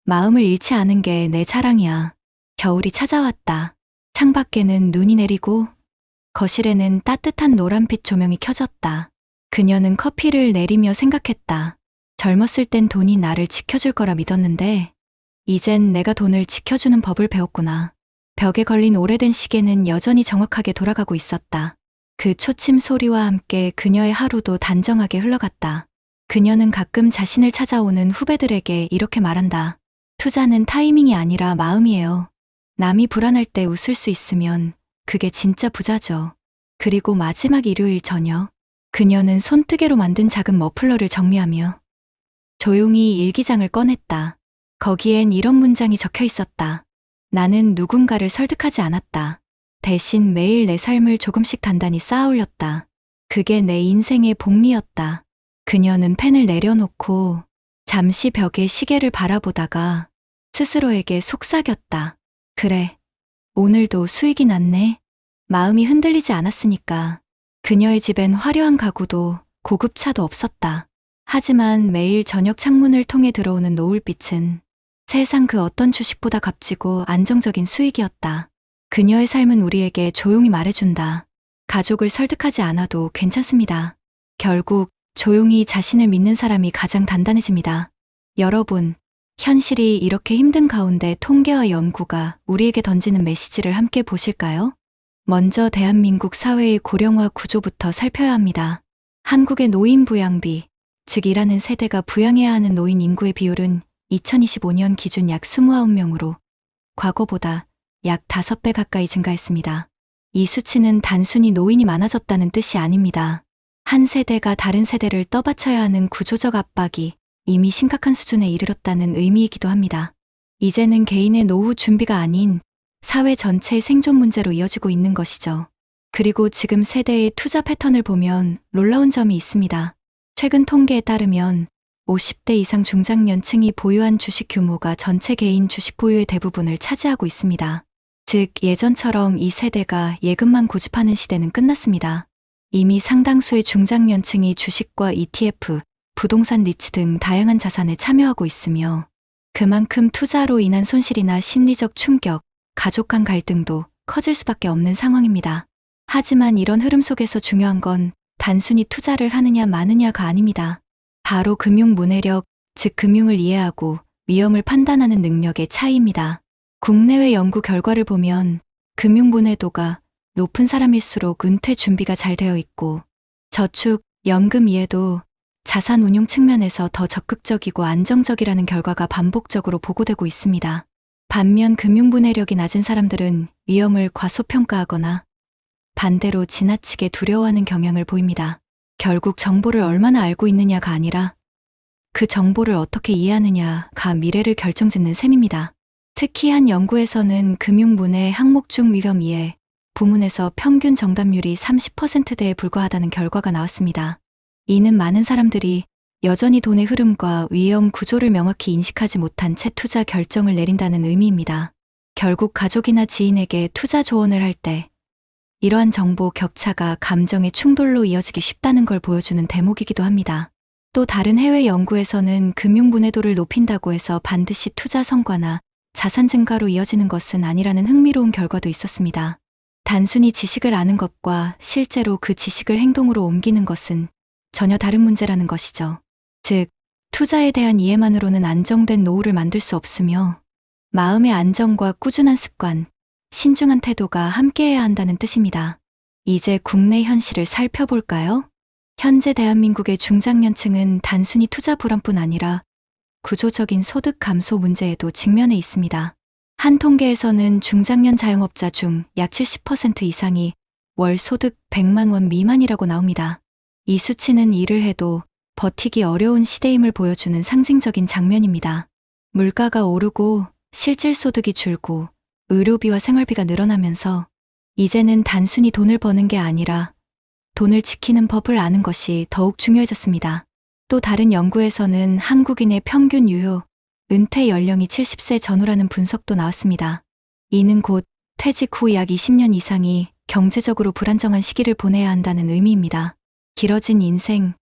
Speaker 2: 마음을 잃지 않은 게 내 자랑이야. 겨울이 찾아왔다. 창밖에는 눈이 내리고 거실에는 따뜻한 노란빛 조명이 켜졌다. 그녀는 커피를 내리며 생각했다. 젊었을 땐 돈이 나를 지켜줄 거라 믿었는데 이젠 내가 돈을 지켜주는 법을 배웠구나. 벽에 걸린 오래된 시계는 여전히 정확하게 돌아가고 있었다. 그 초침 소리와 함께 그녀의 하루도 단정하게 흘러갔다. 그녀는 가끔 자신을 찾아오는 후배들에게 이렇게 말한다. 투자는 타이밍이 아니라 마음이에요. 남이 불안할 때 웃을 수 있으면 그게 진짜 부자죠. 그리고 마지막 일요일 저녁, 그녀는 손뜨개로 만든 작은 머플러를 정리하며 조용히 일기장을 꺼냈다. 거기엔 이런 문장이 적혀 있었다. 나는 누군가를 설득하지 않았다. 대신 매일 내 삶을 조금씩 단단히 쌓아 올렸다. 그게 내 인생의 복리였다. 그녀는 펜을 내려놓고 잠시 벽에 시계를 바라보다가 스스로에게 속삭였다. 그래, 오늘도 수익이 났네. 마음이 흔들리지 않았으니까. 그녀의 집엔 화려한 가구도 고급 차도 없었다. 하지만 매일 저녁 창문을 통해 들어오는 노을빛은 세상 그 어떤 주식보다 값지고 안정적인 수익이었다. 그녀의 삶은 우리에게 조용히 말해준다. 가족을 설득하지 않아도 괜찮습니다. 결국 조용히 자신을 믿는 사람이 가장 단단해집니다. 여러분, 현실이 이렇게 힘든 가운데 통계와 연구가 우리에게 던지는 메시지를 함께 보실까요? 먼저 대한민국 사회의 고령화 구조부터 살펴야 합니다. 한국의 노인 부양비, 즉 일하는 세대가 부양해야 하는 노인 인구의 비율은 2025년 기준 약 29명으로 과거보다 약 5배 가까이 증가했습니다. 이 수치는 단순히 노인이 많아졌다는 뜻이 아닙니다. 한 세대가 다른 세대를 떠받쳐야 하는 구조적 압박이 이미 심각한 수준에 이르렀다는 의미이기도 합니다. 이제는 개인의 노후 준비가 아닌 사회 전체의 생존 문제로 이어지고 있는 것이죠. 그리고 지금 세대의 투자 패턴을 보면 놀라운 점이 있습니다. 최근 통계에 따르면 50대 이상 중장년층이 보유한 주식 규모가 전체 개인 주식 보유의 대부분을 차지하고 있습니다. 즉, 예전처럼 이 세대가 예금만 고집하는 시대는 끝났습니다. 이미 상당수의 중장년층이 주식과 ETF, 부동산 리츠 등 다양한 자산에 참여하고 있으며 그만큼 투자로 인한 손실이나 심리적 충격, 가족 간 갈등도 커질 수밖에 없는 상황입니다. 하지만 이런 흐름 속에서 중요한 건 단순히 투자를 하느냐 마느냐가 아닙니다. 바로 금융 문해력, 즉 금융을 이해하고 위험을 판단하는 능력의 차이입니다. 국내외 연구 결과를 보면 금융 문해도가 높은 사람일수록 은퇴 준비가 잘 되어 있고 저축, 연금 이해도 자산 운용 측면에서 더 적극적이고 안정적이라는 결과가 반복적으로 보고되고 있습니다. 반면 금융 문해력이 낮은 사람들은 위험을 과소평가하거나 반대로 지나치게 두려워하는 경향을 보입니다. 결국 정보를 얼마나 알고 있느냐가 아니라 그 정보를 어떻게 이해하느냐가 미래를 결정짓는 셈입니다. 특히 한 연구에서는 금융문해 항목 중 위험 이해 부문에서 평균 정답률이 30%대에 불과하다는 결과가 나왔습니다. 이는 많은 사람들이 여전히 돈의 흐름과 위험 구조를 명확히 인식하지 못한 채 투자 결정을 내린다는 의미입니다. 결국 가족이나 지인에게 투자 조언을 할 때 이러한 정보 격차가 감정의 충돌로 이어지기 쉽다는 걸 보여주는 대목이기도 합니다. 또 다른 해외 연구에서는 금융 문해도를 높인다고 해서 반드시 투자 성과나 자산 증가로 이어지는 것은 아니라는 흥미로운 결과도 있었습니다. 단순히 지식을 아는 것과 실제로 그 지식을 행동으로 옮기는 것은 전혀 다른 문제라는 것이죠. 즉, 투자에 대한 이해만으로는 안정된 노후를 만들 수 없으며 마음의 안정과 꾸준한 습관, 신중한 태도가 함께해야 한다는 뜻입니다. 이제 국내 현실을 살펴볼까요? 현재 대한민국의 중장년층은 단순히 투자 불안뿐 아니라 구조적인 소득 감소 문제에도 직면해 있습니다. 한 통계에서는 중장년 자영업자 중 약 70% 이상이 월 소득 100만 원 미만이라고 나옵니다. 이 수치는 일을 해도 버티기 어려운 시대임을 보여주는 상징적인 장면입니다. 물가가 오르고 실질 소득이 줄고 의료비와 생활비가 늘어나면서 이제는 단순히 돈을 버는 게 아니라 돈을 지키는 법을 아는 것이 더욱 중요해졌습니다. 또 다른 연구에서는 한국인의 평균 유효, 은퇴 연령이 70세 전후라는 분석도 나왔습니다. 이는 곧 퇴직 후 약 20년 이상이 경제적으로 불안정한 시기를 보내야 한다는 의미입니다. 길어진 인생,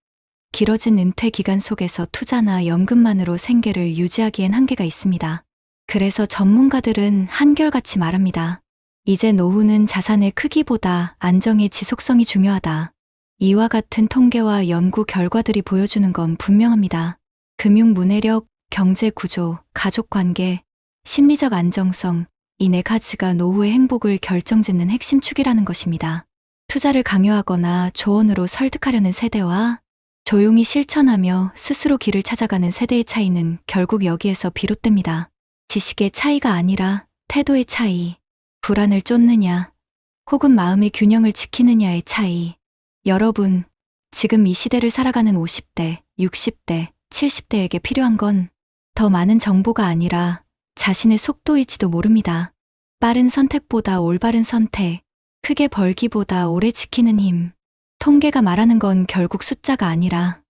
Speaker 2: 길어진 은퇴 기간 속에서 투자나 연금만으로 생계를 유지하기엔 한계가 있습니다. 그래서 전문가들은 한결같이 말합니다. 이제 노후는 자산의 크기보다 안정의 지속성이 중요하다. 이와 같은 통계와 연구 결과들이 보여주는 건 분명합니다. 금융 문해력, 경제 구조, 가족 관계, 심리적 안정성, 이 네 가지가 노후의 행복을 결정짓는 핵심 축이라는 것입니다. 투자를 강요하거나 조언으로 설득하려는 세대와 조용히 실천하며 스스로 길을 찾아가는 세대의 차이는 결국 여기에서 비롯됩니다. 지식의 차이가 아니라 태도의 차이, 불안을 쫓느냐, 혹은 마음의 균형을 지키느냐의 차이. 여러분, 지금 이 시대를 살아가는 50대, 60대, 70대에게 필요한 건 더 많은 정보가 아니라 자신의 속도일지도 모릅니다. 빠른 선택보다 올바른 선택, 크게 벌기보다 오래 지키는 힘. 통계가 말하는 건 결국 숫자가 아니라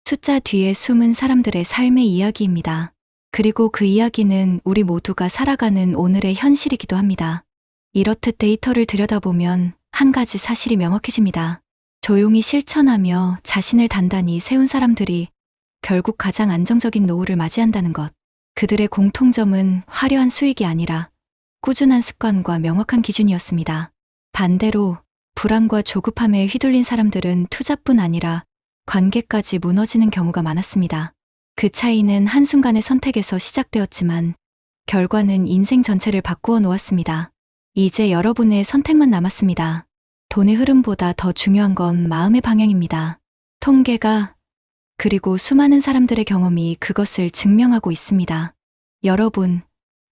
Speaker 2: 숫자 뒤에 숨은 사람들의 삶의 이야기입니다. 그리고 그 이야기는 우리 모두가 살아가는 오늘의 현실이기도 합니다. 이렇듯 데이터를 들여다보면 한 가지 사실이 명확해집니다. 조용히 실천하며 자신을 단단히 세운 사람들이 결국 가장 안정적인 노후를 맞이한다는 것. 그들의 공통점은 화려한 수익이 아니라 꾸준한 습관과 명확한 기준이었습니다. 반대로 불안과 조급함에 휘둘린 사람들은 투자뿐 아니라 관계까지 무너지는 경우가 많았습니다. 그 차이는 한순간의 선택에서 시작되었지만 결과는 인생 전체를 바꾸어 놓았습니다. 이제 여러분의 선택만 남았습니다. 돈의 흐름보다 더 중요한 건 마음의 방향입니다. 통계가 그리고 수많은 사람들의 경험이 그것을 증명하고 있습니다. 여러분,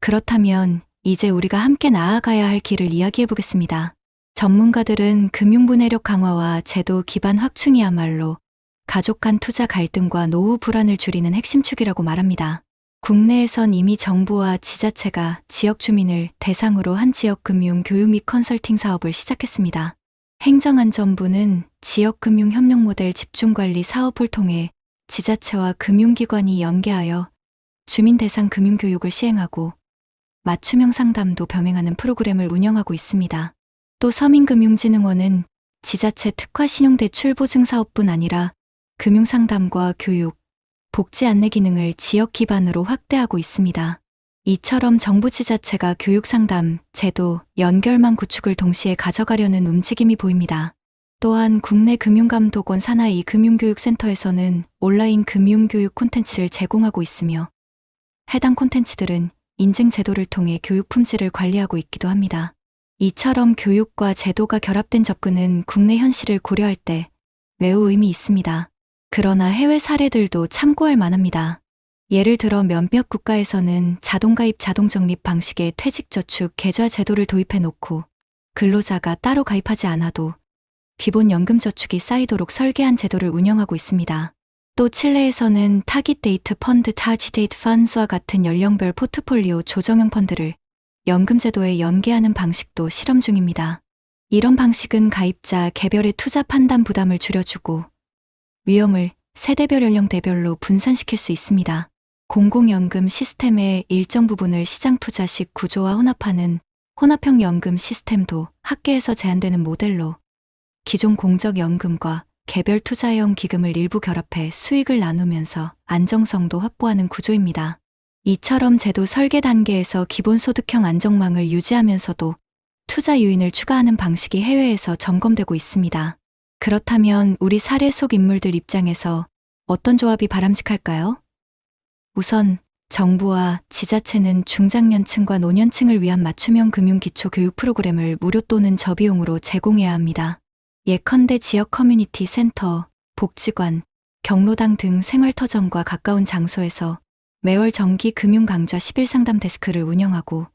Speaker 2: 그렇다면 이제 우리가 함께 나아가야 할 길을 이야기해 보겠습니다. 전문가들은 금융분해력 강화와 제도 기반 확충이야말로 가족 간 투자 갈등과 노후 불안을 줄이는 핵심 축이라고 말합니다. 국내에선 이미 정부와 지자체가 지역 주민을 대상으로 한 지역 금융 교육 및 컨설팅 사업을 시작했습니다. 행정안전부는 지역금융 협력 모델 집중관리 사업을 통해 지자체와 금융기관이 연계하여 주민 대상 금융교육을 시행하고 맞춤형 상담도 병행하는 프로그램을 운영하고 있습니다. 또 서민금융진흥원은 지자체 특화 신용대출 보증 사업뿐 아니라 금융상담과 교육, 복지 안내 기능을 지역 기반으로 확대하고 있습니다. 이처럼 정부 지자체가 교육상담, 제도, 연결망 구축을 동시에 가져가려는 움직임이 보입니다. 또한 국내 금융감독원 산하 이 금융교육센터에서는 온라인 금융교육 콘텐츠를 제공하고 있으며 해당 콘텐츠들은 인증 제도를 통해 교육 품질을 관리하고 있기도 합니다. 이처럼 교육과 제도가 결합된 접근은 국내 현실을 고려할 때 매우 의미 있습니다. 그러나 해외 사례들도 참고할 만합니다. 예를 들어 몇몇 국가에서는 자동가입 자동적립 방식의 퇴직저축 계좌 제도를 도입해 놓고 근로자가 따로 가입하지 않아도 기본 연금저축이 쌓이도록 설계한 제도를 운영하고 있습니다. 또 칠레에서는 타깃 데이트 펀드 타지 데이트 펀드와 같은 연령별 포트폴리오 조정형 펀드를 연금제도에 연계하는 방식도 실험 중입니다. 이런 방식은 가입자 개별의 투자 판단 부담을 줄여주고 위험을 세대별 연령대별로 분산시킬 수 있습니다. 공공연금 시스템의 일정 부분을 시장 투자식 구조와 혼합하는 혼합형 연금 시스템도 학계에서 제한되는 모델로 기존 공적연금과 개별 투자형 기금을 일부 결합해 수익을 나누면서 안정성도 확보하는 구조입니다. 이처럼 제도 설계 단계에서 기본소득형 안정망을 유지하면서도 투자 유인을 추가하는 방식이 해외에서 점검되고 있습니다. 그렇다면 우리 사례 속 인물들 입장에서 어떤 조합이 바람직할까요? 우선 정부와 지자체는 중장년층과 노년층을 위한 맞춤형 금융 기초 교육 프로그램을 무료 또는 저비용으로 제공해야 합니다. 예컨대 지역 커뮤니티 센터, 복지관, 경로당 등 생활터전과 가까운 장소에서 매월 정기 금융 강좌 10일 상담 데스크를 운영하고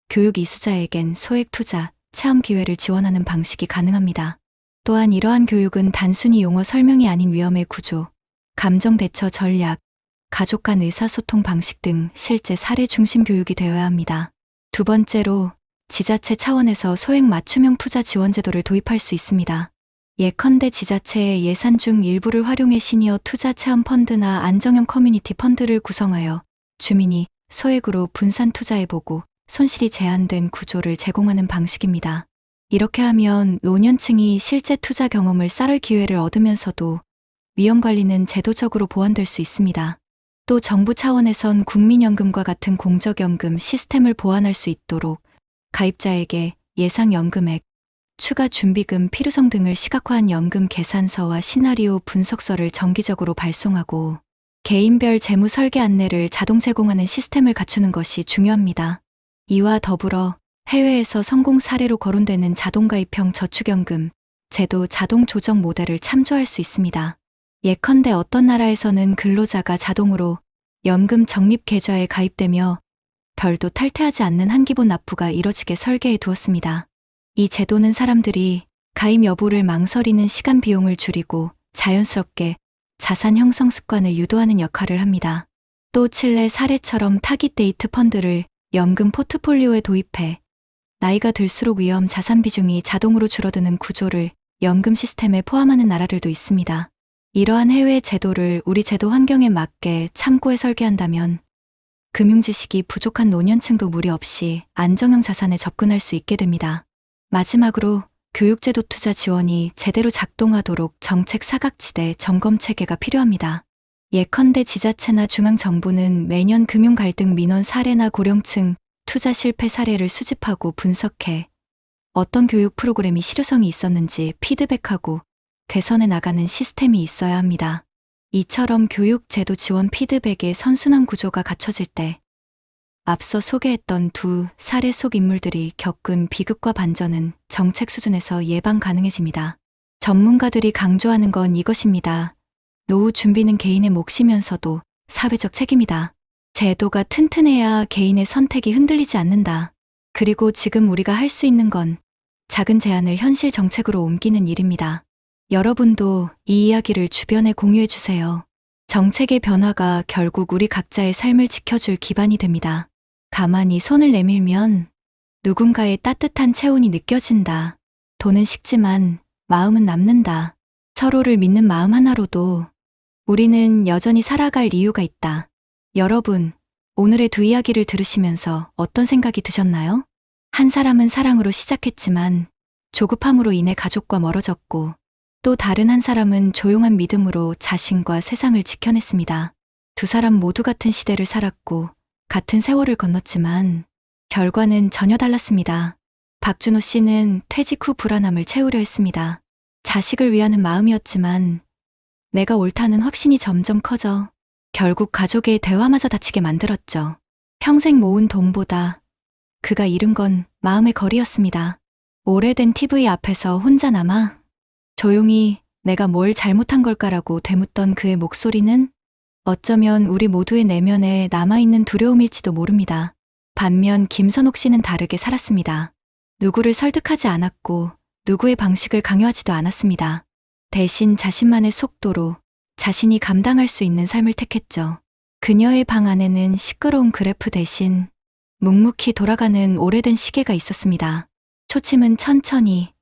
Speaker 2: 교육 이수자에겐 소액 투자, 체험 기회를 지원하는 방식이 가능합니다. 또한 이러한 교육은 단순히 용어 설명이 아닌 위험의 구조, 감정 대처 전략, 가족 간 의사소통 방식 등 실제 사례 중심 교육이 되어야 합니다. 두 번째로 지자체 차원에서 소액 맞춤형 투자 지원 제도를 도입할 수 있습니다. 예컨대 지자체의 예산 중 일부를 활용해 시니어 투자 체험 펀드나 안정형 커뮤니티 펀드를 구성하여 주민이 소액으로 분산 투자해보고 손실이 제한된 구조를 제공하는 방식입니다. 이렇게 하면 노년층이 실제 투자 경험을 쌓을 기회를 얻으면서도 위험 관리는 제도적으로 보완될 수 있습니다. 또 정부 차원에선 국민연금과 같은 공적연금 시스템을 보완할 수 있도록 가입자에게 예상연금액, 추가 준비금 필요성 등을 시각화한 연금 계산서와 시나리오 분석서를 정기적으로 발송하고 개인별 재무 설계 안내를 자동 제공하는 시스템을 갖추는 것이 중요합니다. 이와 더불어 해외에서 성공 사례로 거론되는 자동가입형 저축연금, 제도 자동 조정 모델을 참조할 수 있습니다. 예컨대 어떤 나라에서는 근로자가 자동으로 연금 적립 계좌에 가입되며 별도 탈퇴하지 않는 한기본 납부가 이뤄지게 설계해 두었습니다. 이 제도는 사람들이 가입 여부를 망설이는 시간 비용을 줄이고 자연스럽게 자산 형성 습관을 유도하는 역할을 합니다. 또 칠레 사례처럼 타깃 데이트 펀드를 연금 포트폴리오에 도입해 나이가 들수록 위험 자산 비중이 자동으로 줄어드는 구조를 연금 시스템에 포함하는 나라들도 있습니다. 이러한 해외 제도를 우리 제도 환경에 맞게 참고해 설계한다면 금융 지식이 부족한 노년층도 무리 없이 안정형 자산에 접근할 수 있게 됩니다. 마지막으로 교육제도 투자 지원이 제대로 작동하도록 정책 사각지대 점검 체계가 필요합니다. 예컨대 지자체나 중앙정부는 매년 금융 갈등 민원 사례나 고령층 투자 실패 사례를 수집하고 분석해 어떤 교육 프로그램이 실효성이 있었는지 피드백하고 개선해 나가는 시스템이 있어야 합니다. 이처럼 교육 제도 지원 피드백의 선순환 구조가 갖춰질 때 앞서 소개했던 두 사례 속 인물들이 겪은 비극과 반전은 정책 수준에서 예방 가능해집니다. 전문가들이 강조하는 건 이것입니다. 노후 준비는 개인의 몫이면서도 사회적 책임이다. 제도가 튼튼해야 개인의 선택이 흔들리지 않는다. 그리고 지금 우리가 할 수 있는 건 작은 제안을 현실 정책으로 옮기는 일입니다. 여러분도 이 이야기를 주변에 공유해 주세요. 정책의 변화가 결국 우리 각자의 삶을 지켜줄 기반이 됩니다. 가만히 손을 내밀면 누군가의 따뜻한 체온이 느껴진다. 돈은 식지만 마음은 남는다. 서로를 믿는 마음 하나로도 우리는 여전히 살아갈 이유가 있다. 여러분, 오늘의 두 이야기를 들으시면서 어떤 생각이 드셨나요? 한 사람은 사랑으로 시작했지만 조급함으로 인해 가족과 멀어졌고 또 다른 한 사람은 조용한 믿음으로 자신과 세상을 지켜냈습니다. 두 사람 모두 같은 시대를 살았고 같은 세월을 건넜지만 결과는 전혀 달랐습니다. 박준호 씨는 퇴직 후 불안함을 채우려 했습니다. 자식을 위하는 마음이었지만 내가 옳다는 확신이 점점 커져 결국 가족의 대화마저 다치게 만들었죠. 평생 모은 돈보다 그가 잃은 건 마음의 거리였습니다. 오래된 TV 앞에서 혼자 남아 조용히 내가 뭘 잘못한 걸까라고 되묻던 그의 목소리는 어쩌면 우리 모두의 내면에 남아있는 두려움일지도 모릅니다. 반면 김선옥 씨는 다르게 살았습니다. 누구를 설득하지 않았고 누구의 방식을 강요하지도 않았습니다. 대신 자신만의 속도로 자신이 감당할 수 있는 삶을 택했죠. 그녀의 방 안에는 시끄러운 그래프 대신 묵묵히 돌아가는 오래된 시계가 있었습니다. 초침은 천천히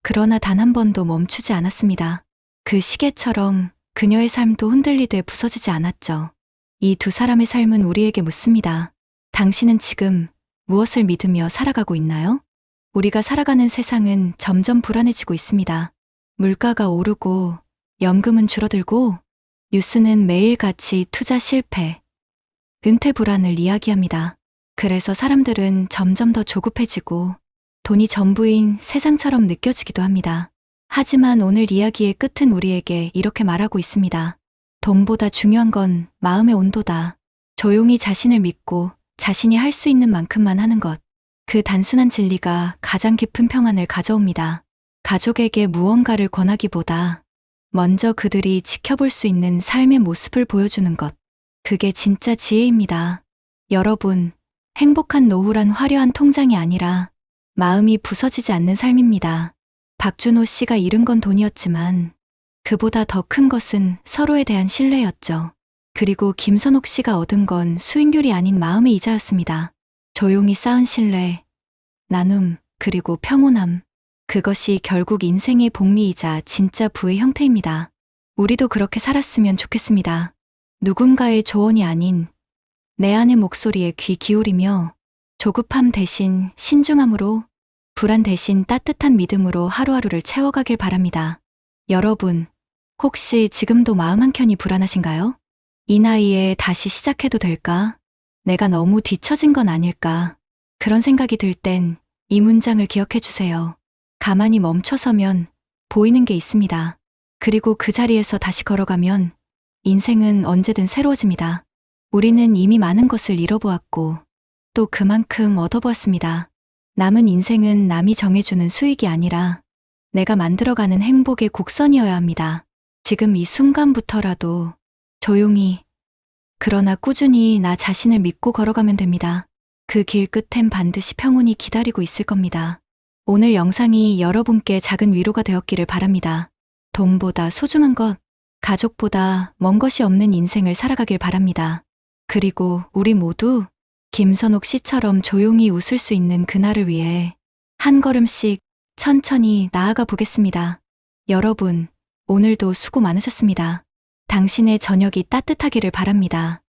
Speaker 2: 그러나 단 한 번도 멈추지 않았습니다. 그 시계처럼 그녀의 삶도 흔들리되 부서지지 않았죠. 이 두 사람의 삶은 우리에게 묻습니다. 당신은 지금 무엇을 믿으며 살아가고 있나요? 우리가 살아가는 세상은 점점 불안해지고 있습니다. 물가가 오르고 연금은 줄어들고 뉴스는 매일같이 투자 실패, 은퇴 불안을 이야기합니다. 그래서 사람들은 점점 더 조급해지고 돈이 전부인 세상처럼 느껴지기도 합니다. 하지만 오늘 이야기의 끝은 우리에게 이렇게 말하고 있습니다. 돈보다 중요한 건 마음의 온도다. 조용히 자신을 믿고 자신이 할 수 있는 만큼만 하는 것. 그 단순한 진리가 가장 깊은 평안을 가져옵니다. 가족에게 무언가를 권하기보다 먼저 그들이 지켜볼 수 있는 삶의 모습을 보여주는 것. 그게 진짜 지혜입니다. 여러분, 행복한 노후란 화려한 통장이 아니라 마음이 부서지지 않는 삶입니다. 박준호 씨가 잃은 건 돈이었지만 그보다 더 큰 것은 서로에 대한 신뢰였죠. 그리고 김선옥 씨가 얻은 건 수익률이 아닌 마음의 이자였습니다. 조용히 쌓은 신뢰, 나눔, 그리고 평온함. 그것이 결국 인생의 복리이자 진짜 부의 형태입니다. 우리도 그렇게 살았으면 좋겠습니다. 누군가의 조언이 아닌 내 안의 목소리에 귀 기울이며 조급함 대신 신중함으로, 불안 대신 따뜻한 믿음으로 하루하루를 채워가길 바랍니다. 여러분, 혹시 지금도 마음 한켠이 불안하신가요? 이 나이에 다시 시작해도 될까? 내가 너무 뒤처진 건 아닐까? 그런 생각이 들 땐 이 문장을 기억해 주세요. 가만히 멈춰서면 보이는 게 있습니다. 그리고 그 자리에서 다시 걸어가면 인생은 언제든 새로워집니다. 우리는 이미 많은 것을 잃어보았고 또 그만큼 얻어보았습니다. 남은 인생은 남이 정해주는 수익이 아니라 내가 만들어가는 행복의 곡선이어야 합니다. 지금 이 순간부터라도 조용히, 그러나 꾸준히 나 자신을 믿고 걸어가면 됩니다. 그 길 끝엔 반드시 평온이 기다리고 있을 겁니다. 오늘 영상이 여러분께 작은 위로가 되었기를 바랍니다. 돈보다 소중한 것, 가족보다 먼 것이 없는 인생을 살아가길 바랍니다. 그리고 우리 모두 김선옥 씨처럼 조용히 웃을 수 있는 그날을 위해 한 걸음씩 천천히 나아가 보겠습니다. 여러분, 오늘도 수고 많으셨습니다. 당신의 저녁이 따뜻하기를 바랍니다.